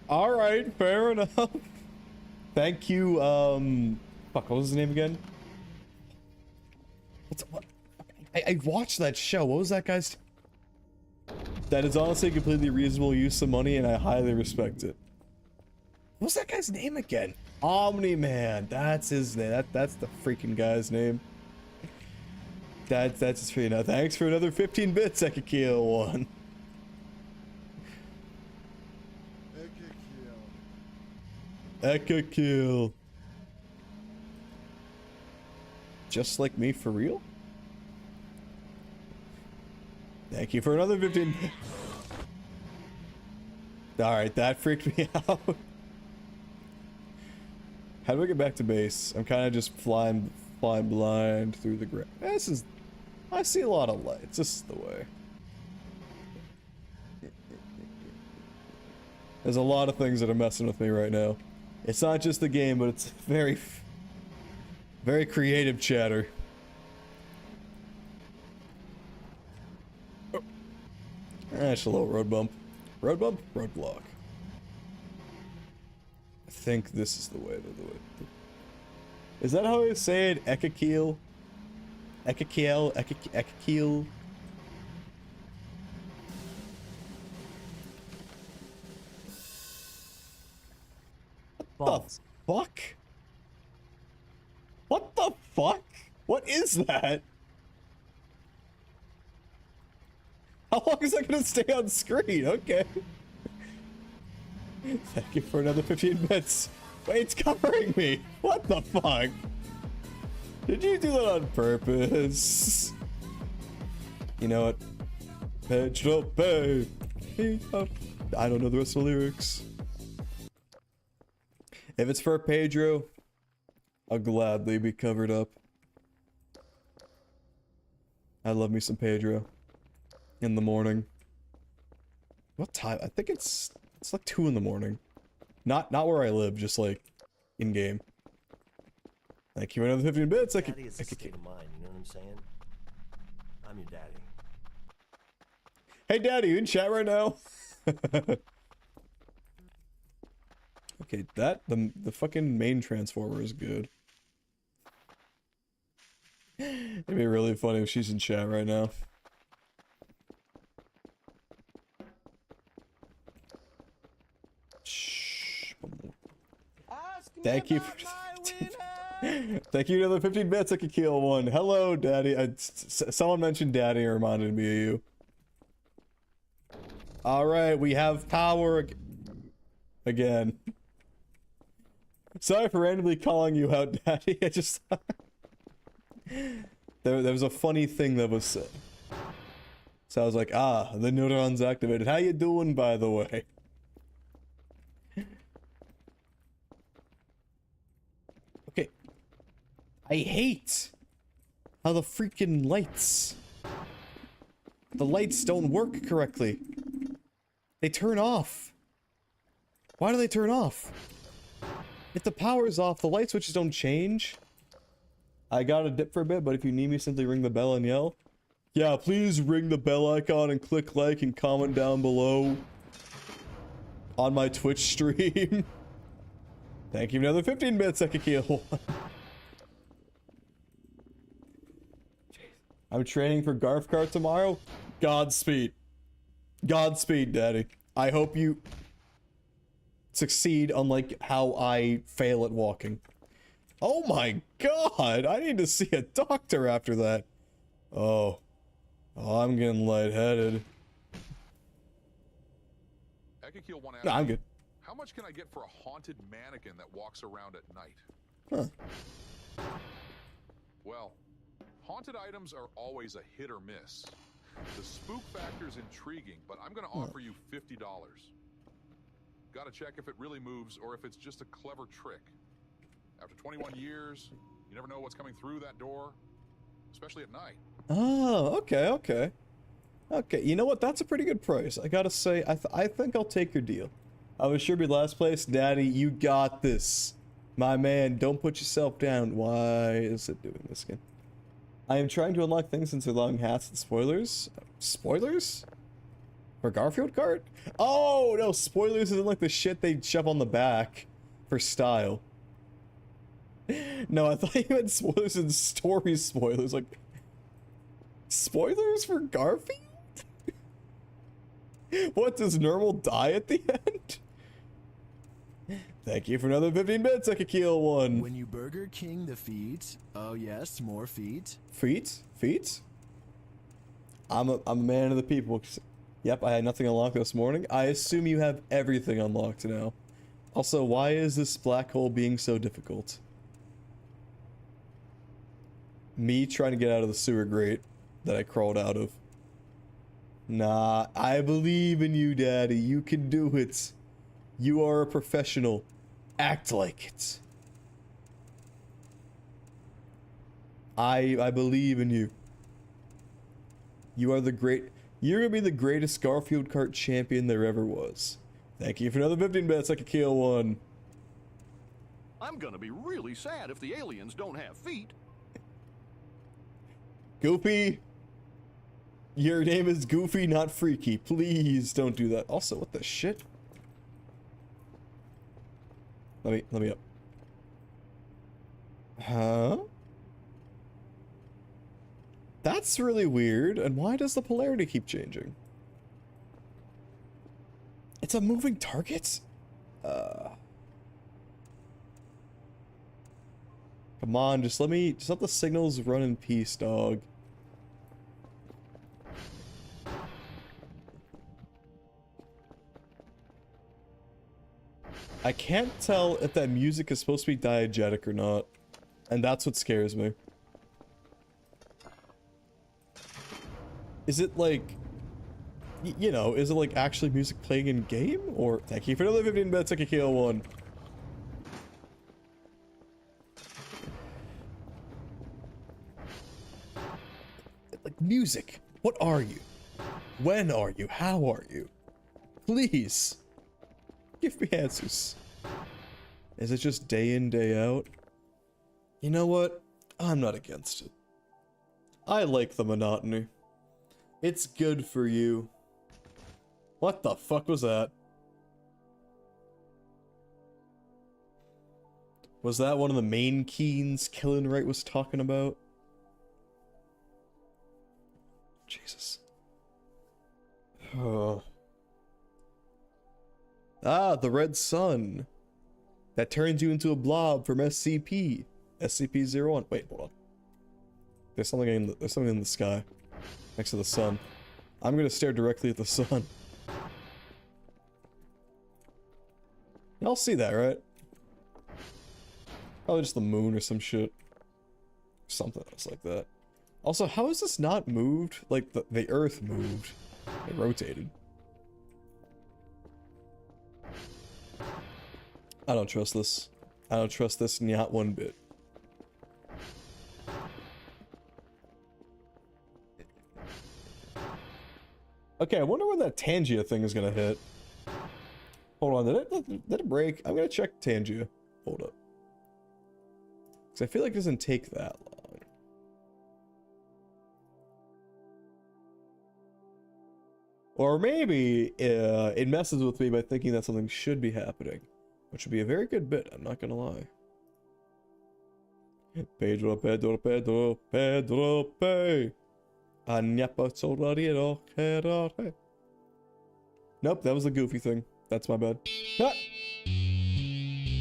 Alright, fair enough. Thank you, fuck, what was his name again? What? I watched that show, what was that guy's... That is honestly a completely reasonable use of money, and I highly respect it. What was that guy's name again? Omni-Man, that's his name, that's the freaking guy's name. That's just for you now. Thanks for another 15 bits, Ekakil1. Ekakil. Just like me, for real? Thank you for another 15. Alright, that freaked me out. How do I get back to base? I'm kind of just flying blind through the ground. This is... I see a lot of lights. This is the way. There's a lot of things that are messing with me right now. It's not just the game, but it's very creative chatter. Oh. That's a little road bump. Road bump? Road block. I think this is the way. Is that how I say it? Ekakil? Ekakil? Balls. Fuck? What the fuck? What is that? How long is that gonna stay on screen? Okay. Thank you for another 15 bits. Wait, it's covering me. What the fuck? Did you do that on purpose? You know what? Pedro, pay. I don't know the rest of the lyrics. If it's for Pedro, I'll gladly be covered up. I love me some Pedro. In the morning. What time? I think it's like 2 in the morning. Not where I live, just like in game. Thank you for another 15 bits. Daddy is a state of mind, you know what I'm saying? I'm your daddy. Hey daddy, you in chat right now? Okay, the fucking main transformer is good. It'd be really funny if she's in chat right now. Shh. Thank you for thank you to the 15 bits. I could kill one. Hello, daddy. Someone mentioned daddy and reminded me of you. All right, we have power again. Sorry for randomly calling you out, daddy. I just there was a funny thing that was said. So I was like, ah, the neurons activated. How you doing, by the way? Okay. I hate how the freaking lights... The lights don't work correctly. They turn off. Why do they turn off? If the power's off, the light switches don't change. I gotta dip for a bit, but if you need me, simply ring the bell and yell. Yeah, please ring the bell icon and click like and comment down below on my Twitch stream. Thank you for another 15 bits, Ekakil. I'm training for Garf Kart tomorrow. Godspeed. Godspeed, daddy. I hope you succeed unlike how I fail at walking. Oh my god, I need to see a doctor after that. Oh, I'm getting lightheaded. No, I'm good. How much can I get for a haunted mannequin that walks around at night? Huh. Well, haunted items are always a hit or miss. The spook factor's intriguing, but I'm gonna offer you $50. Gotta check if it really moves or if it's just a clever trick. After 21 years, you never know what's coming through that door, especially at night. Oh, okay, okay. Okay, you know what? That's a pretty good price. I gotta say, I think I'll take your deal. I would sure be last place. Daddy, you got this. My man, don't put yourself down. Why is it doing this again? I am trying to unlock things since allowing hats and spoilers. Spoilers? For Garfield Kart? Oh, no, spoilers isn't like the shit they shove on the back for style. No, I thought you had spoilers and story spoilers. Like, spoilers for Garfield? What, does Normal die at the end? Thank you for another 15 bits, Ekakil one. When you Burger King the feet, oh yes, more feet. Feet? Feet? I'm a man of the people. Yep, I had nothing unlocked this morning. I assume you have everything unlocked now. Also, why is this black hole being so difficult? Me trying to get out of the sewer grate that I crawled out of. Nah, I believe in you, Daddy. You can do it. You are a professional. Act like it. I believe in you. You are the great... You're gonna be the greatest Garfield Kart champion there ever was. Thank you for another 15 bets. I could kill one. I'm gonna be really sad if the aliens don't have feet. Goofy. Your name is Goofy, not Freaky. Please don't do that. Also, what the shit? Let me up. Huh? That's really weird. And why does the polarity keep changing? It's a moving target? Come on, just let the signals run in peace, dog. I can't tell if that music is supposed to be diegetic or not. And that's what scares me. Is it like... you know, is it like actually music playing in game? Or... thank you for another 15 bits, I can kill one. Like, music. What are you? When are you? How are you? Please. Give me answers. Is it just day in, day out? You know what? I'm not against it. I like the monotony. It's good for you. What the fuck was that? Was that one of the main keens Killenright was talking about? Jesus. Oh. Ah, the red sun. That turns you into a blob from SCP. SCP-01. Wait, hold on. There's something in the sky. Next to the sun. I'm gonna stare directly at the sun. Y'all see that, right? Probably just the moon or some shit. Something else like that. Also, how is this not moved? Like, the Earth moved. It rotated. I don't trust this. I don't trust this not one bit. Okay, I wonder when that Tangia thing is gonna hit. Hold on, did it break? I'm gonna check Tangia. Hold up. Because I feel like it doesn't take that long. Or maybe it messes with me by thinking that something should be happening. Which would be a very good bit, I'm not gonna lie. Pedro, Pedro, Pedro, Pedro, Pe. Nope, that was the goofy thing. That's my bad. Ah!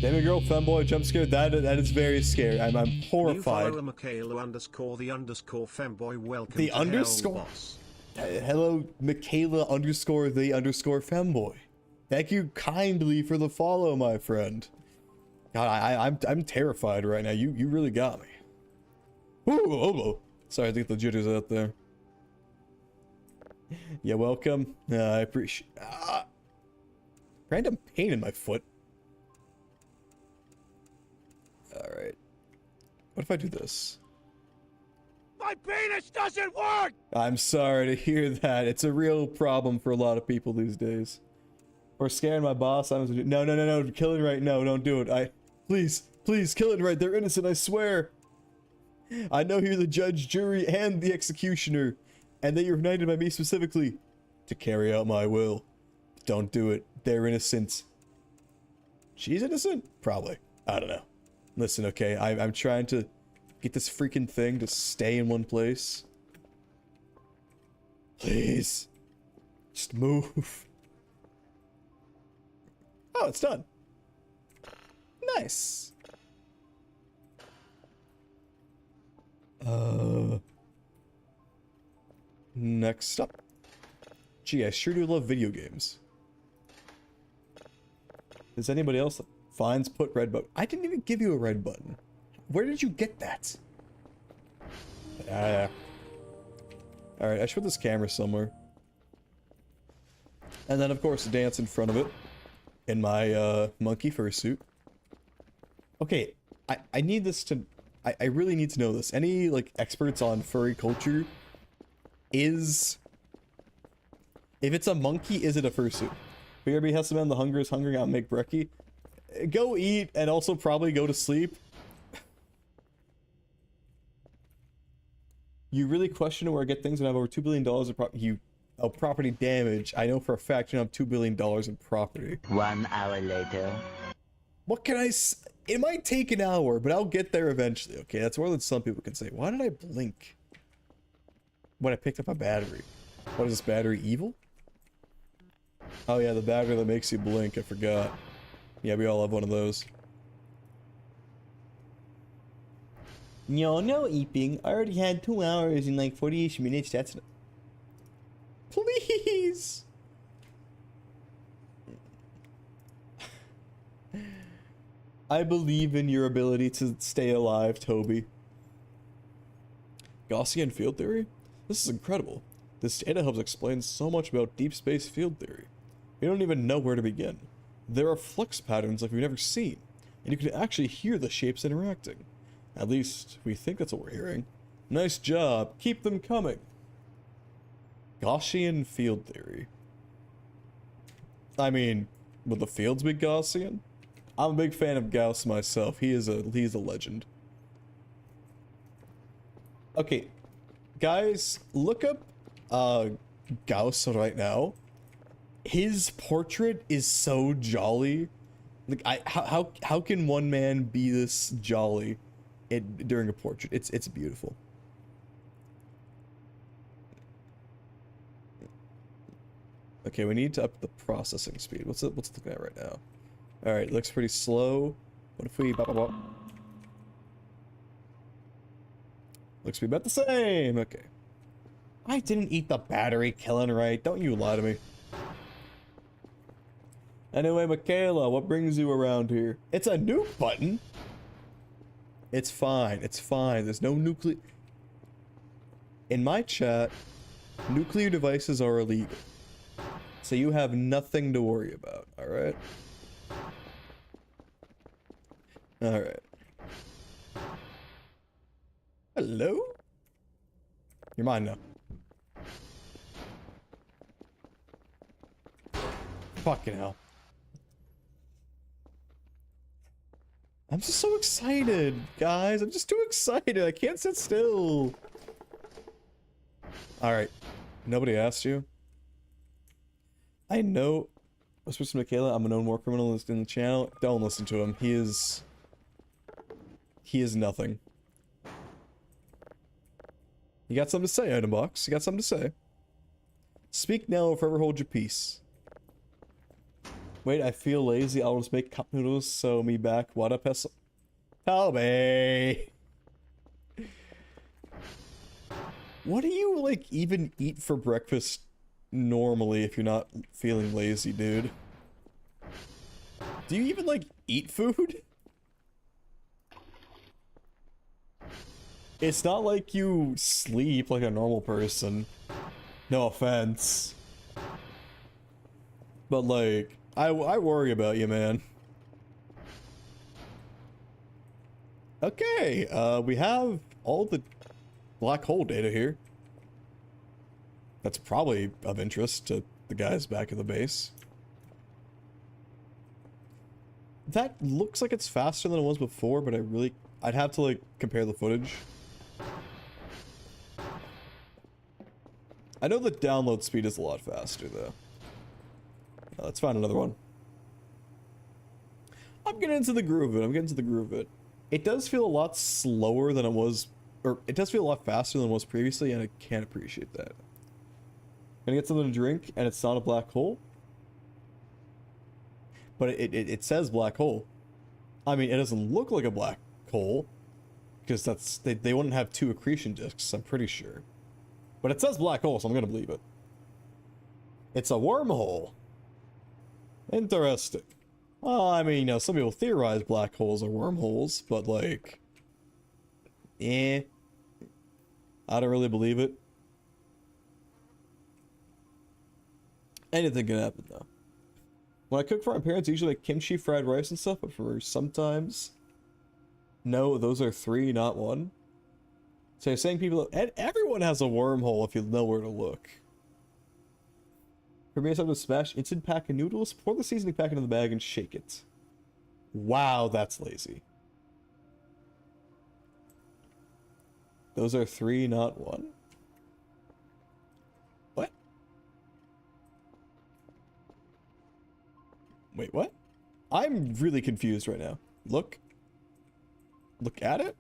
Damn girl, femboy, jump scare. That is very scary. I'm horrified. New follower Michaela_the_femboy. Welcome the to underscore. Hell, boss. Hello, Michaela_the_femboy. Thank you kindly for the follow, my friend. God, I'm terrified right now. You really got me. Ooh, oh, sorry, I think the jitters out there. Yeah, welcome. I appreciate. Random pain in my foot. All right. What if I do this? My penis doesn't work! I'm sorry to hear that. It's a real problem for a lot of people these days. Or scaring my boss. No, Killenright, no, don't do it. Please, Killenright, they're innocent, I swear. I know you're the judge, jury, and the executioner, and that you're united by me specifically to carry out my will. Don't do it. They're innocent. She's innocent? Probably. I don't know. Listen, okay, I'm trying to get this freaking thing to stay in one place. Please. Just move. Oh, it's done. Nice. Next up. Gee, I sure do love video games. Is anybody else that finds put red button? I didn't even give you a red button. Where did you get that? Alright, I should put this camera somewhere. And then, of course, dance in front of it. In my, monkey fursuit. Okay, I need this to... I really need to know this. Any, like, experts on furry culture? If it's a monkey, is it a fursuit? BRB has to man the hunger is hungering out and make brekkie. Go eat and also probably go to sleep. You really question where I get things when I have over $2 billion of property damage. I know for a fact you don't have $2 billion in property. 1 hour later. What can I it might take an hour, but I'll get there eventually, okay? That's more than some people can say. Why did I blink when I picked up a battery? What is this battery, evil? Oh yeah, the battery that makes you blink, I forgot. Yeah, we all have one of those. No, no eating. I already had 2 hours and like 48 minutes. That's not... Please. I believe in your ability to stay alive, Toby. Gaussian field theory? This is incredible. This data helps explain so much about deep space field theory. We don't even know where to begin. There are flux patterns like we've never seen, and you can actually hear the shapes interacting. At least, we think that's what we're hearing. Nice job. Keep them coming. Gaussian field theory. I mean, would the fields be Gaussian? I'm a big fan of Gauss myself. He's a legend. Okay, guys, look up Gauss right now. His portrait is so jolly. Like, how can one man be this jolly during a portrait? It's beautiful. Okay, we need to up the processing speed. What's it looking at right now? All right, looks pretty slow. What if we bop, bop, bop? Looks to be about the same. Okay. I didn't eat the battery killing right. Don't you lie to me. Anyway, Michaela, what brings you around here? It's a nuke button. It's fine. It's fine. There's no nuclear... In my chat, nuclear devices are illegal. So you have nothing to worry about, alright? Alright. Hello? You're mine now. Fucking hell. I'm just so excited, guys. I'm just too excited. I can't sit still. Alright. Nobody asked you. I know. Whispers to Michaela, I'm a known war criminal in the channel. Don't listen to him. He is nothing. You got something to say, item box. You got something to say. Speak now or forever hold your peace. Wait, I feel lazy. I'll just make cup noodles, so me back. What up, Hessel? Toby! What do you, like, even eat for breakfast normally if you're not feeling lazy, dude? Do you even, like, eat food? It's not like you sleep like a normal person. No offense. But, like, I worry about you, man. Okay, we have all the black hole data here. That's probably of interest to the guys back at the base. That looks like it's faster than it was before, but I'd have to, like, compare the footage. I know the download speed is a lot faster, though. Let's find another one. I'm getting into the groove of it. It does feel a lot slower than it was, or it does feel a lot faster than it was previously, and I can't appreciate that. Gonna get something to drink, and it's not a black hole. But it says black hole. I mean, it doesn't look like a black hole, because they wouldn't have 2 accretion disks, I'm pretty sure. But it says black hole, so I'm gonna believe it. It's a wormhole. Interesting. Well, I mean, you know, some people theorize black holes are wormholes, but, like... I don't really believe it. Anything can happen, though. When I cook for my parents, I usually make kimchi, fried rice, and stuff, but for sometimes... No, those are 3, not 1. So you're saying people... And everyone has a wormhole if you know where to look. For me, it's time to smash instant pack of noodles, pour the seasoning pack into the bag, and shake it. Wow, that's lazy. Those are 3, not 1. What? Wait, what? I'm really confused right now. Look. Look at it?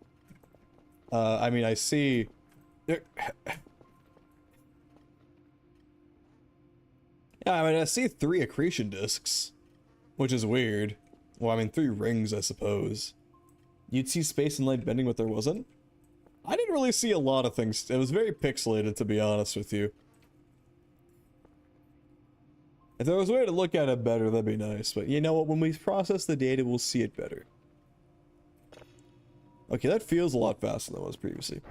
I mean, I see... Yeah, I mean, I see 3 accretion disks, which is weird. Well, I mean, 3 rings, I suppose. You'd see space and light bending, but there wasn't? I didn't really see a lot of things. It was very pixelated, to be honest with you. If there was a way to look at it better, that'd be nice. But you know what? When we process the data, we'll see it better. Okay, that feels a lot faster than it was previously.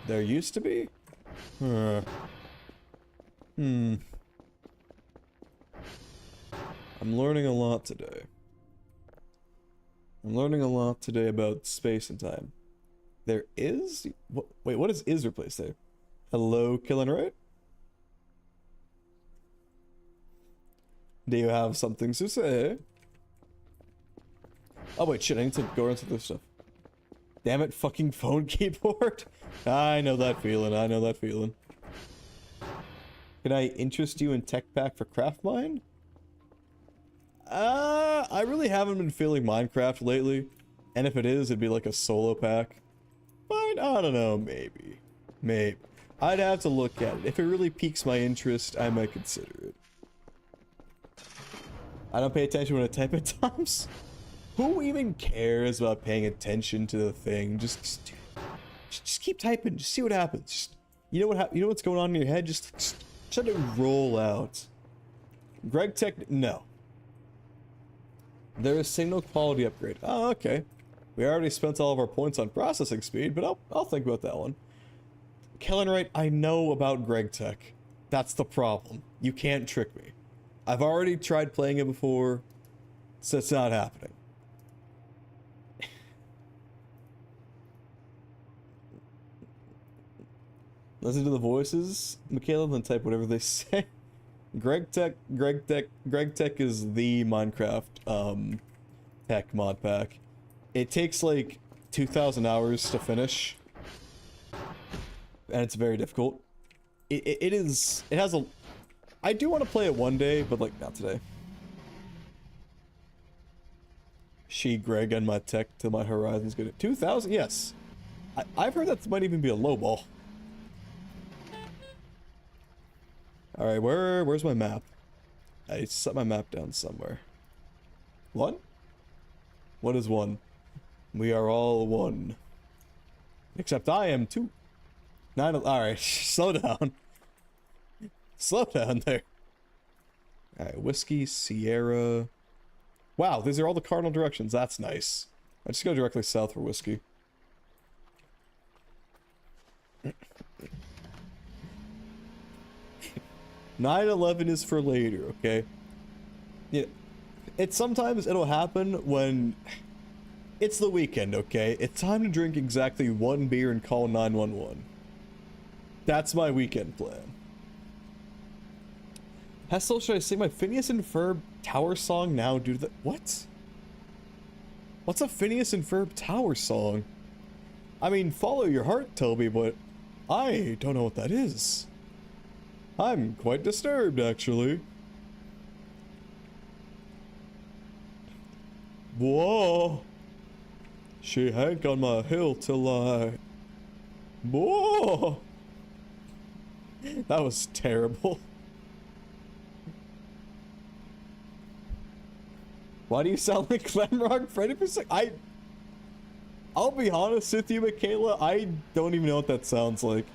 There used to be? I'm learning a lot today. I'm learning a lot today about space and time. There is? Wait, what is replaced there? Hello, Killing Right? Do you have something to say? Oh wait, shit, I need to go into this stuff. Damn it, fucking phone keyboard. I know that feeling, I know that feeling. Can I interest you in tech pack for Craft Mine? I really haven't been feeling Minecraft lately. And if it is, it'd be like a solo pack. But I don't know, maybe. Maybe. I'd have to look at it. If it really piques my interest, I might consider it. I don't pay attention when I type at times. Who even cares about paying attention to the thing? Just keep typing. Just see what happens. Just, you know what? You know what's going on in your head? Just let it roll out. Greg Tech, no. There is signal quality upgrade. Oh, okay. We already spent all of our points on processing speed, but I'll think about that one. Kellenwright, I know about Greg Tech. That's the problem. You can't trick me. I've already tried playing it before, so it's not happening. Listen to the voices, Michaela, then type whatever they say. Greg Tech is the Minecraft tech mod pack. It takes like 2,000 hours to finish, and it's very difficult. It has a. I do want to play it one day, but like not today. Greg, and my tech till my horizon's good. 2,000, yes. I've heard that might even be a low ball. All right, where's my map? I set my map down somewhere. One? What is one? We are all one. Except I am too. Alright, slow down. Slow down there. Alright, Whiskey, Sierra. Wow, these are all the cardinal directions. That's nice. I just go directly south for Whiskey. 9/11 is for later, okay? Yeah, sometimes it'll happen when it's the weekend, okay? It's time to drink exactly one beer and call 911. That's my weekend plan. Hessel, should I sing my Phineas and Ferb Tower song now due to the— what? What's a Phineas and Ferb Tower song? I mean, follow your heart, Toby, but I don't know what that is. I'm quite disturbed, actually. Whoa! She hang on my hill till I... Whoa! That was terrible. Why do you sound like Glamrock Freddy for a sec? I'll be honest with you, Michaela, I don't even know what that sounds like.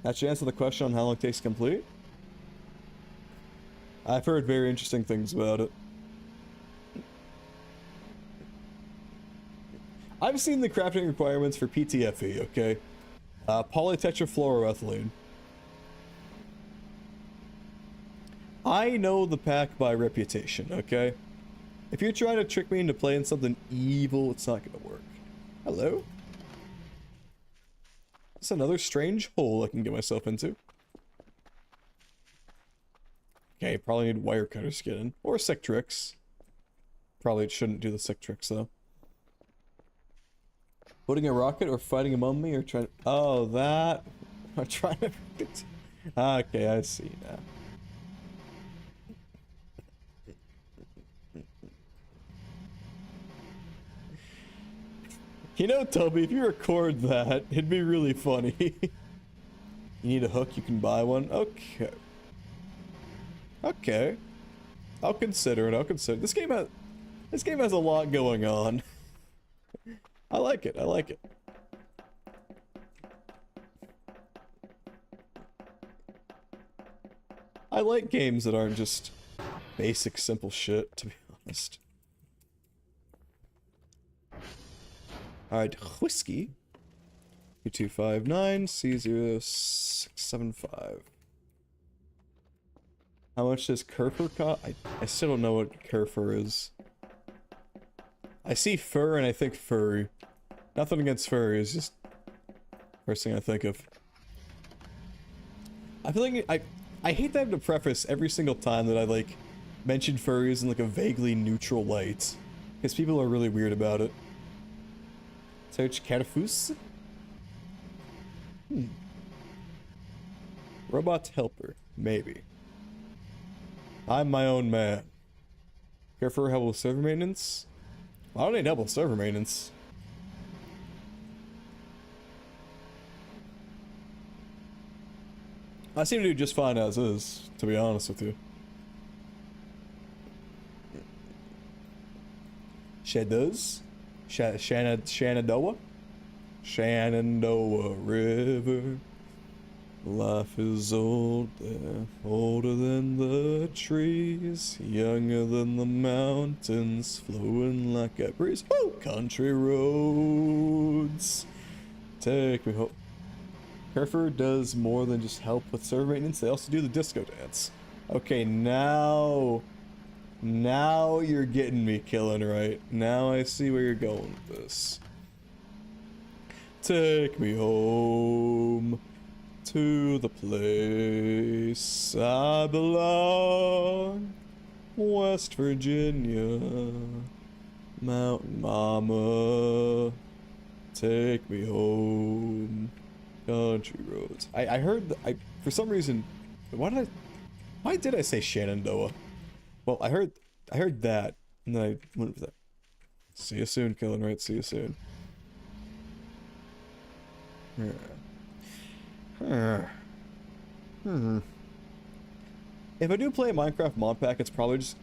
That should answer the question on how long it takes to complete. I've heard very interesting things about it. I've seen the crafting requirements for PTFE, okay? Polytetrafluoroethylene. I know the pack by reputation, okay? If you're trying to trick me into playing something evil, it's not gonna work. Hello? It's another strange hole I can get myself into. Okay, probably need wire cutter skin. Or Sectrix. Probably shouldn't do the Sectrix, though. Putting a rocket or fighting a mummy or trying to... oh, that... I'm trying to... okay, I see now. You know, Toby, if you record that, it'd be really funny. You need a hook, you can buy one? Okay. Okay. I'll consider it, I'll consider it. This game has a lot going on. I like it, I like it. I like games that aren't just basic, simple shit, to be honest. Alright, whiskey. U259, C0675. How much does Kerfur cost? I still don't know what Kerfur is. I see fur and I think furry. Nothing against furry, it's just first thing I think of. I feel like I hate that I have to preface every single time that I like mention furries in like a vaguely neutral light. Because people are really weird about it. Search Catafus? Robot helper, maybe. I'm my own man. Care for help with server maintenance? I don't need help with server maintenance. I seem to do just fine as is, to be honest with you. Shadows? Shenandoah? Shenandoah River. Life is old there, older than the trees, younger than the mountains, flowing like a breeze. Oh, country roads, take me home. Kerfur does more than just help with server maintenance, they also do the disco dance. Okay, now you're getting me, Killing right. Now I see where you're going with this. Take me home to the place I belong, West Virginia, Mountain Mama, take me home, country roads. I heard, for some reason, why did I say Shenandoah? Well, I heard that, and then I went with that. See you soon, Killing right, see you soon. Yeah. If I do play a Minecraft mod pack, it's probably just...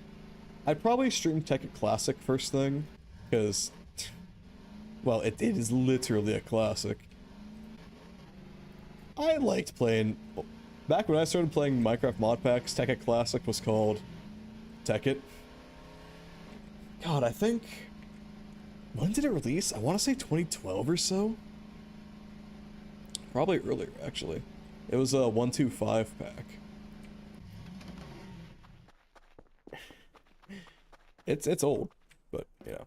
I'd probably stream Tekken Classic first thing, because... Well, it is literally a classic. I liked playing... Back when I started playing Minecraft mod packs, Tekken Classic was called... Tekkit. God, I think... When did it release? I want to say 2012 or so? Probably earlier, actually. It was a 125 pack. It's old, but you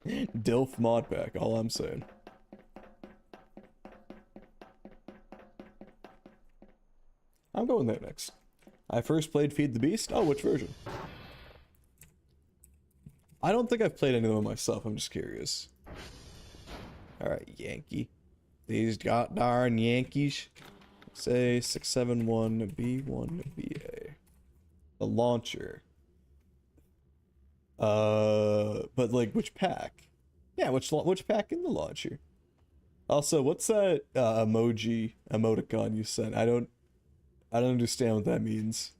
know. DILF mod pack, all I'm saying. I'm going there next. I first played Feed the Beast. Oh, which version? I don't think I've played any of them myself, I'm just curious. Alright, Yankee. These darn Yankees. Say 671B1BA. The launcher. But like which pack? Yeah, which pack in the launcher? Also, what's that emoticon you sent? I don't understand what that means.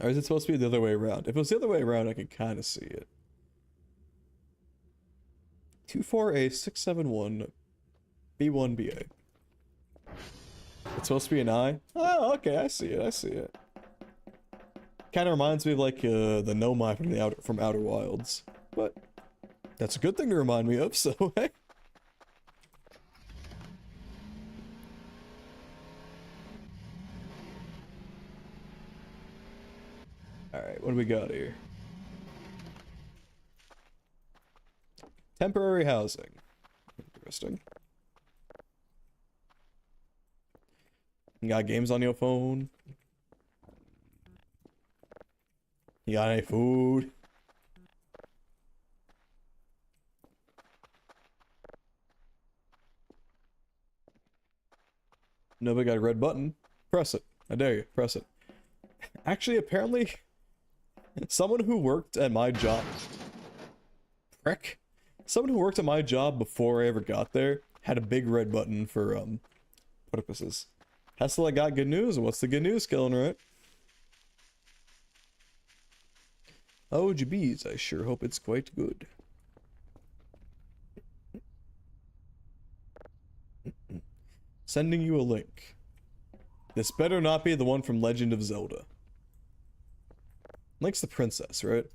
Or is it supposed to be the other way around? If it was the other way around, I could kind of see it. 24A671B1BA. It's supposed to be an I? Oh, okay, I see it. Kind of reminds me of like the Nomai from Outer Wilds, but that's a good thing to remind me of. So hey. All right, what do we got here? Temporary housing. Interesting. You got games on your phone? You got any food? Nobody got a red button? Press it. I dare you. Press it. Actually, apparently, someone who worked at my job... Prick. Someone who worked at my job before I ever got there had a big red button for, purposes. Hessel, I got good news. What's the good news, Killing right? Oh, geez, I sure hope it's quite good. Sending you a link. This better not be the one from Legend of Zelda. Link's the princess, right?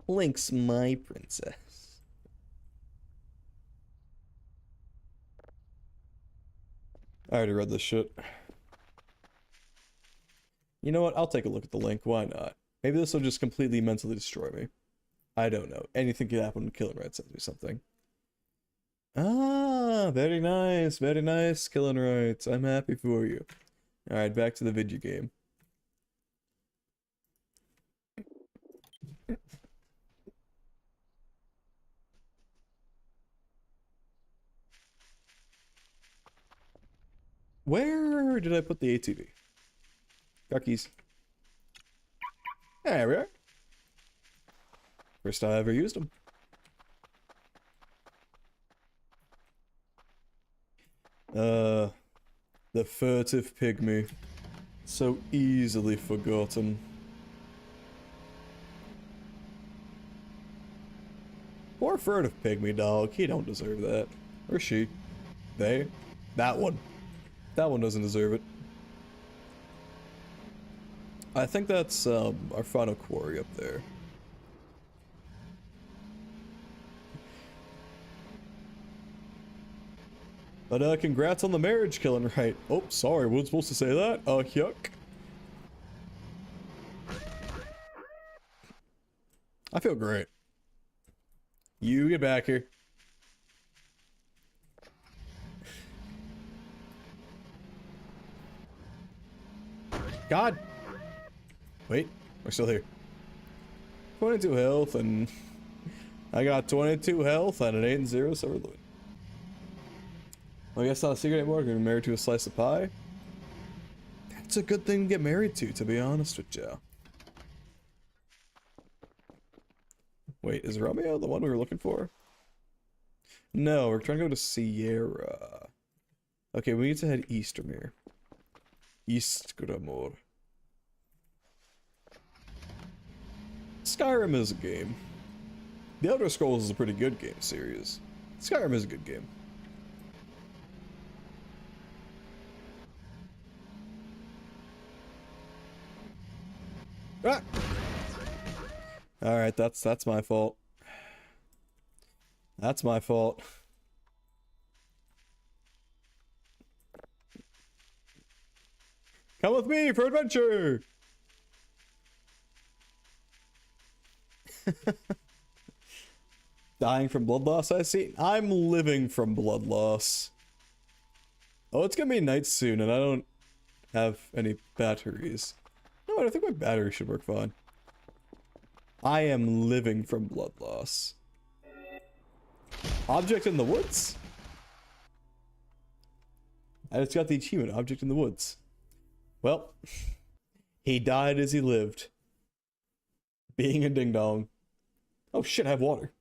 Link's my princess. I already read this shit. You know what? I'll take a look at the link. Why not? Maybe this will just completely mentally destroy me. I don't know. Anything could happen when Killing Right sends me something. Ah, very nice. Very nice, Killing Right. I'm happy for you. Alright, back to the video game. Where did I put the ATV? Got keys. There we are. First time I ever used them. The furtive pygmy. So easily forgotten. Poor furtive pygmy dog. He don't deserve that. Or she. They. That one. That one doesn't deserve it. I think that's our final quarry up there. But congrats on the marriage, Killing Right. Oh, sorry, wasn't supposed to say that. Yuck. I feel great. You get back here. God. Wait, we're still here. 22 health, and I got 22 health and an 8 and 0 silver loot. Well, I guess not a secret anymore. I'm gonna be married to a slice of pie. That's a good thing to get married to be honest with you. Wait, is Romeo the one we were looking for? No, we're trying to go to Sierra. Okay, we need to head east from here. East Gramor. Skyrim is a game. The Elder Scrolls is a pretty good game series. Skyrim is a good game. Ah! Alright, that's my fault. That's my fault. Come with me for adventure! Dying from blood loss, I see. I'm living from blood loss. Oh, it's gonna be night soon, and I don't have any batteries. No, I don't think my battery should work fine. I am living from blood loss. Object in the woods? I just got the achievement, object in the woods. Well, he died as he lived. Being a ding-dong. Oh shit, I have water.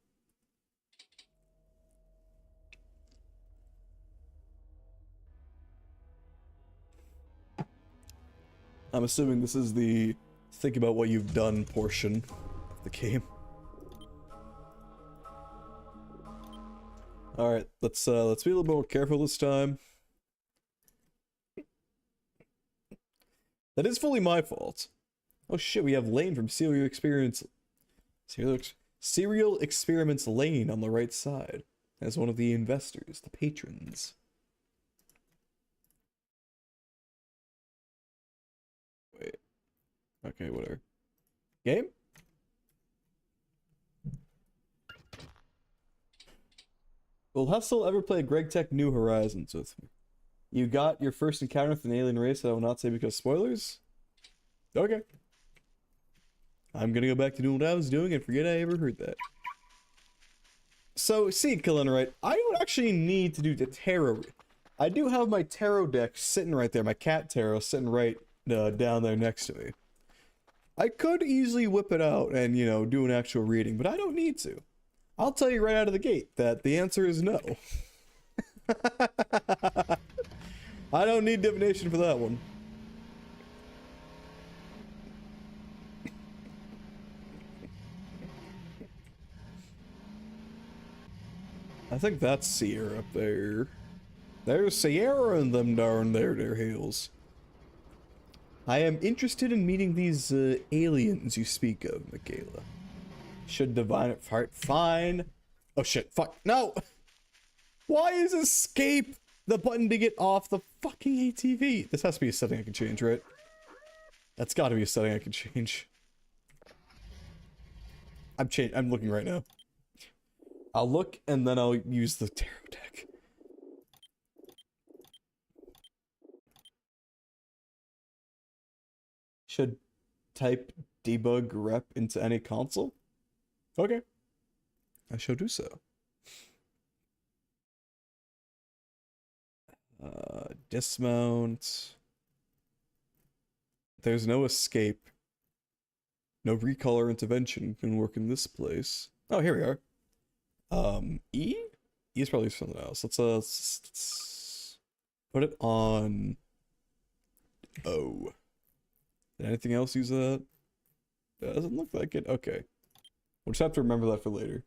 I'm assuming this is the think about what you've done portion of the game. Alright, let's be a little more careful this time. That is fully my fault. Oh shit, we have Lane from Serial Experiments Lane on the right side as one of the investors, the patrons. Wait. Okay, whatever. Game? Will Hustle ever play Greg Tech New Horizons with me? You got your first encounter with an alien race that I will not say because spoilers? Okay. I'm gonna go back to doing what I was doing and forget I ever heard that. So, see, Killing Right, I don't actually need to do the tarot. I do have my tarot deck sitting right there, my cat tarot sitting right down there next to me. I could easily whip it out and, you know, do an actual reading, but I don't need to. I'll tell you right out of the gate that the answer is no. I don't need divination for that one. I think that's Seer up there. There's Sierra and them darn their heels. I am interested in meeting these aliens you speak of, Michaela. Should divine it fine. Oh shit, fuck, no! Why is escape the button to get off the fucking ATV? This has to be a setting I can change, right? That's gotta be a setting I can change. I'm looking right now. I'll look and then I'll use the tarot deck. Should type debug rep into any console? Okay. I shall do so. Dismount. There's no escape. No recall or intervention can work in this place. Oh, here we are. E? E is probably something else. Let's put it on O. Did anything else use that? Doesn't look like it. Okay. We'll just have to remember that for later.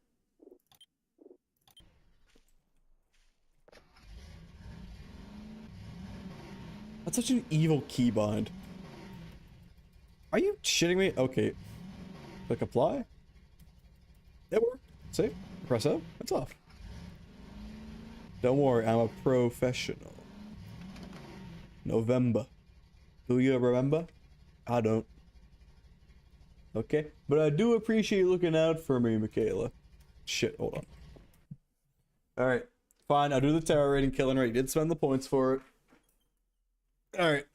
That's such an evil keybind. Are you shitting me? Okay. Click apply. It worked. Save. Press O. It's off. Don't worry, I'm a professional. November. Do you remember? I don't. Okay. But I do appreciate you looking out for me, Michaela. Shit, hold on. Alright. Fine, I'll do the tarot rating killing rate. You did spend the points for it. Alright.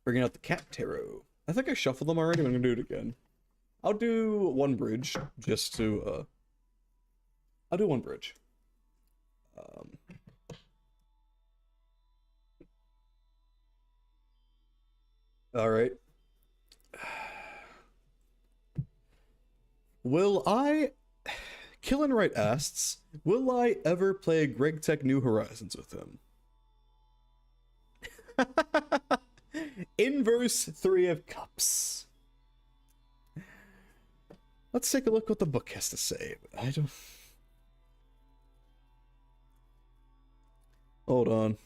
Bringing out the cat tarot. I think I shuffled them already, but I'm gonna do it again. I'll do one bridge, just to, I'll do one bridge. Alright. Will I... Killin' Right asks, will I ever play Greg Tech New Horizons with him? Inverse 3 of Cups. Let's take a look what the book has to say. I don't... Hold on.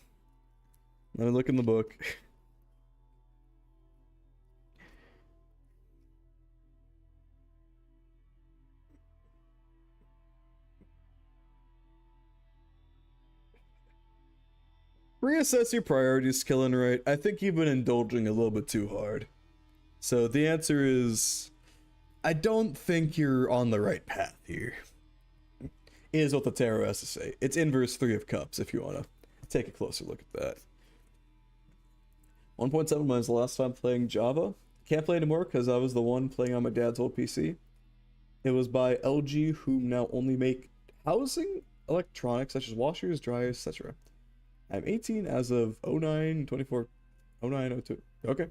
Let me look in the book. Reassess your priorities, Killin' Right. I think you've been indulging a little bit too hard. So the answer is... I don't think you're on the right path here. Is what the tarot has to say. It's inverse 3 of Cups, if you want to take a closer look at that. 1.7 was the last time playing Java. Can't play anymore because I was the one playing on my dad's old PC. It was by LG, who now only make housing electronics such as washers, dryers, etc. I'm 18 as of 09/24, 09/02. Okay.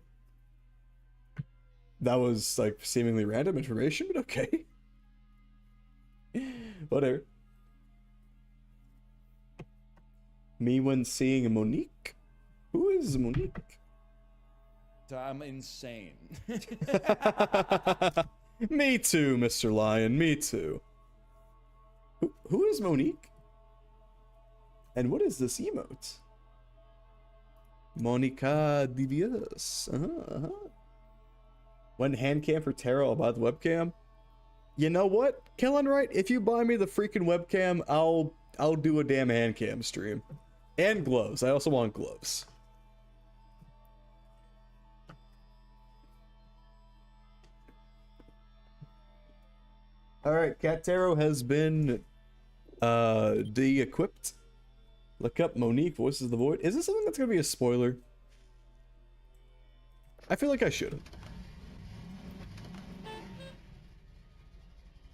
That was like seemingly random information, but okay. Whatever. Me when seeing Monique? Who is Monique? I'm insane. Me too, Mr. Lion, me too. Who is Monique? And what is this emote? Monica Divius. When hand cam for tarot, I'll buy the webcam. You know what, Kellen, right? If you buy me the freaking webcam, I'll do a damn hand cam stream. And gloves. I also want gloves. Alright, Cat Tarot has been de-equipped. Look up Monique, Voices of the Void. Is this something that's gonna be a spoiler? I feel like I shouldn't.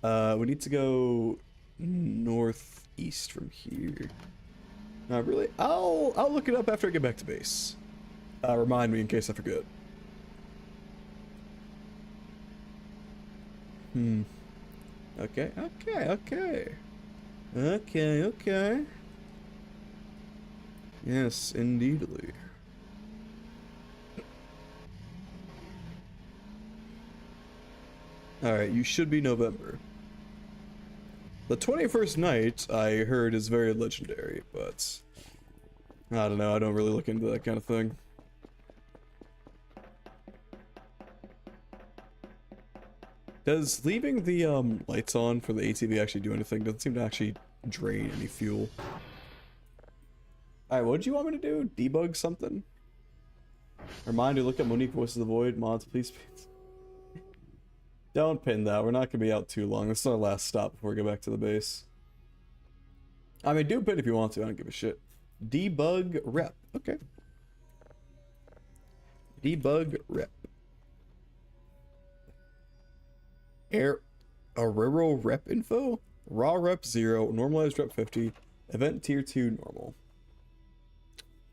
We need to go northeast from here. Not really. I'll look it up after I get back to base. Remind me in case I forget. Okay. Yes, indeedly. Alright, you should be November. The 21st night, I heard, is very legendary, but I don't know, I don't really look into that kind of thing. Does leaving the lights on for the ATV actually do anything? Doesn't seem to actually drain any fuel. Alright, what did you want me to do? Debug something? Reminder, look at Monique Voices of the Void mods, please. Don't pin that, we're not gonna be out too long. This is our last stop before we go back to the base. I mean, do pin if you want to, I don't give a shit. Debug rep, okay. Debug rep. Aurora rep info? Raw rep 0, normalized rep 50, event tier 2 normal.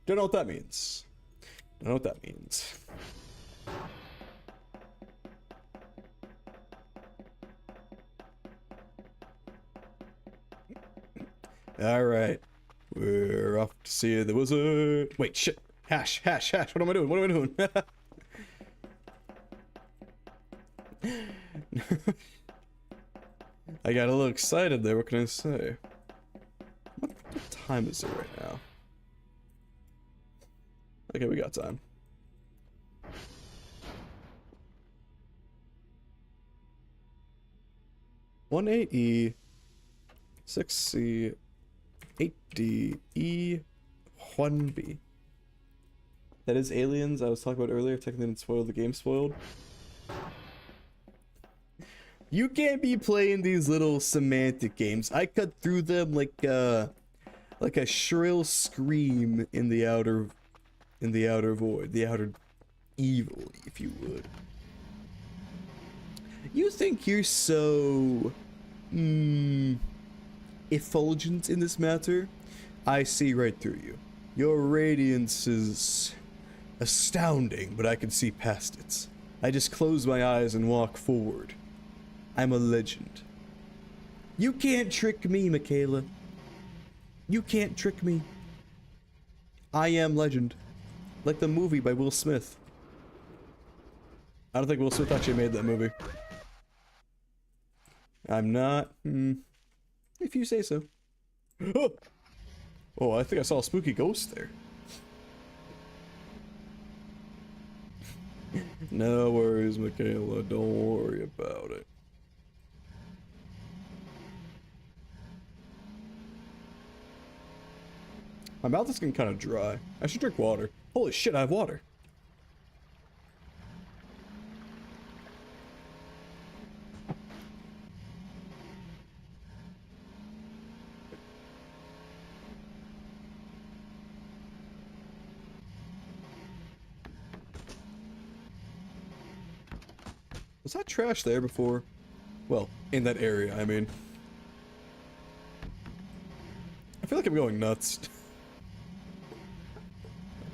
Don't know what that means. Don't know what that means. Alright. We're off to see the wizard. Wait, shit. Hash. What am I doing? What am I doing? I got a little excited there, what can I say? What time is it right now? Okay, we got time. One 8E, 6C, 8D, E, 1B. That is aliens I was talking about earlier, technically didn't spoil the game spoiled. You can't be playing these little semantic games. I cut through them like a shrill scream in the outer void, the outer evil, if you would. You think you're so effulgent in this matter? I see right through you. Your radiance is astounding, but I can see past it. I just close my eyes and walk forward. I'm a legend. You can't trick me, Michaela. You can't trick me. I am legend. Like the movie by Will Smith. I don't think Will Smith actually made that movie. I'm not. If you say so. Oh, I think I saw a spooky ghost there. No worries, Michaela. Don't worry about it. My mouth is getting kind of dry. I should drink water. Holy shit, I have water. Was that trash there before? Well, in that area, I mean. I feel like I'm going nuts.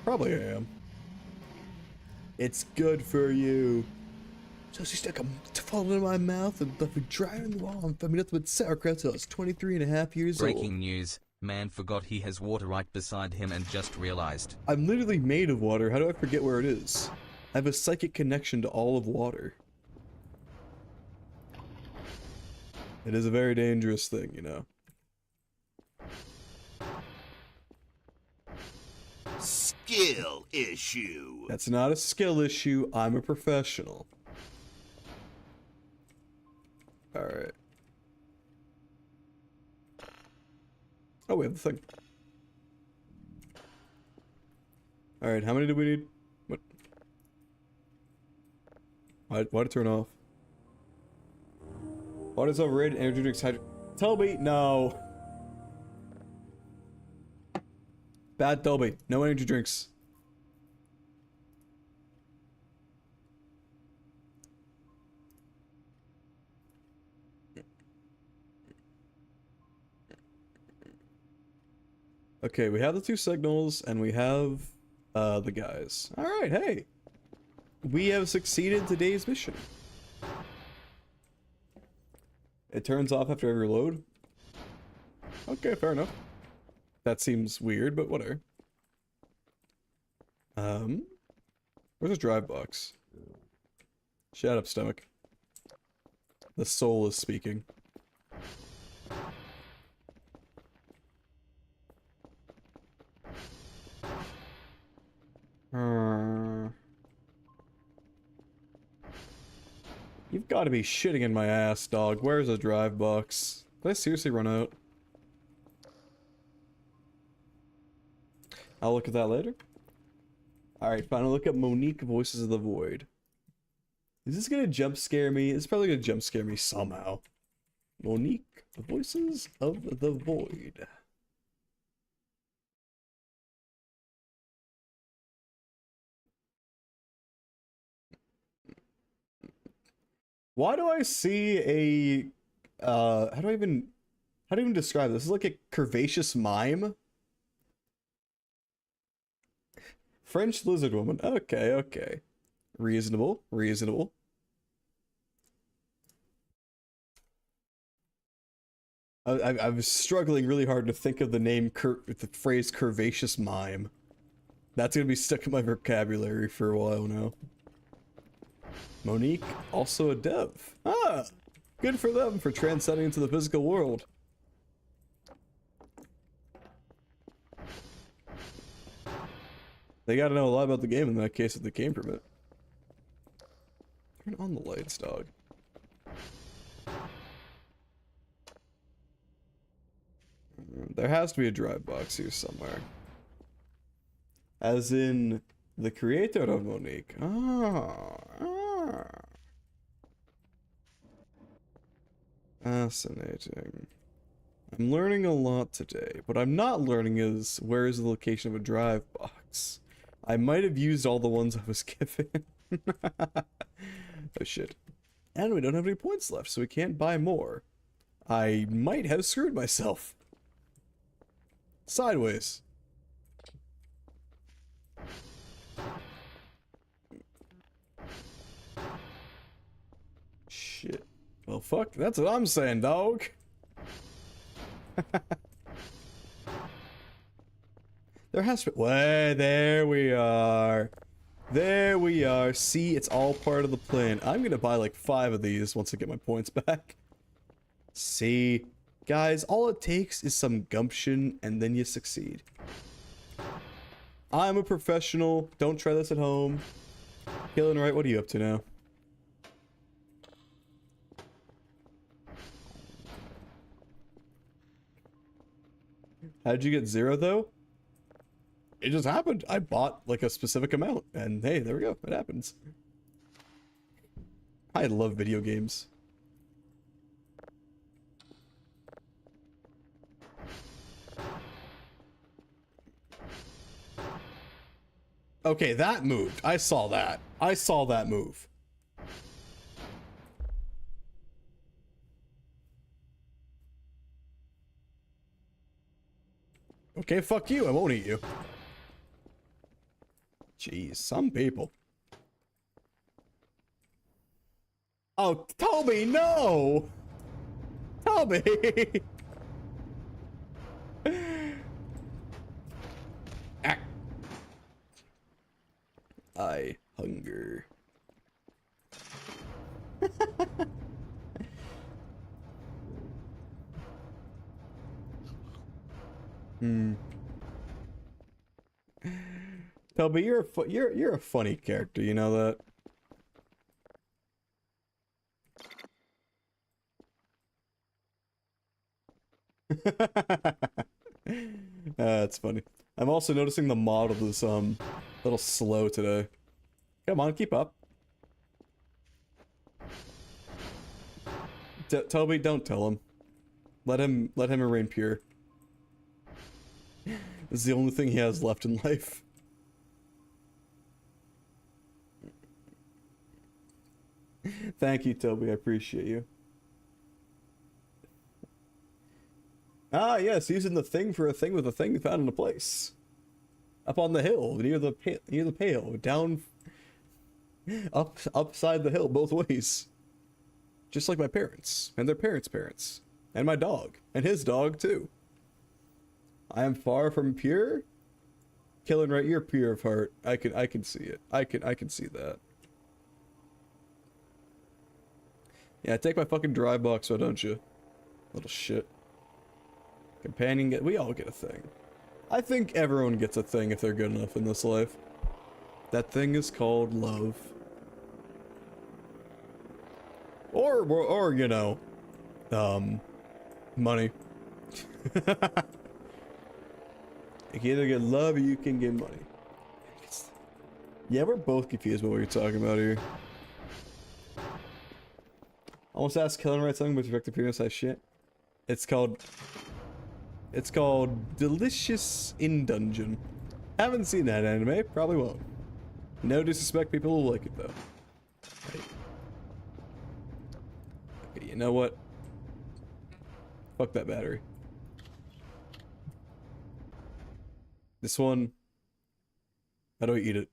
Probably am. It's good for you. So she stuck a falling in my mouth and left me dry on the wall. I'm nothing but sauerkraut till I was 23.5 years old. Breaking news. Man forgot he has water right beside him and just realized. I'm literally made of water. How do I forget where it is? I have a psychic connection to all of water. It is a very dangerous thing, you know. Skill issue. That's not a skill issue. I'm a professional. Alright. Oh, we have the thing. Alright, how many do we need? What? Why'd it turn off? Water's overrated, energy drinks Toby, no. Bad Toby, no energy drinks. Okay, we have the 2 signals, and we have, the guys. Alright, hey! We have succeeded today's mission. It turns off after every load? Okay, fair enough. That seems weird, but whatever. Where's the drive box? Shut up, stomach. The soul is speaking. You've got to be shitting in my ass, dog. Where's the drive box? Did I seriously run out? I'll look at that later. Alright, fine. I'll look up Monique Voices of the Void. Is this gonna jump scare me? It's probably gonna jump scare me somehow. Monique Voices of the Void. Why do I see a how do I even describe this? This is like a curvaceous mime. French lizard woman. Okay, okay. Reasonable, reasonable. I was struggling really hard to think of the name, the phrase curvaceous mime. That's gonna be stuck in my vocabulary for a while now. Monique, also a dev. Ah! Good for them for transcending into the physical world. They gotta know a lot about the game in that case with the game permit. Turn on the lights, dog. There has to be a drive box here somewhere. As in, the creator of Monique. Fascinating. I'm learning a lot today. What I'm not learning is where is the location of a drive box. I might have used all the ones I was given. Oh shit. And we don't have any points left, so we can't buy more. I might have screwed myself. Sideways. Shit. Well, fuck, that's what I'm saying, dog. There has to be... Well, there we are. There we are. See, it's all part of the plan. I'm gonna buy like 5 of these once I get my points back. See? Guys, all it takes is some gumption, and then you succeed. I'm a professional. Don't try this at home. Killing right, what are you up to now? How'd you get 0, though? It just happened. I bought, like, a specific amount, and hey, there we go. It happens. I love video games. Okay, that moved. I saw that. I saw that move. Okay, fuck you. I won't eat you. Jeez, some people. Oh, Toby, no! Toby! Ah. I hunger. Toby, you're a funny character, you know that? That's funny. I'm also noticing the model is a little slow today. Come on, keep up. Toby, don't tell him. Let him remain pure. This is the only thing he has left in life. Thank you, Toby. I appreciate you. Ah, yes, using the thing for a thing with a thing found in a place. Up on the hill, near the pail, down, upside the hill, both ways. Just like my parents, and their parents' parents, and my dog, and his dog too. I am far from pure. Killing right, you're pure of heart. I can see it. I can see that. Yeah, take my fucking dry box, why don't you? Little shit. Companion we all get a thing. I think everyone gets a thing if they're good enough in this life. That thing is called love. Or you know, money. You can either get love or you can get money. Yeah, we're both confused about what you're talking about here. Almost asked Kellen to write something with respect to penis size shit. It's called Delicious in Dungeon. Haven't seen that anime, probably won't. No disrespect, people will like it though. Right. Okay, you know what? Fuck that battery. This one. How do I eat it?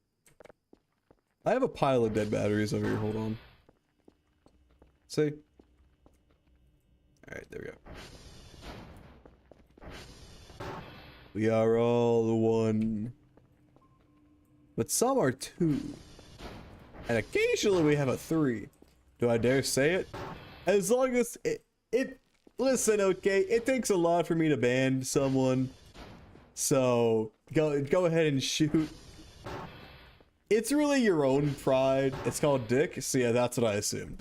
I have a pile of dead batteries over here, hold on. See? Alright, there we go. We are all the one. But some are two. And occasionally we have a three. Do I dare say it? As long as it listen, okay, it takes a lot for me to ban someone. So go ahead and shoot. It's really your own pride. It's called dick. So yeah, that's what I assumed.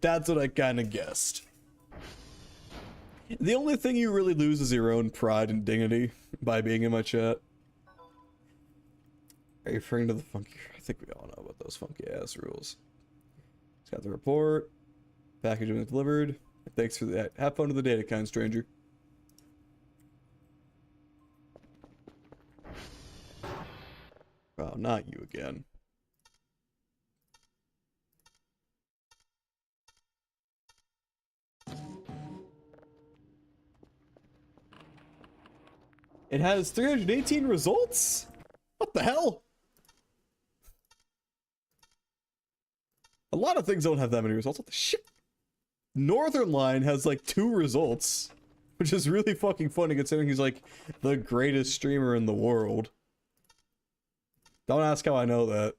That's what I kind of guessed. The only thing you really lose is your own pride and dignity by being in my chat. Are you referring to the funky? I think we all know about those funky ass rules. It's got the report. Package was delivered. Thanks for that. Have fun with the data, kind stranger. Wow, not you again. It has 318 results? What the hell? A lot of things don't have that many results. What the shit? Northern Line has like 2 results, which is really fucking funny considering he's like the greatest streamer in the world. Don't ask how I know that.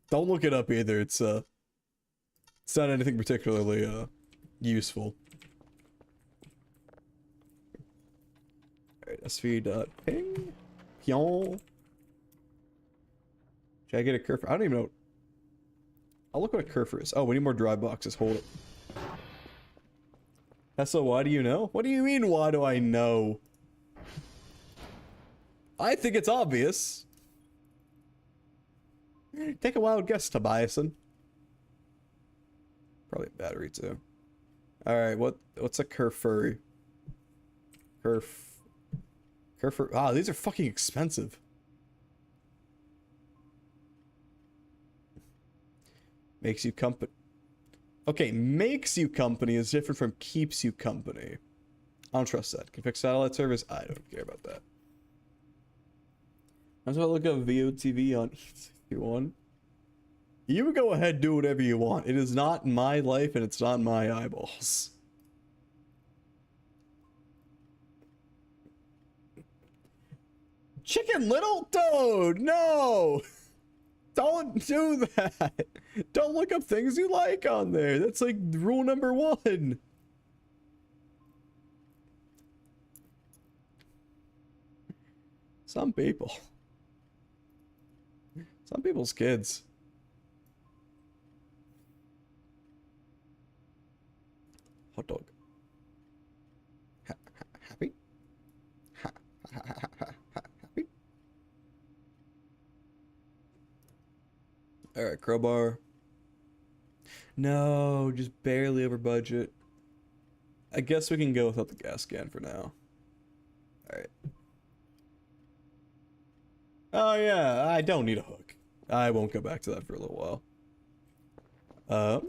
Don't look it up either. It's not anything particularly useful. Alright, sv.ping. Pion. Should I get a curve? I don't even know. I'll look what a curve is. Oh, we need more dry boxes. Hold it. Tessa, why do you know? What do you mean, why do I know? I think it's obvious. Take a wild guess, Tobiason. Probably a battery too. Alright, what's a curve? Curve. Ah, these are fucking expensive. Makes you company. Okay, makes you company is different from keeps you company. I don't trust that. Can fix satellite service? I don't care about that. Might as well look up VOTV on E61. You go ahead, do whatever you want. It is not my life and it's not my eyeballs. Chicken Little Toad, no! Don't do that. Don't look up things you like on there. That's like rule number 1. Some people's kids. Hot dog. Happy? Happy? Alright, crowbar. No, just barely over budget. I guess we can go without the gas can for now. Alright. Oh yeah, I don't need a hook. I won't go back to that for a little while.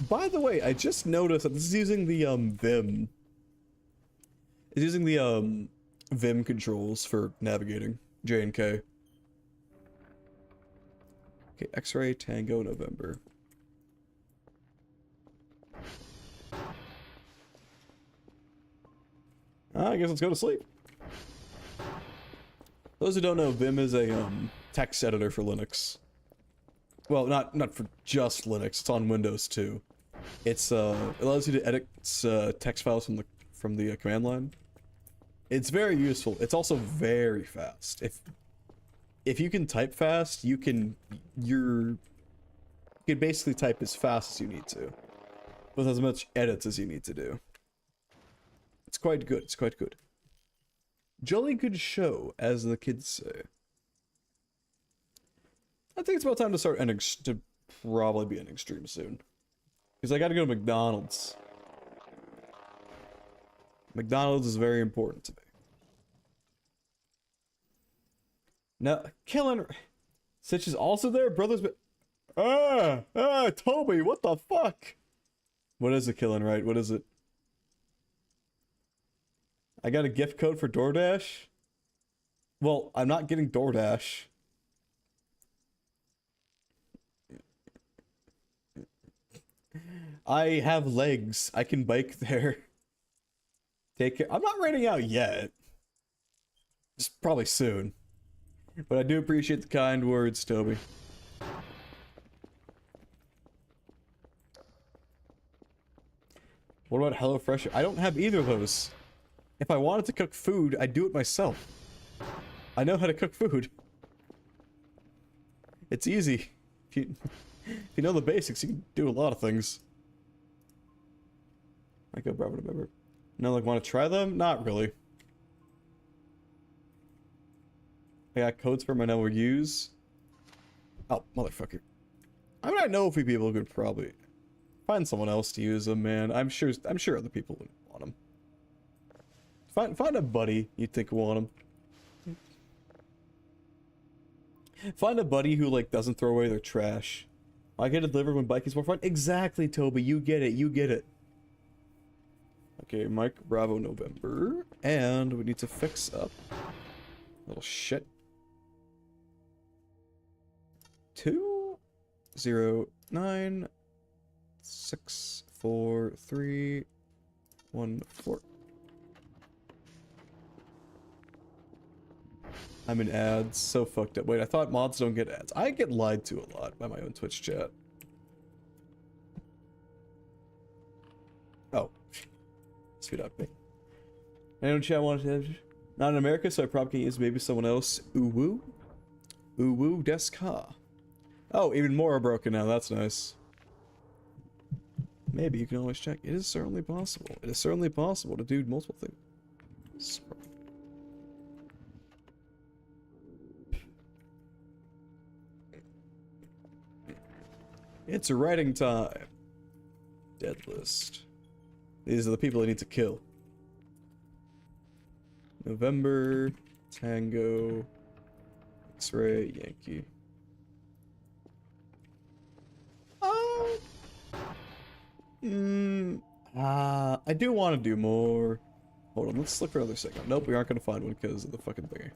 By the way, I just noticed that this is using the Vim. It's using the Vim controls for navigating J and K. Okay, X-ray Tango November. I guess let's go to sleep. Those who don't know, Vim is a text editor for Linux. Well, not for just Linux. It's on Windows too. It's it allows you to edit text files from the command line. It's very useful. It's also very fast. If you can type fast, you can basically type as fast as you need to, with as much edits as you need to do. It's quite good. It's quite good. Jolly good show, as the kids say. I think it's about time to start to probably be ending stream soon, because I got to go to McDonald's. McDonald's is very important to me. Now, killing Sitch is also there, brothers. Toby, what the fuck? What is it, killing right? What is it? I got a gift code for DoorDash. Well, I'm not getting DoorDash. I have legs. I can bike there. Take care. I'm not running out yet. Just probably soon. But I do appreciate the kind words, Toby. What about HelloFresh? I don't have either of those. If I wanted to cook food, I'd do it myself. I know how to cook food. It's easy. If you know the basics, you can do a lot of things. I go bravo to member. No, like, want to try them? Not really. I got codes for them I never use. Oh, motherfucker. I mean, I know a few people could probably find someone else to use them, man. I'm sure other people would want them. Find a buddy you think would want them. Find a buddy who, like, doesn't throw away their trash. I get it delivered when biking's more fun. Exactly, Toby. You get it. You get it. Okay, Mike, Bravo, November. And we need to fix up. Little shit. 2, 0, 9, 6, 4, 3, 1, 4. I'm in ads. So fucked up. Wait, I thought mods don't get ads. I get lied to a lot by my own Twitch chat. Oh. Speed up me. Anyone chat wanted to... Not in America, so I probably can use maybe someone else. Uwu? Uwu deska. Oh, even more are broken now. That's nice. Maybe you can always check. It is certainly possible. It is certainly possible to do multiple things. It's writing time. Dead list. These are the people I need to kill. November, Tango, X-Ray, Yankee. I do want to do more. Hold on, let's look for another second. Nope, we aren't going to find one because of the fucking thingy.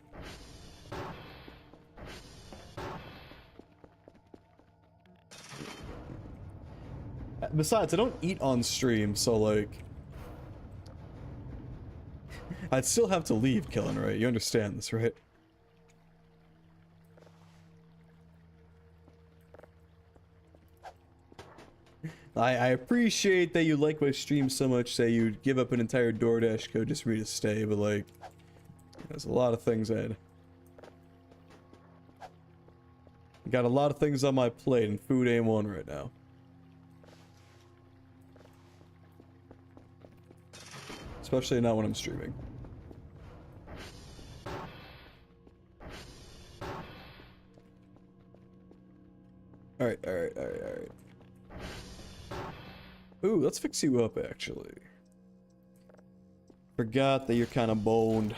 Besides, I don't eat on stream, so like... I'd still have to leave, Killing, right? You understand this, right? I appreciate that you like my stream so much that you'd give up an entire DoorDash code just for me to stay, but like... There's a lot of things I'd... Got a lot of things on my plate, and food ain't one right now. Especially not when I'm streaming. Alright. Ooh, let's fix you up, actually. Forgot that you're kind of boned.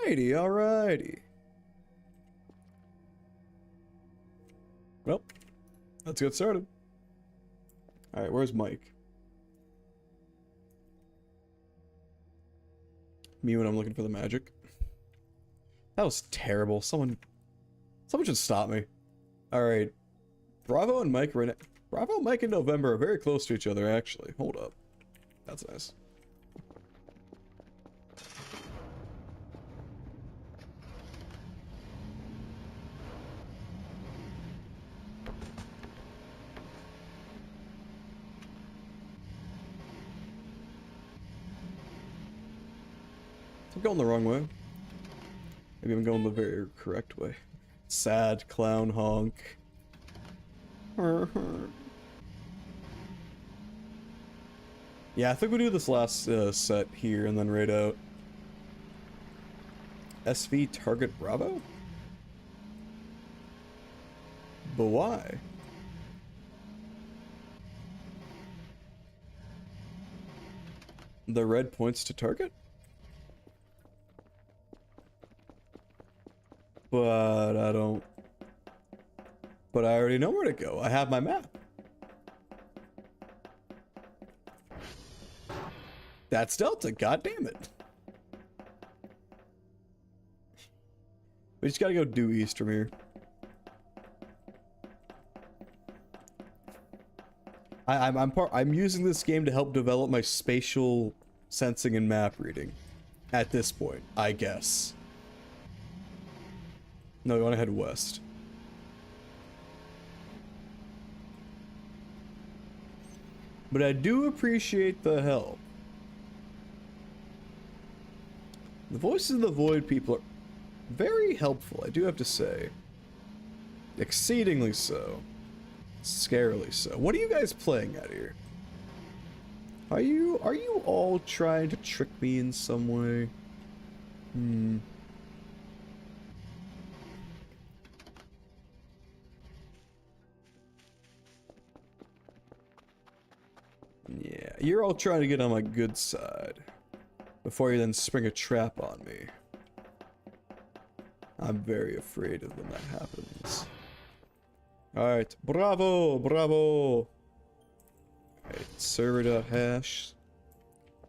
Alrighty. Well, let's get started. Alright, where's Mike? Me when I'm looking for the magic. That was terrible. Someone should stop me. Alright. Bravo and Mike are in it. Bravo, Mike, and November are very close to each other, actually. Hold up. That's nice. I'm going the wrong way. Maybe I'm going the very correct way. Sad clown honk. Yeah, I think we'll do this last set here and then raid out. SV target Bravo? But why? The red points to target? But I don't... But I already know where to go. I have my map. That's Delta, god damn it. We just gotta go due east from here. I'm using this game to help develop my spatial sensing and map reading. At this point, I guess. No, we want to head west. But I do appreciate the help. The Voices of the Void people are very helpful, I do have to say. Exceedingly so. Scarily so. What are you guys playing at here? Are you all trying to trick me in some way? Yeah, you're all trying to get on my good side before you then spring a trap on me. I'm very afraid of when that happens. Alright, bravo, bravo! Alright, server.hash.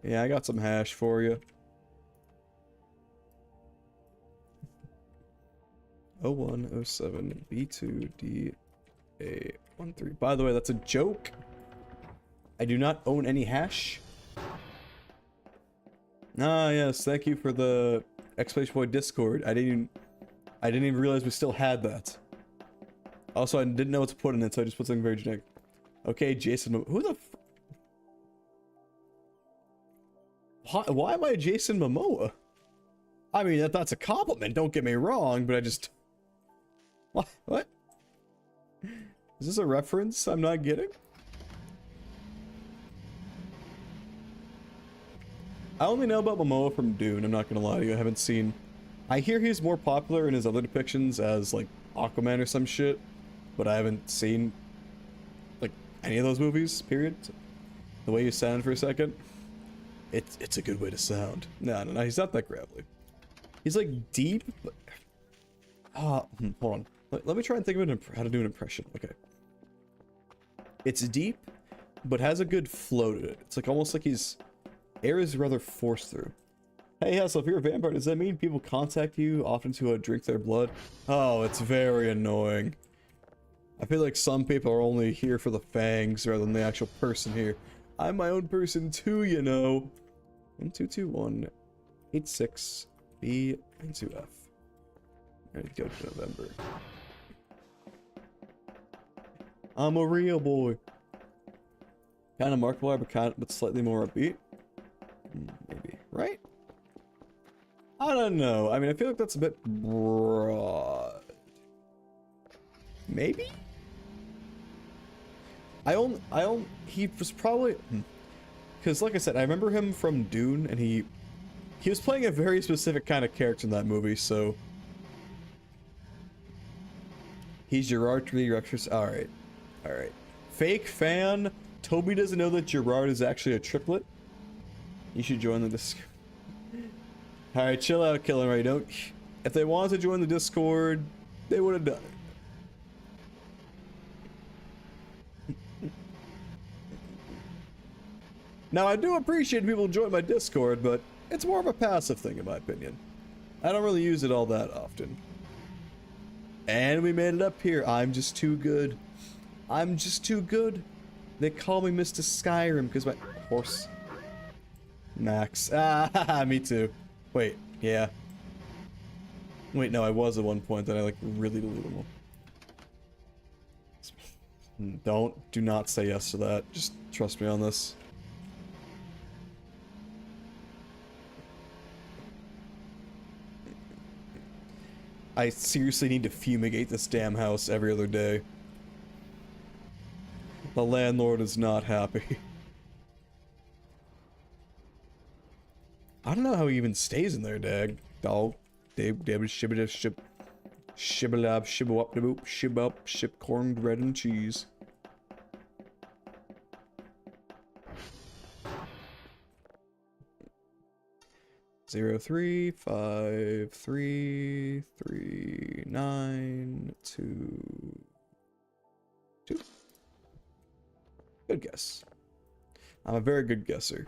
Yeah, I got some hash for you. 0107 B2DA13. By the way, that's a joke. I do not own any hash. Ah, yes, thank you for the exclamation point Discord. I didn't even realize we still had that. Also, I didn't know what to put in it, so I just put something very generic. Okay, Jason, who the why am I Jason Momoa? I mean, that's a compliment, don't get me wrong, but I just... What? Is this a reference I'm not getting? I only know about Momoa from Dune, I'm not gonna lie to you, I haven't seen... I hear he's more popular in his other depictions as, like, Aquaman or some shit, but I haven't seen, like, any of those movies, period. The way you sound for a second, it's a good way to sound. No, he's not that gravelly. He's, like, deep, but... hold on. Let me try and think of how to do an impression. Okay. It's deep, but has a good flow to it. It's like almost like air is rather forced through. Hey Hessel, if you're a vampire, does that mean people contact you often to drink their blood? Oh, it's very annoying. I feel like some people are only here for the fangs rather than the actual person here. I'm my own person too, you know. 1221-86-B-92-F. Ready to go to November. I'm a real boy. Kind of Markiplier, but slightly more upbeat. Maybe, right? I don't know. I mean, I feel like that's a bit broad. Maybe? He was probably... Because, like I said, I remember him from Dune, and he was playing a very specific kind of character in that movie, so... He's Gerard to the Exorcist. Alright. Alright. Fake fan. Toby doesn't know that Gerard is actually a triplet. You should join the Discord. Alright, chill out, Killer Ray. Don't... If they wanted to join the Discord, they would have done it. Now, I do appreciate people join my Discord, but it's more of a passive thing, in my opinion. I don't really use it all that often. And we made it up here. I'm just too good. I'm just too good. They call me Mr. Skyrim because my horse... Max. Ah, me too. Wait, yeah. Wait, no, I was at one point that I, like, really delusional. Do not say yes to that. Just trust me on this. I seriously need to fumigate this damn house every other day. The landlord is not happy. I don't know how he even stays in there, dag. Dog. Dab shibbida shib. Shibbalab shibbawop daboop shibbup ship corn bread and cheese. Zero 3 5 3 3 9 2 2. Good guess. I'm a very good guesser.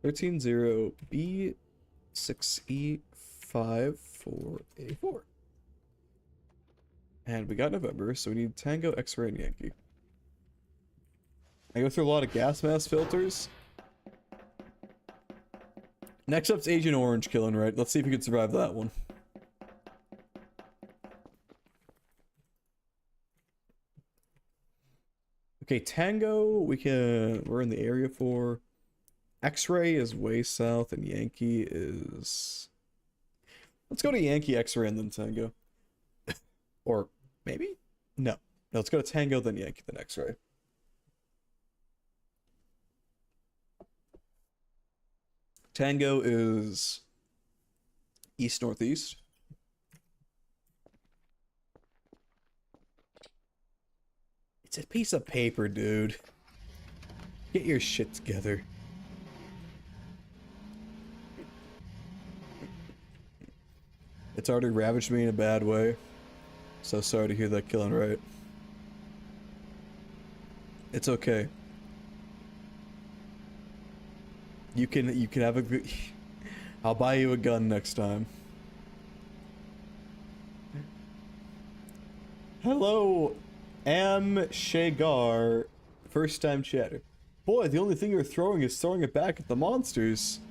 Thirteen 0 B 6 E 5 4 A 4. And we got November, so we need Tango, X-Ray, and Yankee. I go through a lot of gas mask filters. Next up's Agent Orange killing, right? Let's see if we can survive that one. Okay, Tango, we're in the area for. X-Ray is way south, and Yankee is... Let's go to Yankee, X-Ray, and then Tango. Or maybe? No. No, let's go to Tango, then Yankee, then X-Ray. Tango is east-northeast. It's a piece of paper, dude. Get your shit together. It's already ravaged me in a bad way. So sorry to hear that, killing right. It's okay. You can have a good... I'll buy you a gun next time. Hello, Am Shagar. First time chatter. Boy, the only thing you're throwing is throwing it back at the monsters.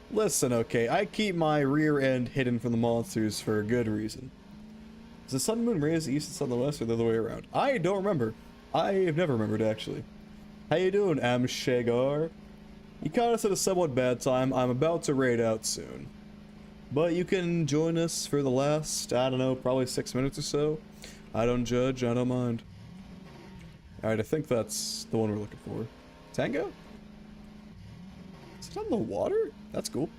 Listen, okay, I keep my rear end hidden from the monsters for a good reason. Is the sun moon rays east and sun the west, or the other way around? I don't remember. I have never remembered, actually. How you doing, Am Shagar? You caught us at a somewhat bad time. I'm about to raid out soon. But you can join us for the last, I don't know, probably 6 minutes or so. I don't judge, I don't mind. Alright, I think that's the one we're looking for. Tango? Is it on the water? That's cool.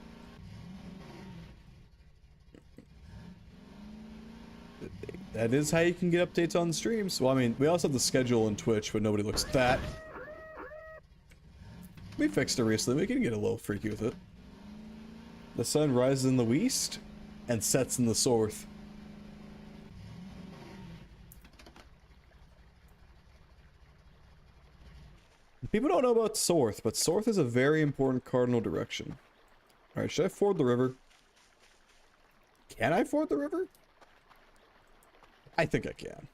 That is how you can get updates on streams. Well, I mean, we also have the schedule on Twitch, but nobody looks at that. We fixed it recently. We can get a little freaky with it. The sun rises in the west and sets in the south. People don't know about south, but south is a very important cardinal direction. Alright, should I ford the river? Can I ford the river? I think I can.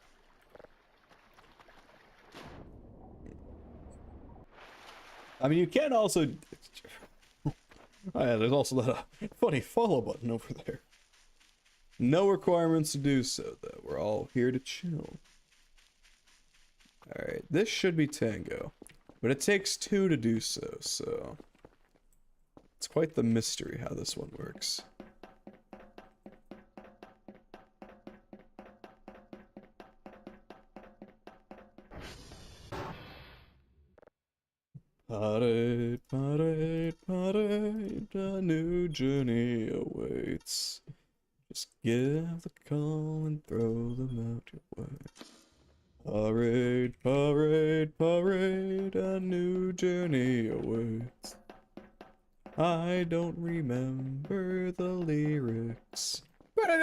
I mean, you can also... Oh yeah, there's also that funny follow button over there. No requirements to do so, though. We're all here to chill. Alright, this should be Tango. But it takes 2 to do so, so... It's quite the mystery how this one works. Parade, parade, parade, a new journey awaits. Just give the call and throw them out your way. Parade, parade, parade, a new journey awaits. I don't remember the lyrics. What do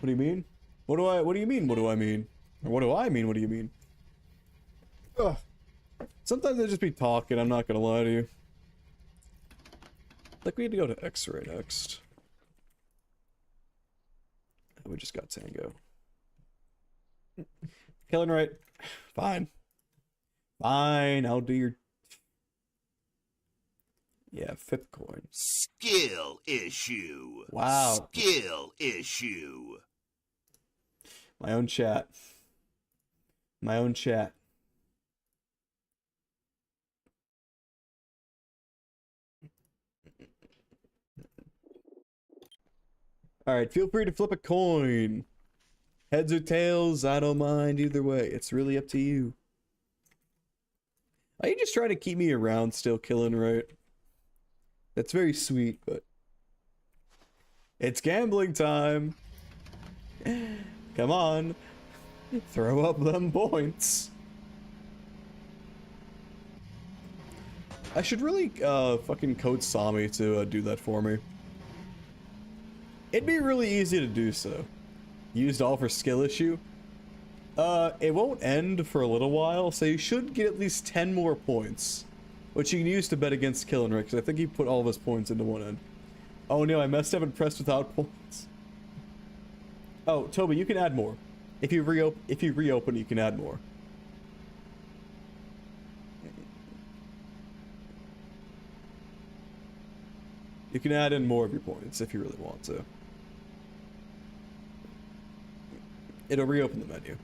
you mean? What do you mean? What do I mean? Or what do I mean? What do you mean? Ugh. Sometimes I just be talking, I'm not gonna lie to you. Like, we need to go to X-Ray next. We just got Tango. Killing right. Fine. Fine, I'll do your... Yeah, 5th coin. Skill issue. Wow. Skill issue. My own chat. My own chat. Alright, feel free to flip a coin. Heads or tails, I don't mind either way. It's really up to you. Are you just trying to keep me around still killing, right? That's very sweet, but... It's gambling time! Come on! Throw up them points! I should really, fucking code Sami to do that for me. It'd be really easy to do so. Used all for skill issue. It won't end for a little while, so you should get at least 10 more points. Which you can use to bet against killing Rick, because I think he put all of his points into one end. Oh no, I messed up and pressed without points. Oh, Toby, you can add more. If you reopen, you can add more. You can add in more of your points if you really want to. It'll reopen the menu.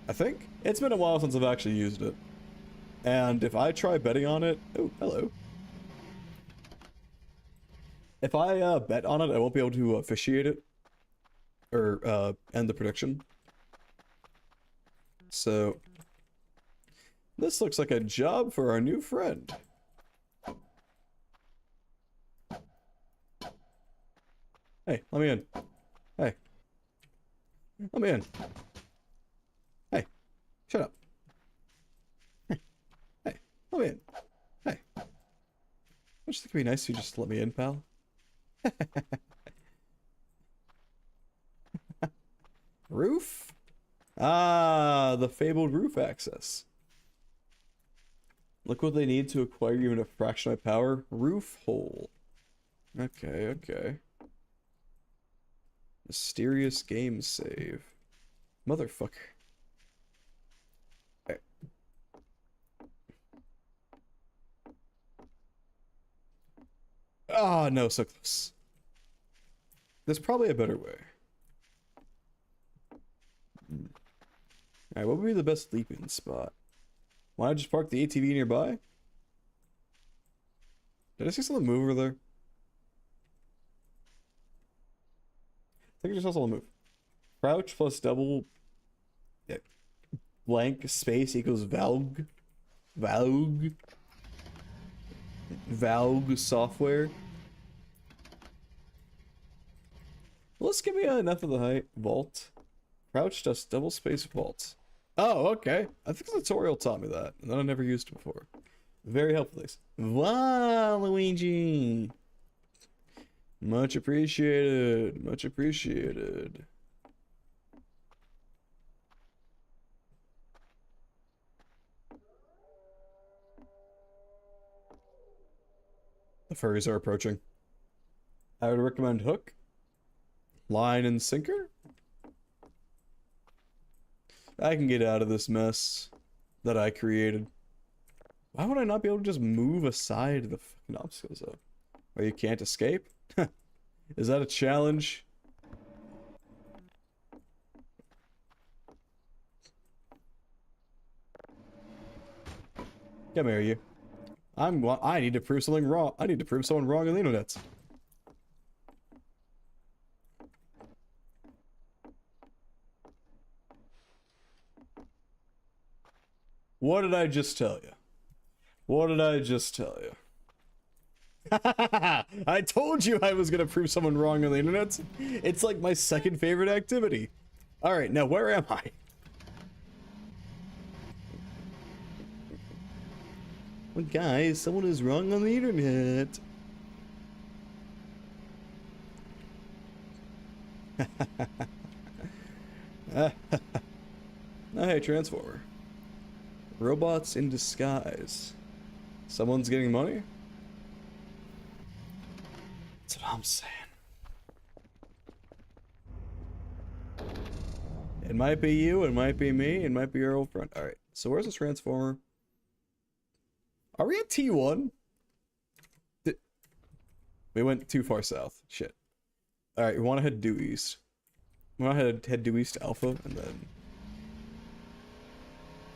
I think. It's been a while since I've actually used it. And if I try betting on it... Oh, hello. If I bet on it, I won't be able to officiate it. Or end the prediction. So... This looks like a job for our new friend. Hey, let me in. Hey. Let me in. Hey. Shut up. Hey. Hey. Let me in. Hey. Don't you think it'd be nice if you just let me in, pal? Roof? Ah, the fabled roof access. Look what they need to acquire even a fraction of power. Roof hole. Okay, okay. Mysterious game save. Motherfucker. Right. Oh, no, so close. There's probably a better way. Alright, what would be the best sleeping spot? Why not just park the ATV nearby? Did I see something move over there? I think I just saw something move. Crouch plus double... Yeah. Blank space equals Valg. Valg. Valg software. Well, let's give me enough of the height. Vault. Crouch does double space vault. Oh, okay. I think the tutorial taught me that, and then I never used it before. Very helpful, thanks. Wow, Luigi! Much appreciated. Much appreciated. The furries are approaching. I would recommend hook, line, and sinker. I can get out of this mess that I created. Why would I not be able to just move aside the fucking obstacles up? Or you can't escape? Is that a challenge? Come here, you. I need to prove something wrong. I need to prove someone wrong on the internet. What did I just tell you? What did I just tell you? I told you I was gonna prove someone wrong on the internet. It's like my second favorite activity. Alright, now where am I? Well, guys, someone is wrong on the internet. Oh, hey, Transformer. Robots in disguise. Someone's getting money? That's what I'm saying. It might be you, it might be me, it might be your old friend. Alright, so where's this Transformer? Are we at T1? We went too far south. Shit. Alright, we want to head due east. We want to head due east to Alpha, and then...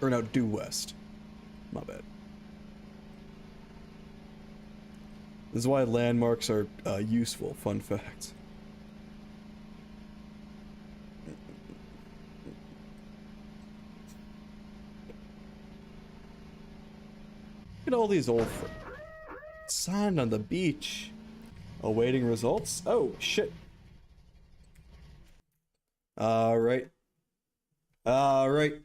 Or no, due west. My bad. This is why landmarks are useful. Fun fact. Look at all these old sand on the beach. Awaiting results? Oh, shit. Alright. Alright.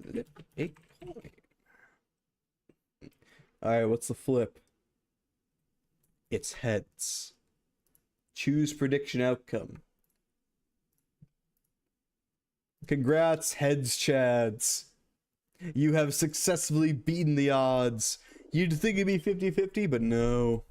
Flip a coin. Alright, what's the flip? It's heads. Choose prediction outcome. Congrats, heads chads. You have successfully beaten the odds. You'd think it'd be 50-50, but no.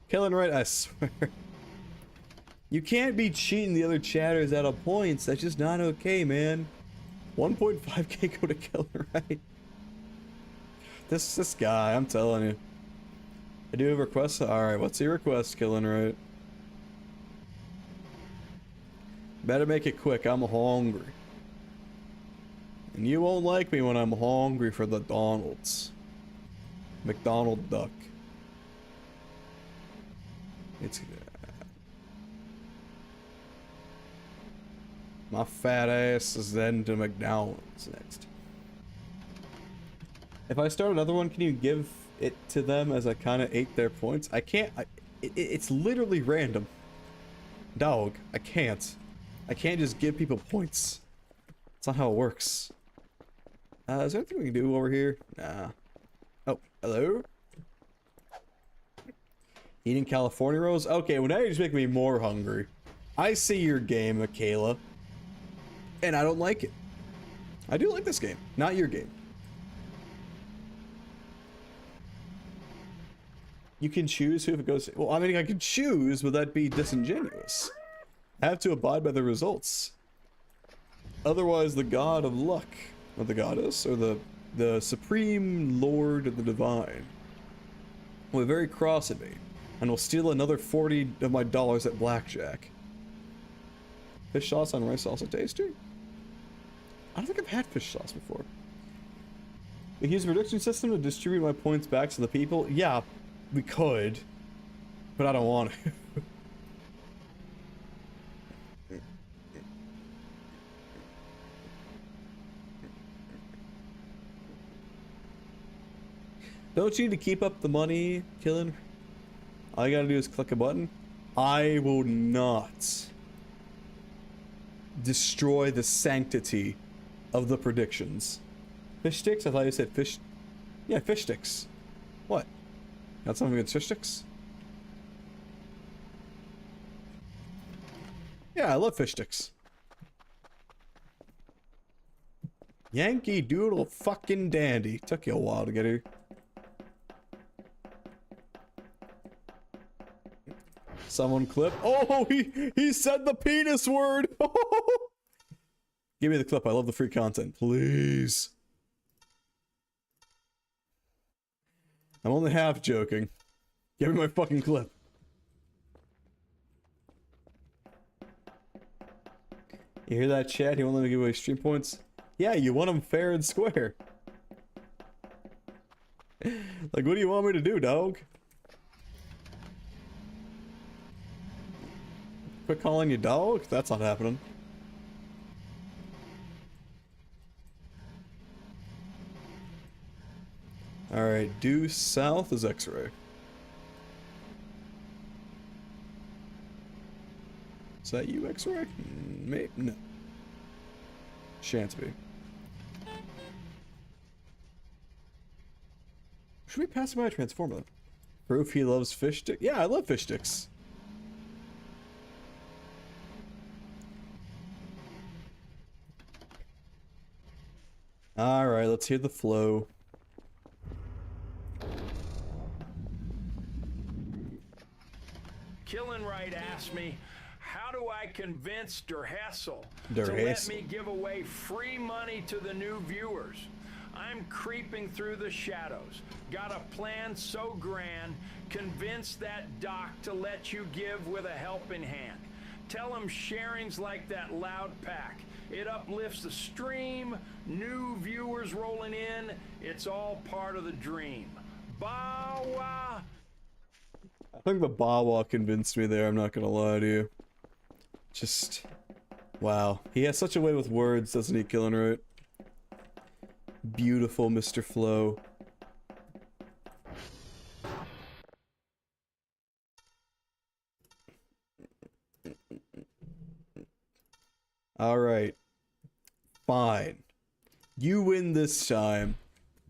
Killing right, I swear. You can't be cheating the other chatters out of points. That's just not okay, man. 1.5k go to Killing right. This guy, I'm telling you. I do have a request. Alright, what's your request, Killing right? Better make it quick, I'm hungry. And you won't like me when I'm hungry for the Donalds. McDonald duck. It's... my fat ass is then to McDonald's next. If I start another one, can you give it to them as I kind of ate their points? I can't. It's literally random. Dog, I can't. I can't just give people points. That's not how it works. Is there anything we can do over here? Nah. Oh, hello? Eating California rolls? Okay, well now you're just making me more hungry. I see your game, Michaela. And I don't like it. I do like this game, not your game. You can choose who if it goes... well, I mean, I can choose, but that'd be disingenuous. I have to abide by the results. Otherwise, the god of luck, or the goddess, or the supreme lord of the divine, will be very cross at me, and will steal another 40 of my dollars at blackjack. Fish sauce on rice also tasty? I don't think I've had fish sauce before. We can use a prediction system to distribute my points back to the people? Yeah, we could, but I don't want to. Don't you need to keep up the money, Killing? All you gotta do is click a button. I will not destroy the sanctity of the predictions. Fish sticks? I thought you said fish... yeah, fish sticks. What? Got something against fish sticks? Yeah, I love fish sticks. Yankee Doodle fucking dandy. Took you a while to get here. Someone clip. Oh, he said the penis word. Give me the clip. I love the free content, please. I'm only half joking. Give me my fucking clip. You hear that, chat? You won't let me give away stream points? Yeah, you want them fair and square. Like, what do you want me to do, dog? Quit calling you dog? That's not happening. Alright, due south is X-ray. Is that you, X-ray? Maybe. No. Shan't be. Should we pass by a transformer? Proof he loves fish sticks? Yeah, I love fish sticks. Alright, let's hear the flow. Killing Right asked me, how do I convince Der Hessel Der to Hessel. let me give away free money to the new viewers? I'm creeping through the shadows. Got a plan so grand, convince that doc to let you give with a helping hand. Tell him sharing's like that loud pack. It uplifts the stream, new viewers rolling in. It's all part of the dream. Bawa! I think the Bawa convinced me there, I'm not gonna lie to you. Just... wow. He has such a way with words, doesn't he, Killing Right? Beautiful Mr. Flo. Alright. Fine. You win this time.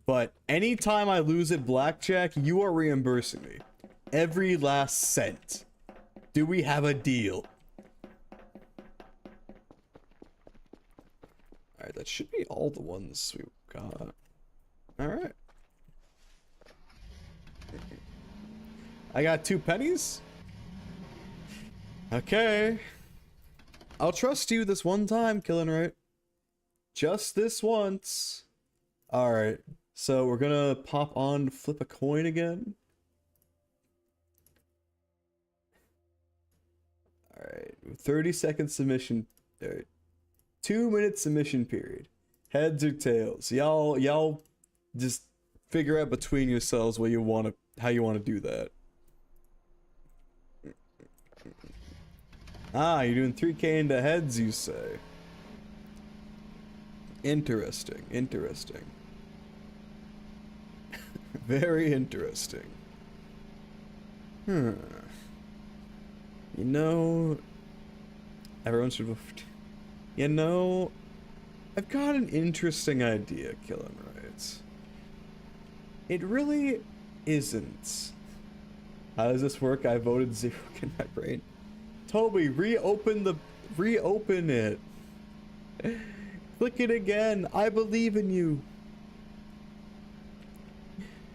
But anytime I lose at blackjack, you are reimbursing me. Every last cent. Do we have a deal? Alright, that should be all the ones we've got. Alright. I got 2 pennies? Okay. I'll trust you this one time, Killing Right. Just this once. Alright. So we're gonna pop on flip a coin again. Alright. 30-second submission. Alright. 2-minute submission period. Heads or tails. Y'all just figure out between yourselves what you want to, how you want to do that. Ah, you're doing 3K into heads, you say. Interesting, interesting. Very interesting. You know, everyone should vote. You know, I've got an interesting idea, Killing Right. It really isn't. How does this work? I voted 0 in my brain. Toby, reopen it. Click it again. I believe in you.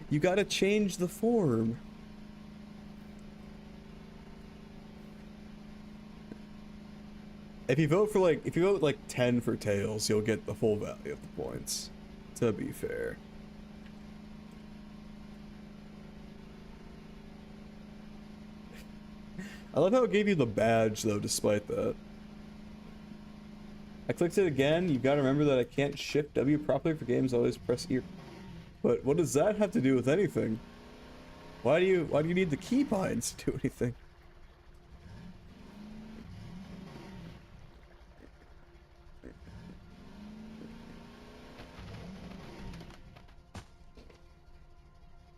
You gotta change the form. If you vote like 10 for tails, you'll get the full value of the points. To be fair. I love how it gave you the badge though, despite that. I clicked it again. You gotta remember that I can't shift W properly for games. Always press E. But what does that have to do with anything? Why do you need the keybinds to do anything?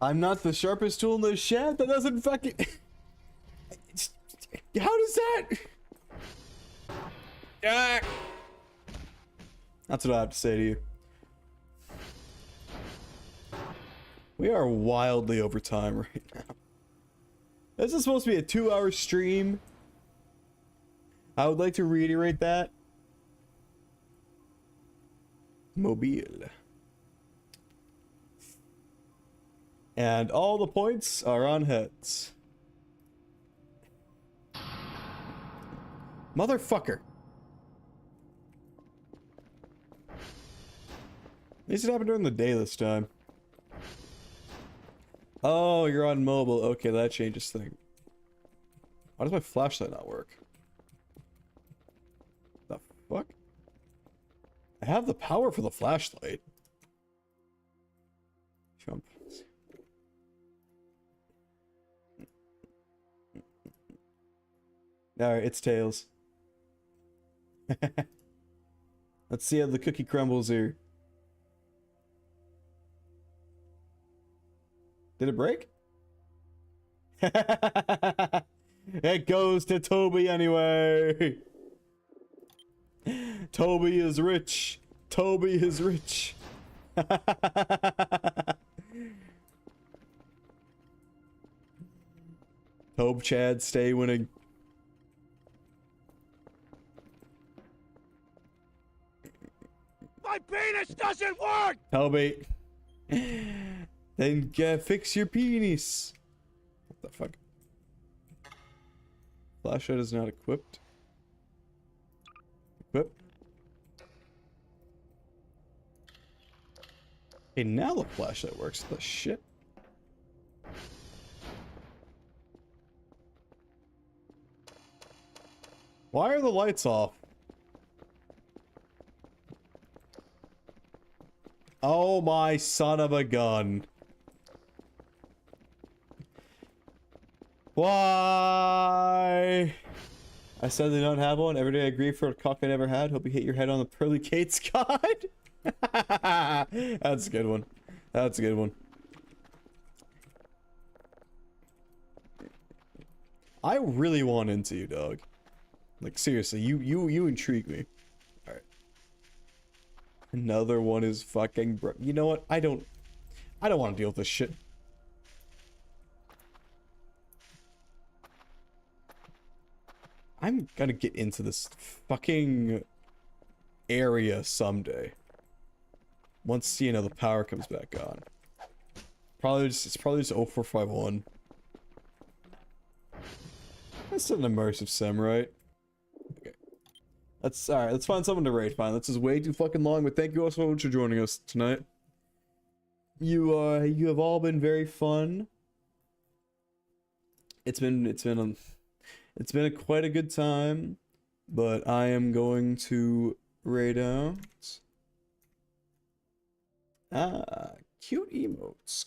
I'm not the sharpest tool in the shed. That doesn't fucking. How does that? Ah! That's what I have to say to you. We are wildly over time right now. This is supposed to be a 2-hour stream. I would like to reiterate that. Mobile. And all the points are on heads. Motherfucker. At least it happened during the day this time. Oh, you're on mobile. Okay, that changes things. Why does my flashlight not work? The fuck? I have the power for the flashlight. Jump. Alright, it's tails. Let's see how the cookie crumbles here. Did it break? It goes to Toby anyway. Toby is rich. Toby is rich. Tobe Chad, stay winning. My penis doesn't work! Toby. Then fix your penis. What the fuck? Flashlight is not equipped. Equipped. Okay, now the flashlight works. The shit. Why are the lights off? Oh my son of a gun. Why? I said they don't have one. Every day I agree for a cock I never had. Hope you hit your head on the pearly Kate's guide. That's a good one. That's a good one. I really want into you, dog. Like seriously, you intrigue me. All right. Another one is fucking bro. You know what? I don't want to deal with this shit. I'm gonna get into this fucking area someday. Once, you know, the power comes back on. It's probably just 0451. That's an immersive sim, right? Okay. Alright, let's find someone to raid. Fine, this is way too fucking long, but thank you all so much for joining us tonight. You have all been very fun. It's been quite a good time, but I am going to raid out. Cute emotes.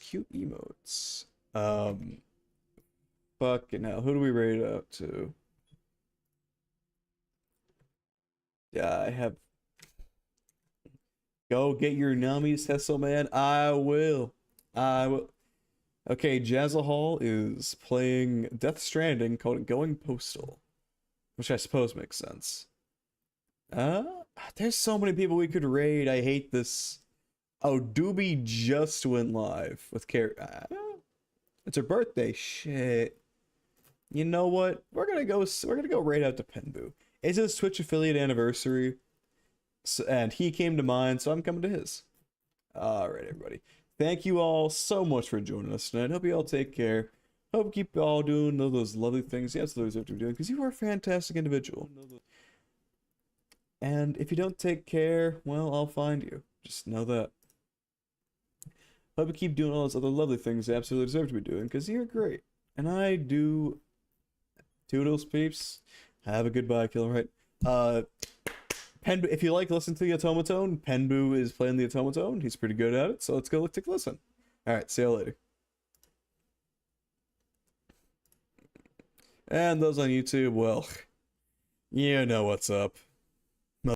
Fucking hell, who do we raid out to? Yeah, I have. Go get your nummies, Hessel man. I will. Okay, Jazzahall is playing Death Stranding, called it Going Postal, which I suppose makes sense. There's so many people we could raid. I hate this. Oh, Doobie just went live with it's her birthday. Shit. You know what? We're gonna go raid out to Penbu. It's his Twitch affiliate anniversary, and he came to mine, so I'm coming to his. All right, everybody. Thank you all so much for joining us tonight. Hope you all take care. Hope you keep all doing all those lovely things you absolutely have to be doing, because you are a fantastic individual. And if you don't take care, well, I'll find you. Just know that. Hope you keep doing all those other lovely things you absolutely deserve to be doing, because you're great. And I do. Toodles, peeps. Have a goodbye, Killer, right? Penbu, if you like listening to the automaton, Penbu is playing the automaton. He's pretty good at it, so let's go take a listen. Alright, see you later. And those on YouTube, well, you know what's up.